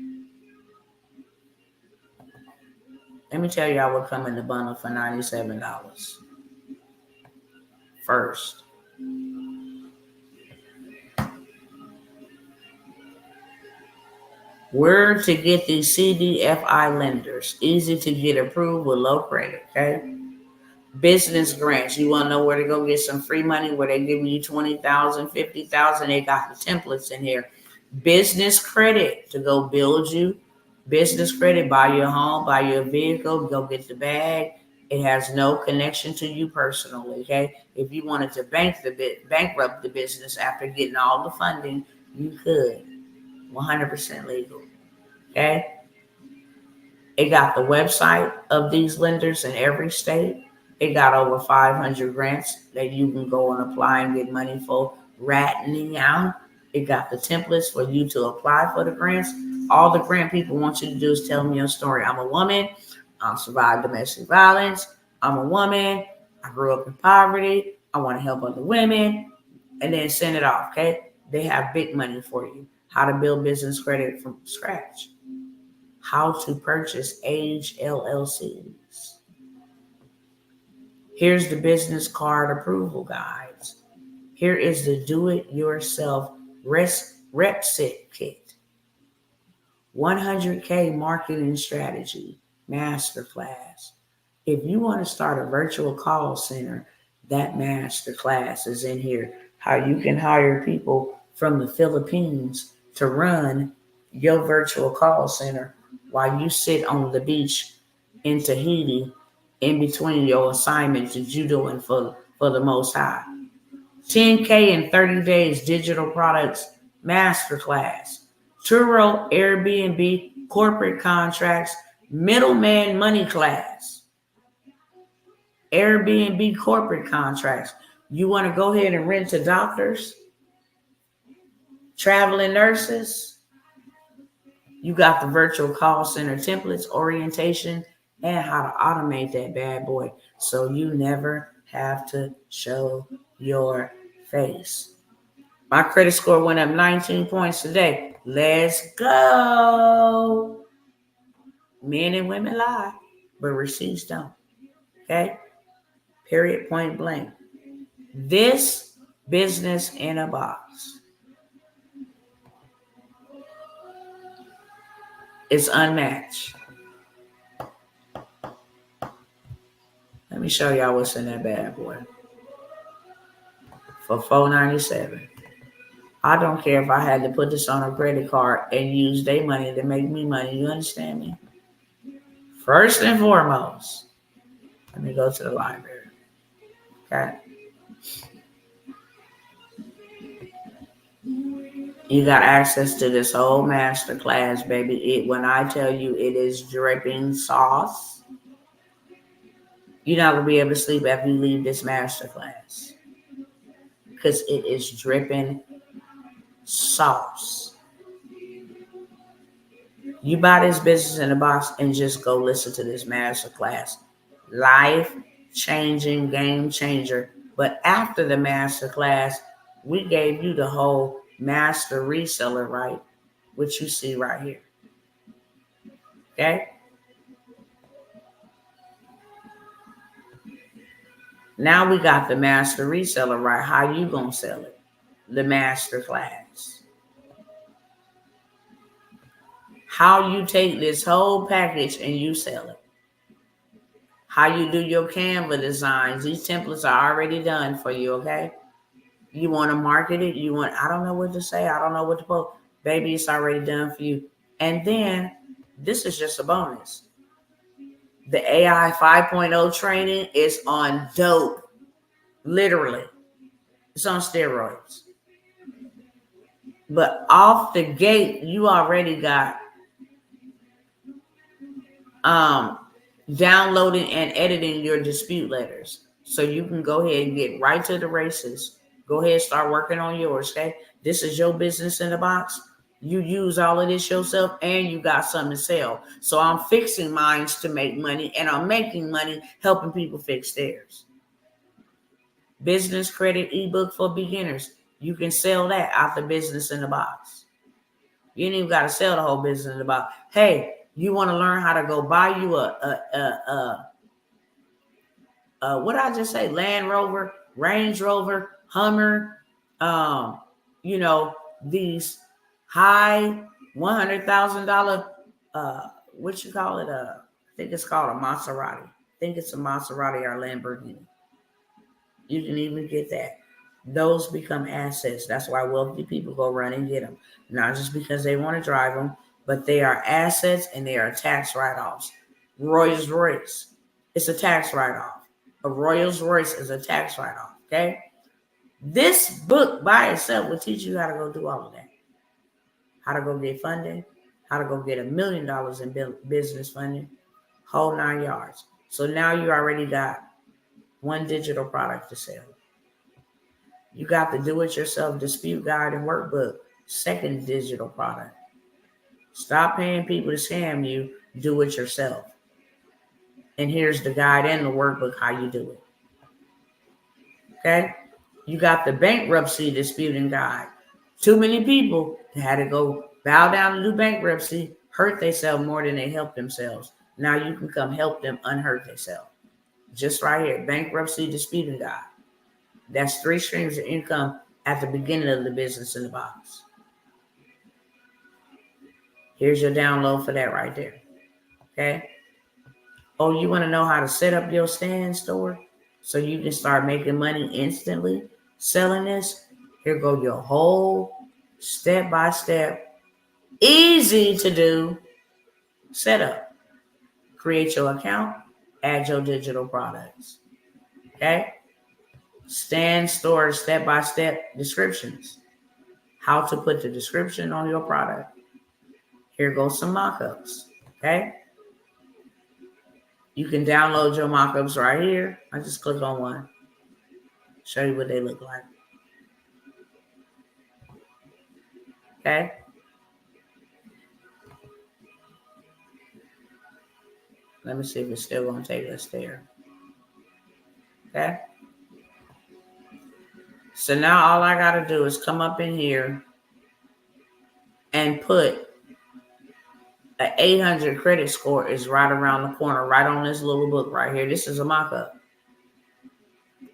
Let me tell y'all what come in the bundle for $97. First, where to get these CDFI lenders. Easy to get approved with low credit, okay? Business grants. You want to know where to go get some free money where they giving you $20,000, $50,000. They got the templates in here. Business credit to go build you Business credit, buy your home, buy your vehicle, go get the bag. It has no connection to you personally, okay? If you wanted to bankrupt the business after getting all the funding, you could. 100% legal, okay? It got the website of these lenders in every state. It got over 500 grants that you can go and apply and get money for right now. It got the templates for you to apply for the grants. All the grant people want you to do is tell me your story. I'm a woman. I survived domestic violence. I'm a woman. I grew up in poverty. I want to help other women. And then send it off, okay? They have big money for you. How to build business credit from scratch. How to purchase age LLCs. Here's the business card approval guides. Here is the do-it-yourself rep kit. 100K marketing strategy masterclass. If you want to start a virtual call center, that masterclass is in here. How you can hire people from the Philippines to run your virtual call center while you sit on the beach in Tahiti in between your assignments that you're doing for the Most High. 10K in 30 days digital products masterclass. Turo, Airbnb, corporate contracts, middleman money class. Airbnb corporate contracts. You want to go ahead and rent to doctors, traveling nurses. You got the virtual call center templates, orientation, and how to automate that bad boy so you never have to show your face. My credit score went up 19 points today. Let's go. Men and women lie, but receipts don't. Okay? Period, point blank. This business in a box is unmatched. Let me show y'all what's in that bad boy. For $4.97. I don't care if I had to put this on a credit card and use their money to make me money. You understand me? First and foremost, let me go to the library. Okay. You got access to this whole master class, baby. When I tell you it is dripping sauce, you're not gonna be able to sleep after you leave this master class. Because it is dripping sauce. You buy this business in a box and just go listen to this master class. Life-changing, game changer. But after the master class, we gave you the whole master reseller, right? Which you see right here. Okay? Now we got the master reseller, right? How you gonna sell it? The master class. How you take this whole package and you sell it. How you do your Canva designs. These templates are already done for you, okay? You want to market it. I don't know what to say. I don't know what to post. Baby, it's already done for you. And then this is just a bonus. The AI 5.0 training is on dope. Literally. It's on steroids. But off the gate, you already got downloading and editing your dispute letters. So you can go ahead and get right to the races. Go ahead and start working on yours, okay? This is your business in the box. You use all of this yourself and you got something to sell. So I'm fixing mine to make money and I'm making money helping people fix theirs. Business credit ebook for beginners. You can sell that out the business in the box. You ain't even got to sell the whole business in the box. Hey, you want to learn how to go buy you what I just say? Land Rover, Range Rover, Hummer, these high $100,000, what you call it? I think it's called a Maserati. I think it's a Maserati or Lamborghini. You can even get that. Those become assets. That's why wealthy people go run and get them. Not just because they want to drive them, but they are assets and they are tax write-offs. Rolls Royce, it's a tax write-off. A Rolls Royce is a tax write-off, okay? This book by itself will teach you how to go do all of that. How to go get funding, how to go get $1 million in business funding, whole 9 yards. So now you already got one digital product to sell. You got the do-it-yourself dispute guide and workbook, second digital product. Stop paying people to scam you, do it yourself. And here's the guide and the workbook, how you do it. Okay? You got the bankruptcy disputing guide. Too many people had to go bow down and do bankruptcy, hurt themselves more than they help themselves. Now you can come help them unhurt themselves. Just right here, bankruptcy disputing guide. That's 3 streams of income at the beginning of the business in the box. Here's your download for that right there. Okay? Oh, you want to know how to set up your stand store so you can start making money instantly selling this? Here go your whole step-by-step, easy to do setup. Create your account, add your digital products. Okay? Stand store step-by-step descriptions. How to put the description on your product. Here goes some mock-ups. Okay? You can download your mock-ups right here. I just click on one. Show you what they look like. Okay? Let me see if it's still going to take us there. Okay? So now all I got to do is come up in here and put an 800 credit score is right around the corner, right on this little book right here. This is a mock-up.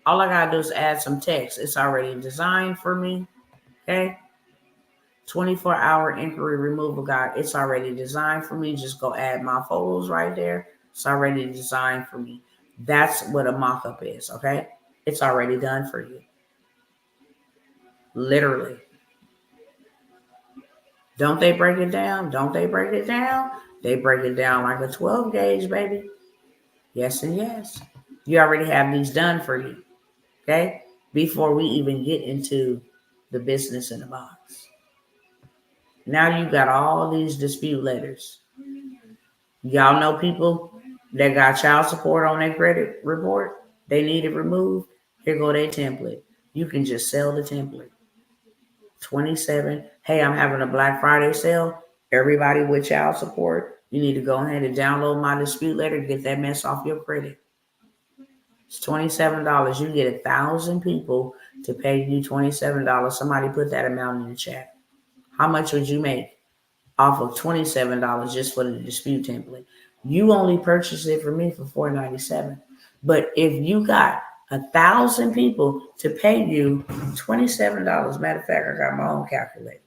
All I got to do is add some text. It's already designed for me. Okay? 24-hour inquiry removal guide. It's already designed for me. Just go add my photos right there. It's already designed for me. That's what a mock-up is, okay? It's already done for you. Literally. Don't they break it down? Don't they break it down? They break it down like a 12 gauge, baby. Yes and yes. You already have these done for you, okay? Before we even get into the business in the box. Now you got all these dispute letters. Y'all know people that got child support on their credit report. They need it removed. Here go their template. You can just sell the template. 27. Hey, I'm having a Black Friday sale. Everybody with child support, you need to go ahead and download my dispute letter. Get that mess off your credit. It's $27. You get 1,000 people to pay you $27. Somebody put that amount in the chat. How much would you make off of $27 just for the dispute template? You only purchased it for me for $4.97. But if you got 1,000 people to pay you $27, matter of fact, I got my own calculator.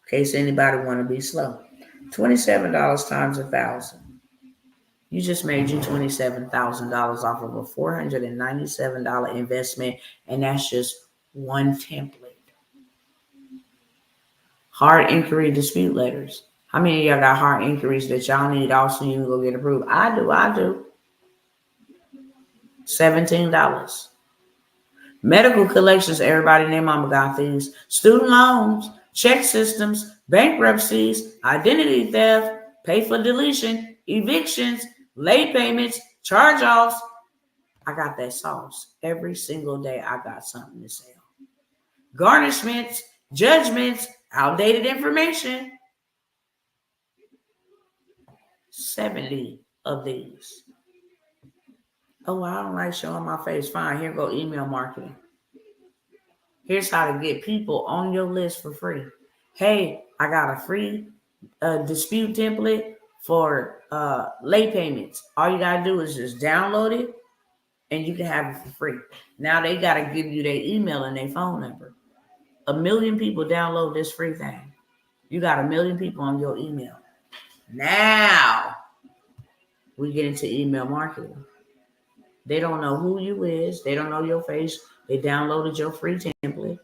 In case anybody want to be slow. $27 times 1,000. You just made you $27,000 off of a $497 investment, and that's just one template. Hard inquiry dispute letters. How many of y'all got hard inquiries that y'all need also you can go get approved? I do. $17. Medical collections, everybody and their mama got these. Student loans, check systems, bankruptcies, identity theft, pay for deletion, evictions, late payments, charge-offs. I got that sauce. Every single day I got something to sell. Garnishments, judgments, outdated information. 70 of these. Oh, I don't like showing my face. Fine, here go email marketing. Here's how to get people on your list for free. Hey, I got a free dispute template for late payments. All you got to do is just download it and you can have it for free. Now they got to give you their email and their phone number. 1 million people download this free thing. You got 1 million people on your email. Now we get into email marketing. They don't know who you is. They don't know your face. They downloaded your free template.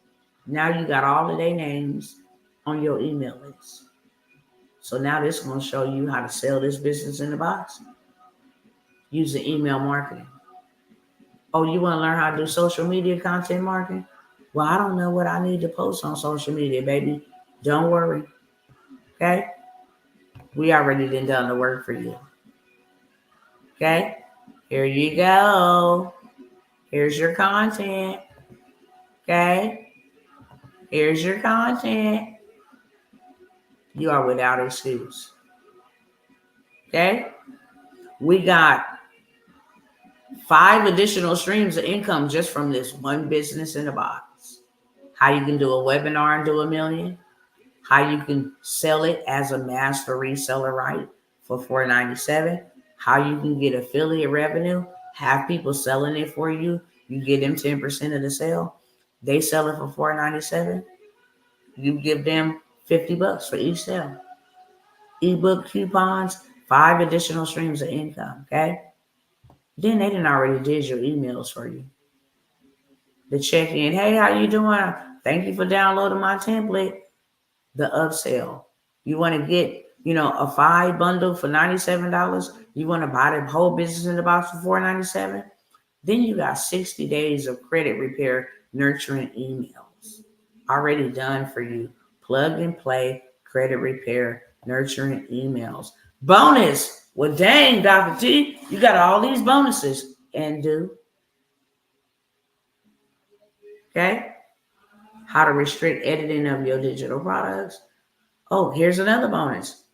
Now you got all of their names. on your email list. So now this is going to show you how to sell this business in the box using email marketing. Oh, you want to learn how to do social media content marketing? Well, I don't know what I need to post on social media, baby. Don't worry. Okay? We already done the work for you. Okay? Here you go. Here's your content. Okay? Here's your content. You are without excuse. Okay? We got 5 additional streams of income just from this one business in a box. How you can do a webinar and do $1 million. How you can sell it as a master reseller, right? For $4.97. How you can get affiliate revenue. Have people selling it for you. You get them 10% of the sale. They sell it for $4.97. You give them $50 for each sale. Ebook coupons, 5 additional streams of income. Okay. Then they done already did your emails for you. The check-in, hey, how you doing? Thank you for downloading my template. The upsell. You want to get, a 5 bundle for $97. You want to buy the whole business in the box for $4.97. Then you got 60 days of credit repair nurturing emails already done for you. Plug and play credit repair nurturing emails. Bonus. Well, dang, Dr. T, you got all these bonuses and do. Okay. How to restrict editing of your digital products. Oh, here's another bonus.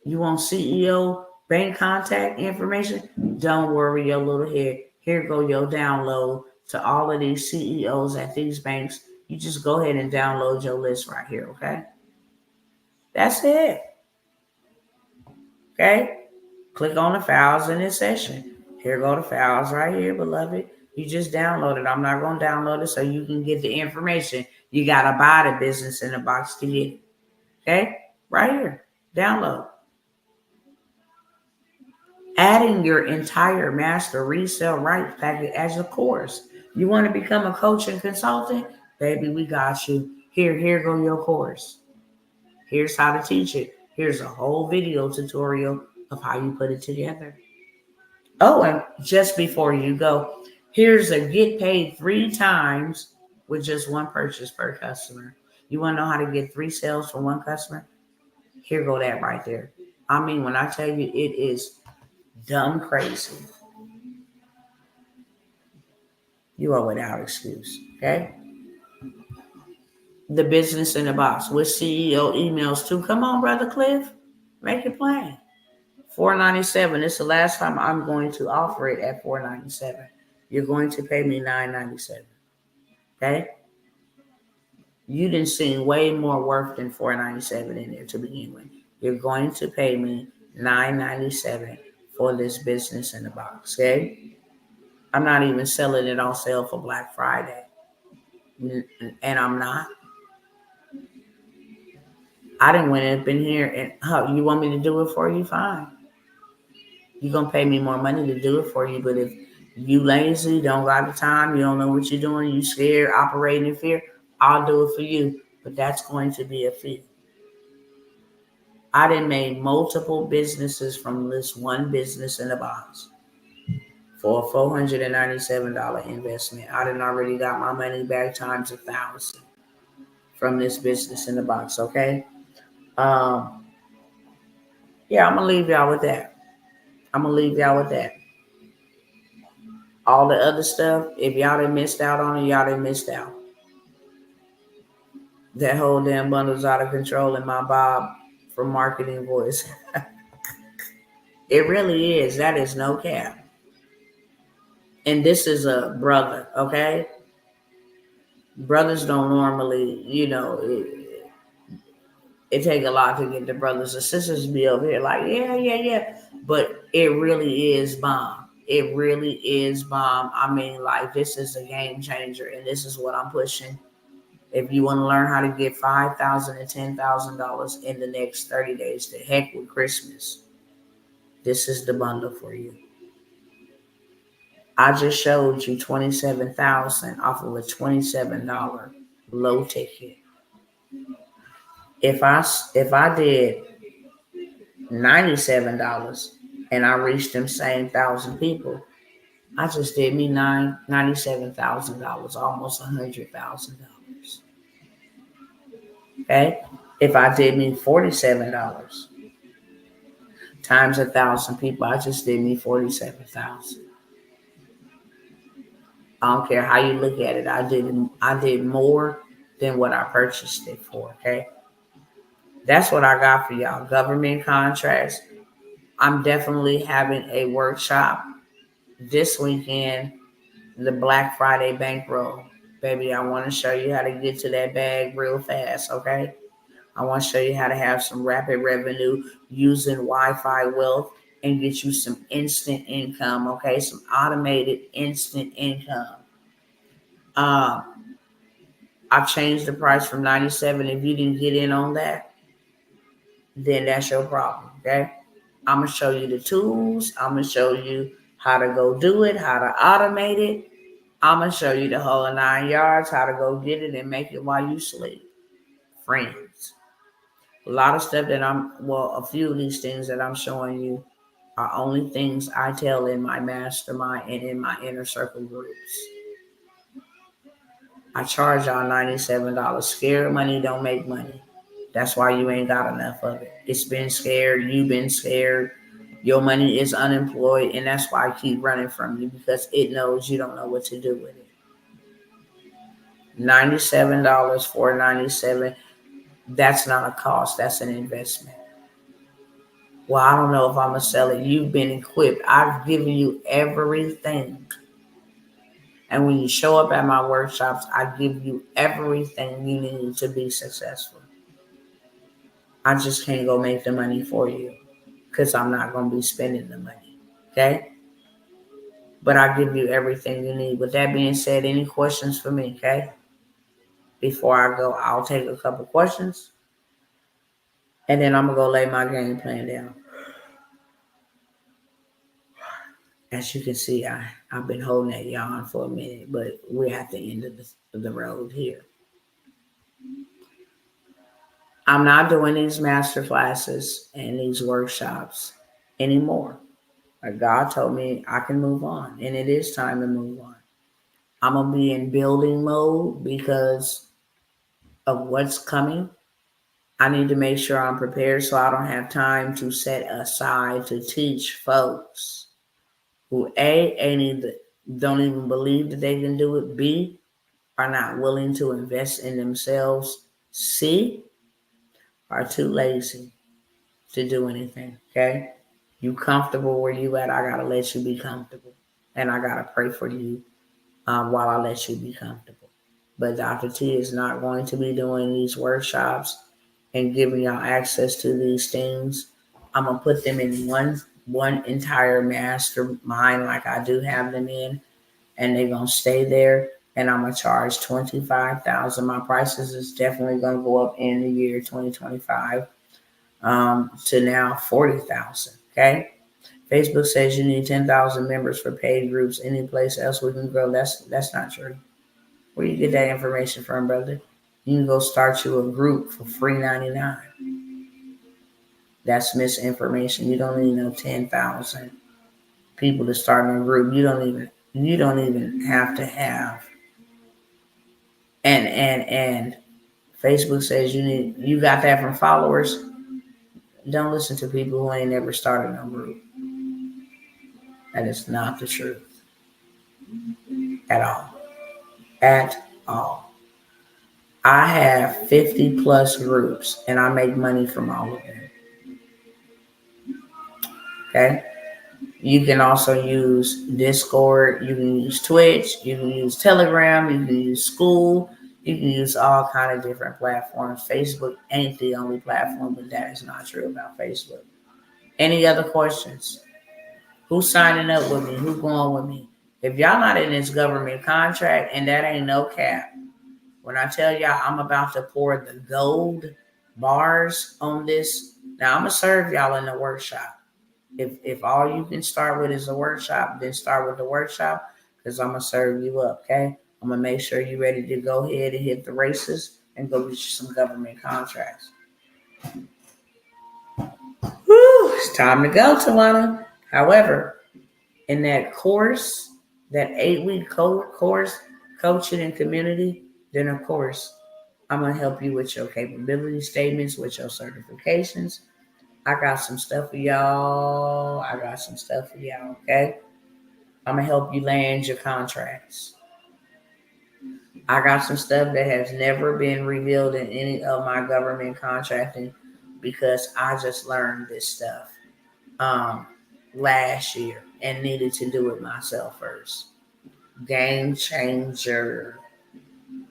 You want CEO bank contact information? Don't worry your little head. Here go your download to all of these CEOs at these banks. You just go ahead and download your list right here, okay? That's it. Okay? Click on the files in this session. Here go the files right here, beloved. You just download it. I'm not going to download it so you can get the information. You got to buy the business in the box to get it. Okay? Right here. Download. Adding your entire master resell rights packet as a course. You want to become a coach and consultant? Baby, we got you. Here go your course. Here's how to teach it. Here's a whole video tutorial of how you put it together. Oh, and just before you go, here's a get paid 3 times with just 1 purchase per customer. You want to know how to get 3 sales from 1 customer? Here go that right there. I mean, when I tell you it is dumb crazy. You are without excuse, okay? The business in the box with CEO emails too. Come on, Brother Cliff. Make it plain. $4.97. It's the last time I'm going to offer it at $4.97. You're going to pay me $9.97. Okay? You didn't see way more worth than $4.97 in there to begin with. You're going to pay me $9.97 for this business in the box. Okay? I'm not even selling it on sale for Black Friday. And I'm not. I didn't went up in here and you want me to do it for you? Fine. You're going to pay me more money to do it for you. But if you lazy, don't got the time, you don't know what you're doing, you scared, operating in fear, I'll do it for you. But that's going to be a fee. I done made multiple businesses from this one business in the box for a $497 investment. I done already got my money back times 1,000 from this business in the box, okay? Yeah, I'm going to leave y'all with that. All the other stuff, if y'all done missed out on it, y'all done missed out. That whole damn bundle's out of control in my Bob from Marketing Voice. It really is. That is no cap. And this is a brother, okay? Brothers don't normally, it take a lot to get the brothers and sisters to be over here like, yeah. But it really is bomb. It really is bomb. I mean, like, this is a game changer, and this is what I'm pushing. If you want to learn how to get $5,000 and $10,000 in the next 30 days, to heck with Christmas, this is the bundle for you. I just showed you $27,000 off of a $27 low ticket. If I did $97 and I reached them same 1,000 people, I just did me $97,000, almost $100,000. Okay, if I did me $47 times 1,000 people, I just did me 47,000. I don't care how you look at it. I did more than what I purchased it for. Okay, that's what I got for y'all. Government contracts. I'm definitely having a workshop this weekend. The Black Friday bankroll, baby. I want to show you how to get to that bag real fast. Okay, I want to show you how to have some rapid revenue using Wi-Fi wealth and get you some instant income. Okay, some automated instant income. Um, I've changed the price from 97. If you didn't get in on that, then that's your problem. Okay. I'm going to show you the tools. I'm going to show you how to go do it, how to automate it. I'm going to show you the whole 9 yards, how to go get it and make it while you sleep. Friends. A lot of stuff a few of these things that I'm showing you are only things I tell in my mastermind and in my inner circle groups. I charge y'all $97. Scared money don't make money. That's why you ain't got enough of it. It's been scared. You've been scared. Your money is unemployed. And that's why I keep running from you, because it knows you don't know what to do with it. $97 for $97. That's not a cost. That's an investment. Well, I don't know if I'm going to sell it. You've been equipped. I've given you everything. And when you show up at my workshops, I give you everything you need to be successful. I just can't go make the money for you because I'm not going to be spending the money. Okay? But I give you everything you need. With that being said, any questions for me? Okay? Before I go, I'll take a couple questions. And then I'm going to go lay my game plan down. As you can see, I've been holding that yawn for a minute, but we're at the end of the road here. I'm not doing these master classes and these workshops anymore. Like God told me I can move on, and it is time to move on. I'm going to be in building mode because of what's coming. I need to make sure I'm prepared so I don't have time to set aside to teach folks who don't even believe that they can do it, B, are not willing to invest in themselves, C, are too lazy to do anything. Okay? You comfortable where you at, I got to let you be comfortable. And I got to pray for you while I let you be comfortable. But Dr. T is not going to be doing these workshops and giving y'all access to these things. I'm going to put them in one entire mastermind like I do have them in, and they're going to stay there. And I'm going to charge $25,000. My prices is definitely going to go up in the year 2025 to now $40,000. Okay. Facebook says you need 10,000 members for paid groups. Any place else we can grow? That's not true. Where you get that information from, brother? You can go start you a group for free $99. That's misinformation. You don't need no 10,000 people to start a group. You don't even have to have. And Facebook says you got that from followers. Don't listen to people who ain't never started no group. That is not the truth. At all. At all. I have 50 plus groups and I make money from all of them. Okay? You can also use Discord, you can use Twitch, you can use Telegram, you can use School, you can use all kind of different platforms. Facebook ain't the only platform, but that is not true about Facebook. Any other questions? Who's signing up with me? Who's going with me? If y'all not in this government contract, and that ain't no cap, when I tell y'all I'm about to pour the gold bars on this, now I'm going to serve y'all in the workshop. If all you can start with is a workshop, then start with the workshop, because I'm going to serve you up, okay? I'm going to make sure you're ready to go ahead and hit the races and go get you some government contracts. Whew, it's time to go, Tawana. However, in that course, that 8-week course, coaching and community, then of course, I'm going to help you with your capability statements, with your certifications. I got some stuff for y'all. Okay? I'm going to help you land your contracts. I got some stuff that has never been revealed in any of my government contracting because I just learned this stuff last year and needed to do it myself first. Game changer.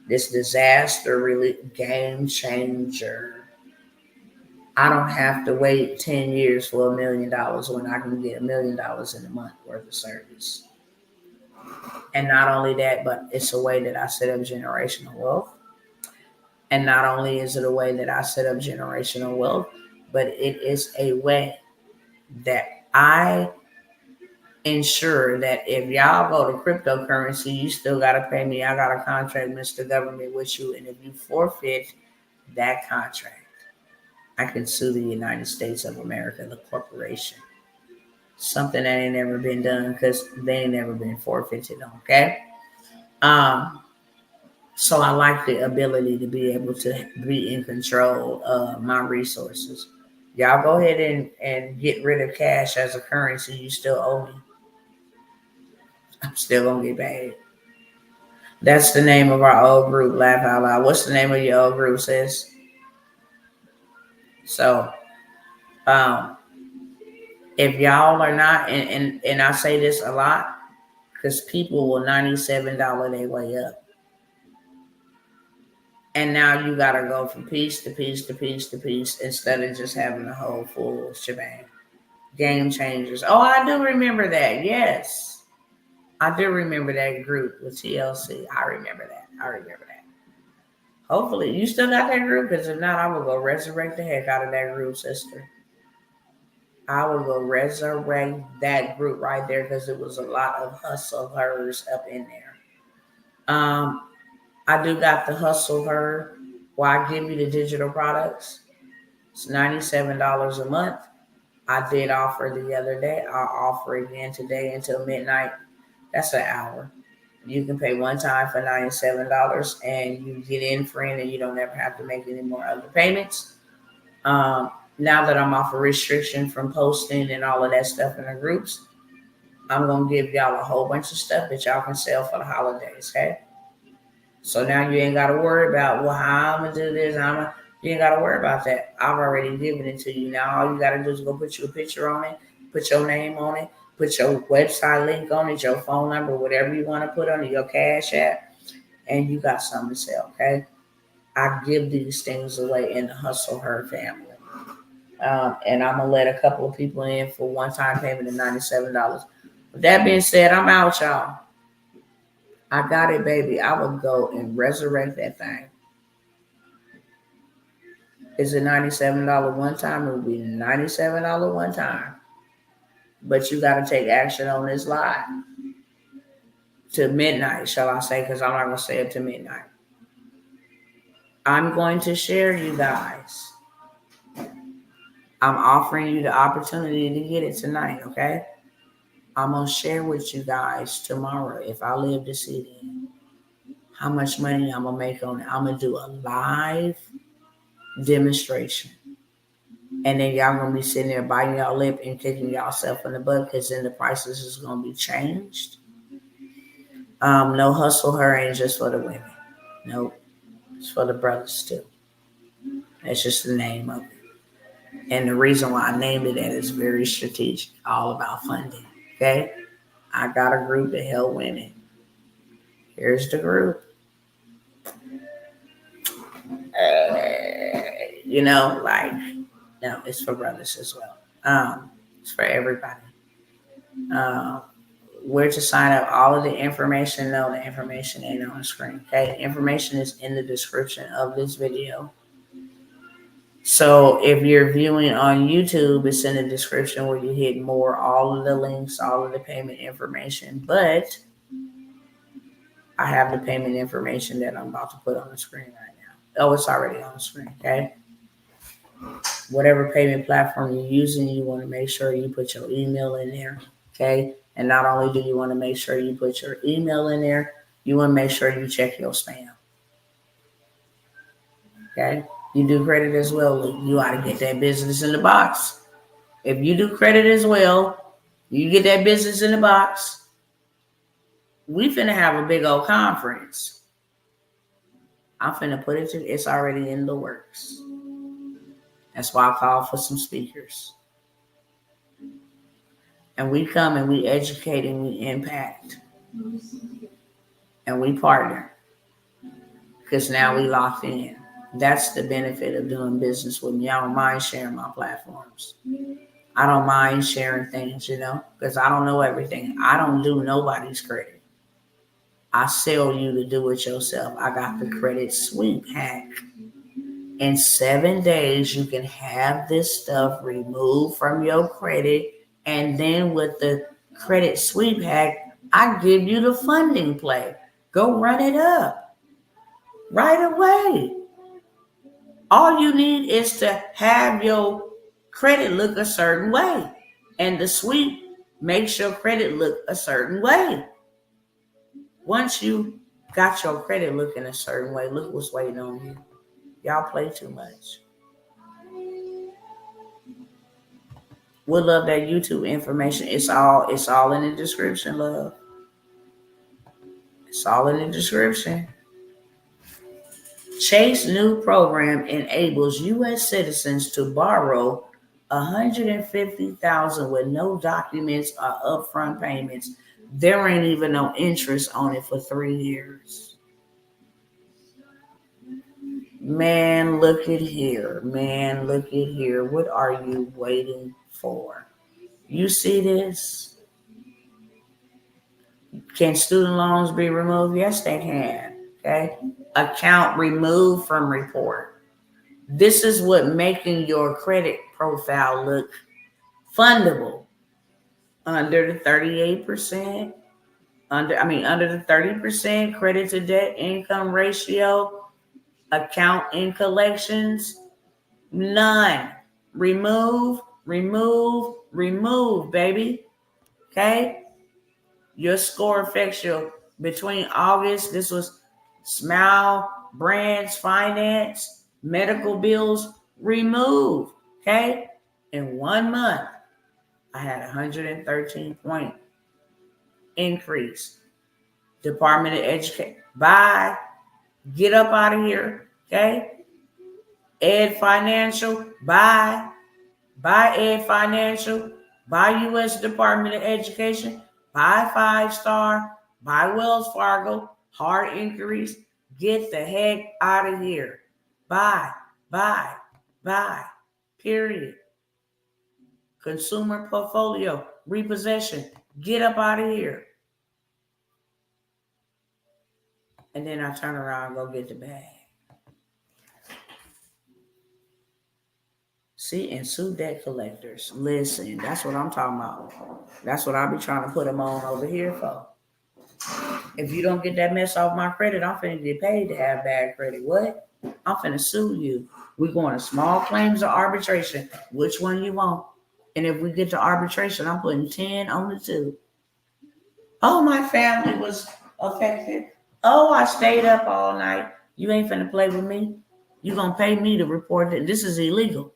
This disaster relief, game changer. I don't have to wait 10 years for $1 million when I can get $1 million in a month worth of service. And not only that, but it's a way that I set up generational wealth. And not only is it a way that I set up generational wealth, but it is a way that I ensure that if y'all go to cryptocurrency, you still got to pay me. I got a contract, Mr. Government, with you. And if you forfeit that contract, I can sue the United States of America, the corporation. Something that ain't never been done because they ain't never been forfeited, okay? So I like the ability to be able to be in control of my resources. Y'all go ahead and get rid of cash as a currency you still owe me. I'm still going to get paid. That's the name of our old group, Laugh Out Loud. What's the name of your old group, sis? So, if y'all are not, and I say this a lot, because people will $97 their way up. And now you got to go from piece to piece to piece to piece instead of just having a whole full shebang. Game changers. Oh, I do remember that. Yes. I do remember that group with TLC. I remember that. Hopefully, you still got that group, because if not, I will go resurrect the heck out of that group, sister. I will go resurrect that group right there because it was a lot of hustlers up in there. I do got the HustleHer where I give you the digital products. It's $97 a month. I did offer the other day. I'll offer again today until midnight. That's an hour. You can pay one time for $97 and you get in free and you don't ever have to make any more other payments. Now that I'm off a restriction from posting and all of that stuff in the groups, I'm going to give y'all a whole bunch of stuff that y'all can sell for the holidays, okay? So now you ain't got to worry about, well, how I'm going to do this. You ain't got to worry about that. I've already given it to you. Now all you got to do is go put your picture on it, put your name on it, put your website link on it, your phone number, whatever you want to put on it, your Cash App, and you got something to sell, okay? I give these things away in the HustleHer family. And I'm going to let a couple of people in for one-time payment of $97. With that being said, I'm out, y'all. I got it, baby. I would go and resurrect that thing. Is it $97 one time? It would be $97 one time. But you got to take action on this live. To midnight, shall I say, because I'm not going to say it to midnight. I'm going to share, you guys. I'm offering you the opportunity to get it tonight, okay? I'm going to share with you guys tomorrow, if I live to see it, how much money I'm going to make on it. I'm going to do a live demonstration. And then y'all going to be sitting there biting y'all lip and kicking yourself in the butt because then the prices is going to be changed. No HustleHer ain't just for the women. Nope. It's for the brothers too. That's just the name of it. And the reason why I named it that is very strategic, all about funding. Okay? I got a group to help women. Here's the group. No, it's for brothers as well. It's for everybody. Where to sign up, all of the information. No, the information ain't on the screen. Okay? The information is in the description of this video. So if you're viewing on YouTube, it's in the description where you hit more, all of the links, all of the payment information. But I have the payment information that I'm about to put on the screen right now. Oh, it's already on the screen, okay? Whatever payment platform you're using, you want to make sure you put your email in there. Okay. And not only do you want to make sure you put your email in there, you want to make sure you check your spam. Okay. You do credit as well. You ought to get that business in the box. If you do credit as well, you get that business in the box. We finna have a big old conference. I'm finna put it to, it's already in the works. That's why I call for some speakers. And we come and we educate and we impact. And we partner. Because now we locked in. That's the benefit of doing business with me. I don't mind sharing my platforms. I don't mind sharing things, because I don't know everything. I don't do nobody's credit. I sell you to do it yourself. I got the credit sweep hack. In 7 days, you can have this stuff removed from your credit. And then with the credit sweep hack, I give you the funding play. Go run it up right away. All you need is to have your credit look a certain way. And the sweep makes your credit look a certain way. Once you got your credit looking a certain way, look what's waiting on you. Y'all play too much. We'll love that YouTube information. It's all in the description, love. It's all in the description. Chase new program enables U.S. citizens to borrow $150,000 with no documents or upfront payments. There ain't even no interest on it for 3 years. Man, look at here. Man, look at here. What are you waiting for? You see this? Can student loans be removed? Yes, they can. Okay. Account removed from report. This is what making your credit profile look fundable. Under the 38%, under the 30% credit to debt income ratio, account in collections, none. Remove, baby. Okay? Your score affects you between August. This was Smile, Brands, Finance, medical bills, remove. Okay? In 1 month, I had 113-point increase. Department of Education. Bye. Get up out of here. Okay? Ed Financial. Bye. Buy Ed Financial. Buy U.S. Department of Education. Buy 5-Star. Buy Wells Fargo. Hard increase. Get the heck out of here. Buy. Period. Consumer portfolio. Repossession. Get up out of here. And then I turn around and go get the bag. See, and sue debt collectors. Listen, that's what I'm talking about. That's what I'll be trying to put them on over here for. If you don't get that mess off my credit, I'm finna get paid to have bad credit. What? I'm finna sue you. We're going to small claims or arbitration. Which one you want? And if we get to arbitration, I'm putting 10 on the 2. Oh, my family was affected. Oh, I stayed up all night. You ain't finna play with me. You gonna pay me to report that this is illegal.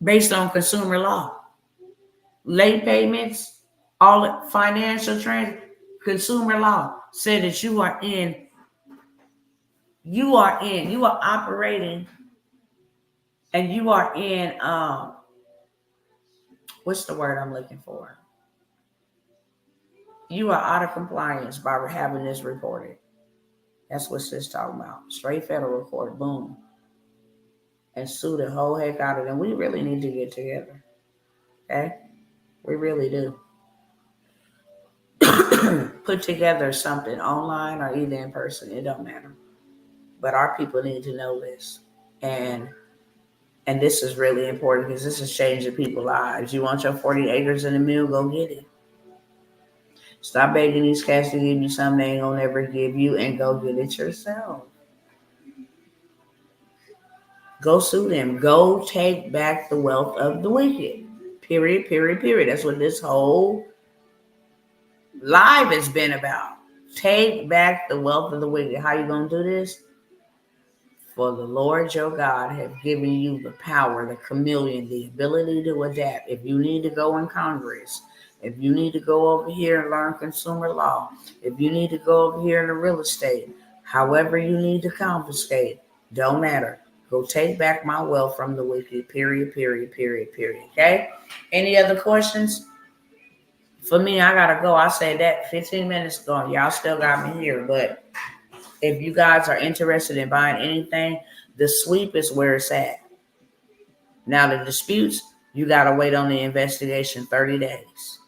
Based on consumer law. Late payments, all financial consumer law said that you are operating, and you are in, what's the word I'm looking for? You are out of compliance by having this reported. That's what this talking about. Straight federal court, boom. And sue the whole heck out of them. We really need to get together. Okay? We really do. Put together something online or either in person. It don't matter. But our people need to know this. And this is really important because this is changing people's lives. You want your 40 acres and a mule, go get it. Stop begging these cats to give you something they ain't gonna never give you, and go get it yourself. Go sue them. Go take back the wealth of the wicked. Period, period, period. That's what this whole live has been about. Take back the wealth of the wicked. How you going to do this? For the Lord your God have given you the power, the chameleon, the ability to adapt. If you need to go in Congress, if you need to go over here and learn consumer law, if you need to go over here in the real estate, however you need to confiscate, don't matter. Go take back my wealth from the wicked. Period, period, period, period. Okay? Any other questions? For me, I gotta go. I said that 15 minutes ago. Y'all still got me here, but if you guys are interested in buying anything, the sweep is where it's at. Now, the disputes, you got to wait on the investigation 30 days.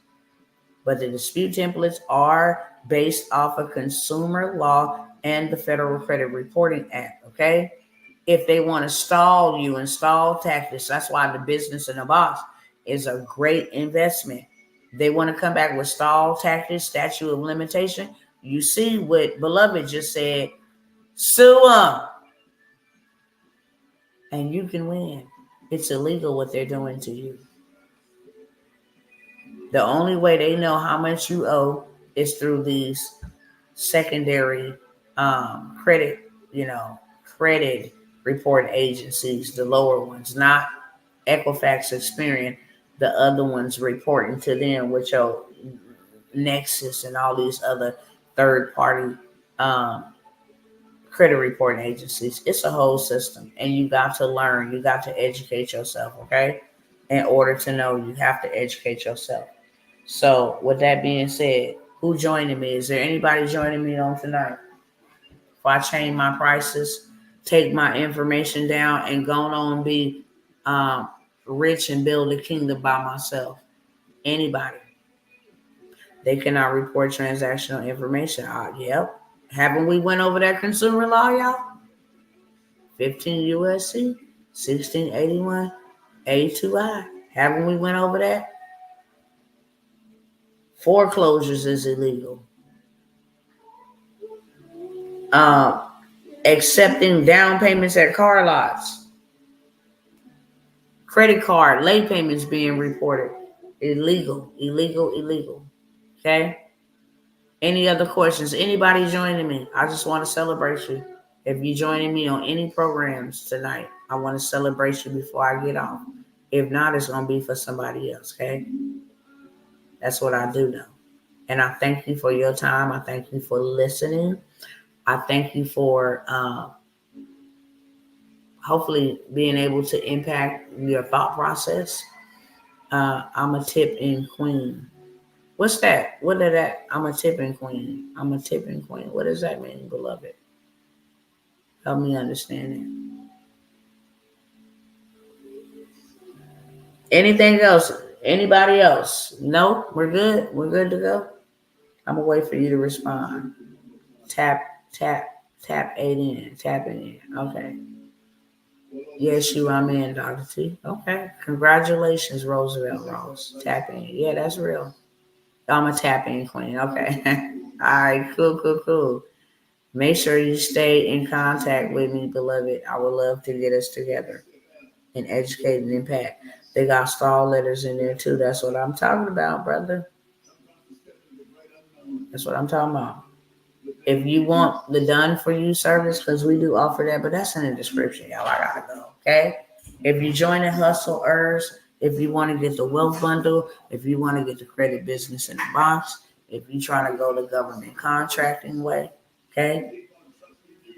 But the dispute templates are based off of consumer law and the Federal Credit Reporting Act, okay? If they want to stall you and stall tactics, that's why the business in a box is a great investment. They want to come back with stall tactics, statute of limitation. You see what Beloved just said, sue them, and you can win. It's illegal what they're doing to you. The only way they know how much you owe is through these secondary credit report agencies, the lower ones, not Equifax, Experian, the other ones reporting to them with your Nexus and all these other third-party credit reporting agencies. It's a whole system, and you got to learn. You got to educate yourself, okay? In order to know, you have to educate yourself. So, with that being said, who joining me? Is there anybody joining me on tonight? If I change my prices, take my information down, and go on and be rich and build a kingdom by myself? Anybody? They cannot report transactional information. Yep. Haven't we went over that consumer law, y'all? 15 USC, 1681, A2I. Haven't we went over that? Foreclosures is illegal. Accepting down payments at car lots. Credit card, late payments being reported. Illegal, illegal, illegal. Okay? Any other questions? Anybody joining me? I just want to celebrate you. If you're joining me on any programs tonight, I want to celebrate you before I get off. If not, it's going to be for somebody else, okay? That's what I do know. And I thank you for your time. I thank you for listening. I thank you for hopefully being able to impact your thought process. I'm a tipping queen. What's that? What is that? I'm a tipping queen. I'm a tipping queen. What does that mean, beloved? Help me understand it. Anything else? Anybody else? No? We're good? We're good to go? I'm going to wait for you to respond. Tap 8 in. Tap it in. Okay. Yes, I'm in, Dr. T. Okay. Congratulations, Roosevelt Ross. Tap in. Yeah, that's real. I'm a tap in queen. Okay. All right. Cool. Make sure you stay in contact with me, beloved. I would love to get us together and educate and impact. They got stall letters in there too. That's what I'm talking about, brother. That's what I'm talking about. If you want the done for you service, because we do offer that, but that's in the description, y'all. I gotta go. Okay. If you join the Hustlers, if you want to get the wealth bundle, if you want to get the credit business in the box, if you trying to go the government contracting way, okay,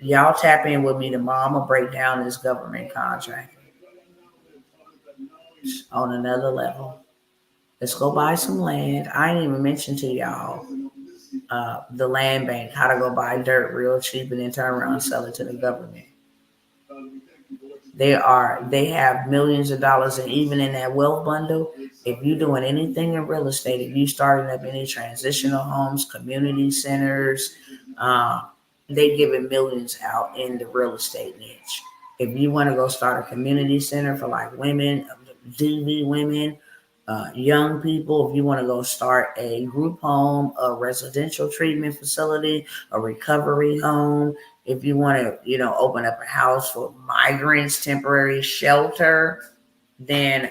y'all tap in with me tomorrow. I'm gonna break down this government contracting on another level. Let's go buy some land. I ain't even mentioned to y'all the land bank, how to go buy dirt real cheap and then turn around and sell it to the government. They have millions of dollars, and even in that wealth bundle, if you're doing anything in real estate, if you starting up any transitional homes, community centers, they giving millions out in the real estate niche. If you want to go start a community center for like women, DV women, young people, if you want to go start a group home, a residential treatment facility, a recovery home, if you want to, open up a house for migrants, temporary shelter, then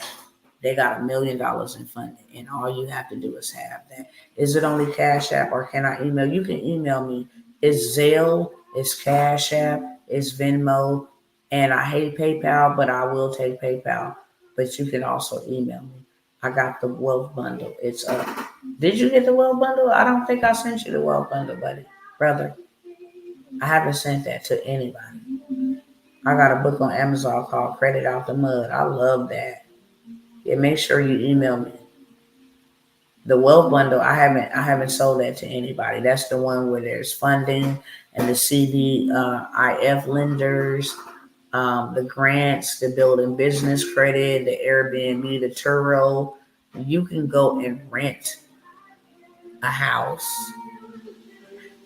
they got $1 million in funding, and all you have to do is have that. Is it only Cash App, or can I email? You can email me. It's Zelle, it's Cash App, it's Venmo, and I hate PayPal, but I will take PayPal. But you can also email me. I got the wealth bundle. It's up. Did you get the wealth bundle? I don't think I sent you the wealth bundle, buddy, brother. I haven't sent that to anybody. I got a book on Amazon called Credit Out the Mud. I love that. Yeah, make sure you email me. The wealth bundle, I haven't sold that to anybody. That's the one where there's funding and the CDIF lenders, the grants, the building business credit, the Airbnb, the Turo. You can go and rent a house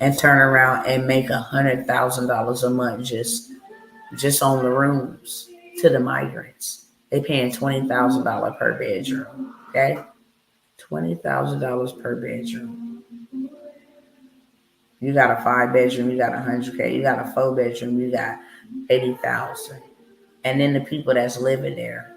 and turn around and make $100,000 a month just on the rooms to the migrants. They paying $20,000 per bedroom. Okay, $20,000 per bedroom. You got a 5-bedroom, you got 100K. You got a 4-bedroom, you got 80,000. And then the people that's living there,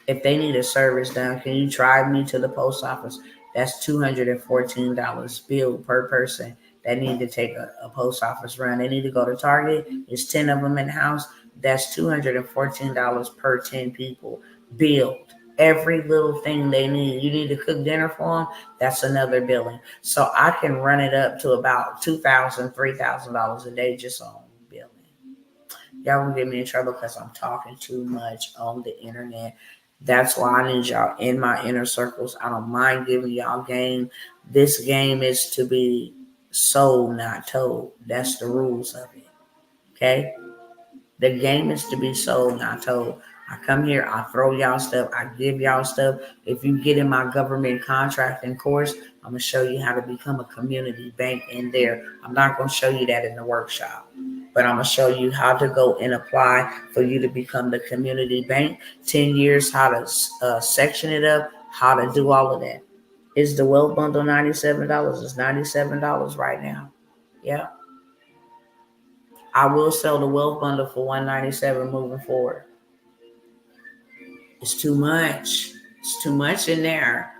if they need a service done, can you drive me to the post office? That's $214 bill per person that need to take a post office run. They need to go to Target. It's 10 of them in the house. That's $214 per 10 people billed. Every little thing they need. You need to cook dinner for them. That's another billing. So I can run it up to about $2,000, $3,000 a day just on billing. Y'all gonna get me in trouble because I'm talking too much on the internet. That's why I need y'all in my inner circles. I don't mind giving y'all game. This game is to be sold, not told. That's the rules of it. Okay? The game is to be sold, not told. I come here, I throw y'all stuff, I give y'all stuff. If you get in my government contracting course, I'm going to show you how to become a community bank in there. I'm not going to show you that in the workshop, but I'm going to show you how to go and apply for you to become the community bank. 10 years, how to section it up, how to do all of that. Is the wealth bundle $97? It's $97 right now. Yeah. I will sell the wealth bundle for $197 moving forward. It's too much. It's too much in there.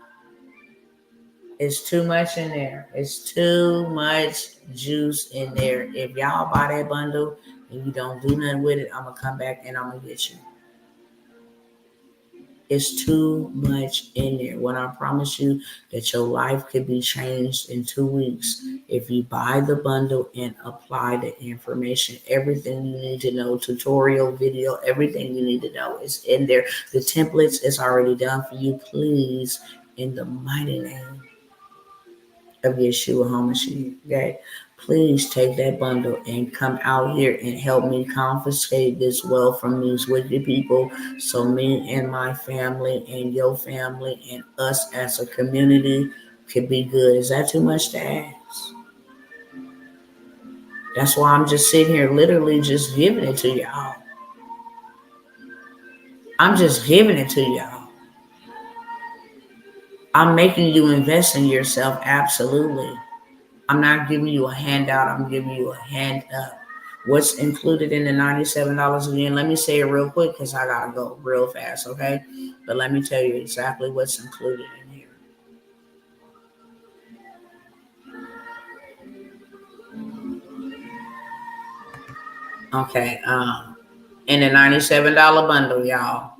It's too much in there. It's too much juice in there. If y'all buy that bundle and you don't do nothing with it, I'm going to come back and I'm going to get you. It's too much in there. When I promise you that your life could be changed in 2 weeks if you buy the bundle and apply the information. Everything you need to know, tutorial video, everything you need to know is in there. The templates is already done for you. Please, in the mighty name of Yeshua HaMashiach, okay? Please take that bundle and come out here and help me confiscate this wealth from these wicked people so me and my family and your family and us as a community can be good. Is that too much to ask? That's why I'm just sitting here literally just giving it to y'all. I'm just giving it to y'all. I'm making you invest in yourself, absolutely. I'm not giving you a handout. I'm giving you a hand up. What's included in the $97 again? Let me say it real quick because I got to go real fast, okay? But let me tell you exactly what's included in here. Okay, in the $97 bundle, y'all,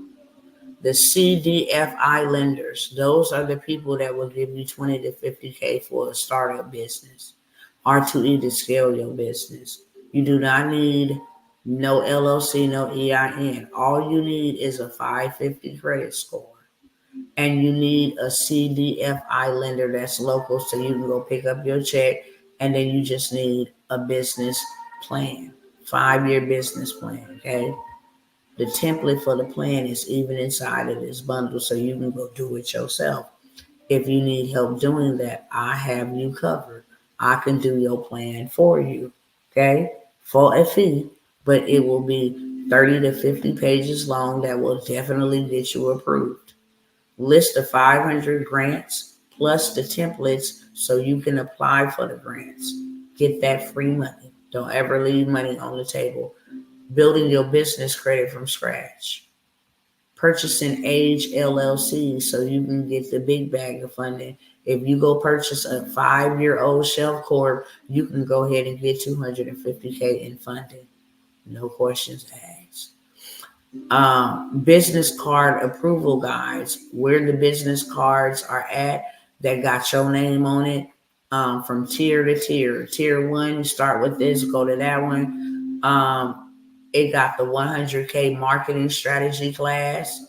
the CDFI lenders, those are the people that will give you 20 to 50K for a startup business. R2E to scale your business. You do not need no LLC, no EIN. All you need is a 550 credit score. And you need a CDFI lender that's local so you can go pick up your check. And then you just need a business plan, 5-year business plan, okay? The template for the plan is even inside of this bundle so you can go do it yourself. If you need help doing that, I have you covered. I can do your plan for you, okay? For a fee, but it will be 30 to 50 pages long that will definitely get you approved. list of 500 grants plus the templates so you can apply for the grants. Get that free money. Don't ever leave money on the table. Building your business credit from scratch. Purchasing Age LLC so you can get the big bag of funding. If you go purchase a 5-year-old shelf corp, you can go ahead and get $250K in funding. No questions asked. Business card approval guides, where the business cards are at that got your name on it, from tier to tier. Tier 1, you start with this, go to that one. It got the 100K marketing strategy class.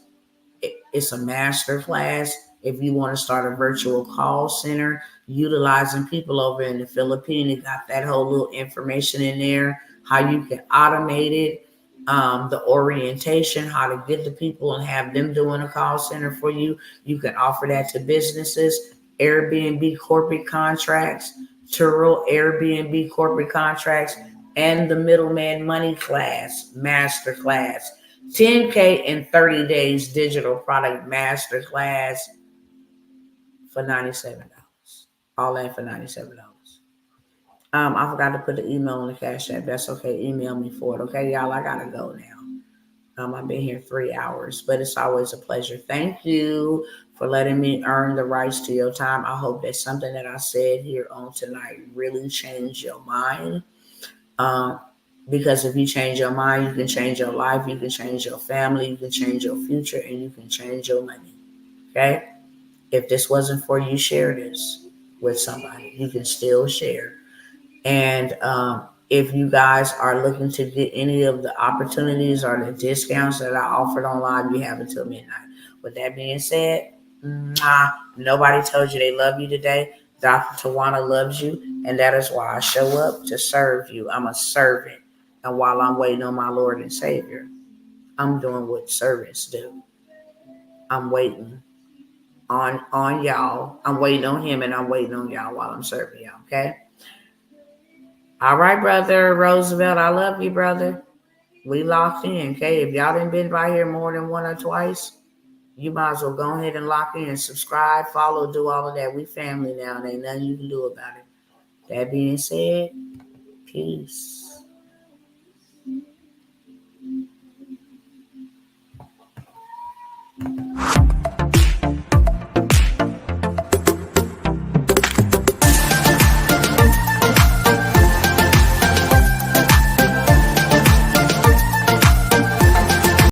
It's a master class. If you want to start a virtual call center, utilizing people over in the Philippines, it got that whole little information in there, how you can automate it, the orientation, how to get the people and have them doing a call center for you. You can offer that to businesses. Airbnb corporate contracts, Turo Airbnb corporate contracts, and the middleman money class, master class. 10K in 30 days digital product master class for $97. All in for $97. I forgot to put the email in the cash app. That's okay. Email me for it. Okay, y'all, I gotta go now. I've been here 3 hours, but it's always a pleasure. Thank you for letting me earn the rights to your time. I hope that something that I said here on tonight really changed your mind. Because if you change your mind, you can change your life, you can change your family, you can change your future, and you can change your money. Okay? If this wasn't for you, share this with somebody. You can still share. And if you guys are looking to get any of the opportunities or the discounts that I offered online, you have until midnight. With that being said, nobody told you they love you today. Dr. Tawana loves you, and that is why I show up to serve you. I'm a servant. And while I'm waiting on my Lord and Savior, I'm doing what servants do. I'm waiting on y'all. I'm waiting on him, and I'm waiting on y'all while I'm serving y'all, okay? All right, brother Roosevelt, I love you, brother. We locked in, okay? If y'all didn't been by here more than one or twice, you might as well go ahead and lock in, subscribe, follow, do all of that. We family now, and ain't nothing you can do about it. That being said, peace.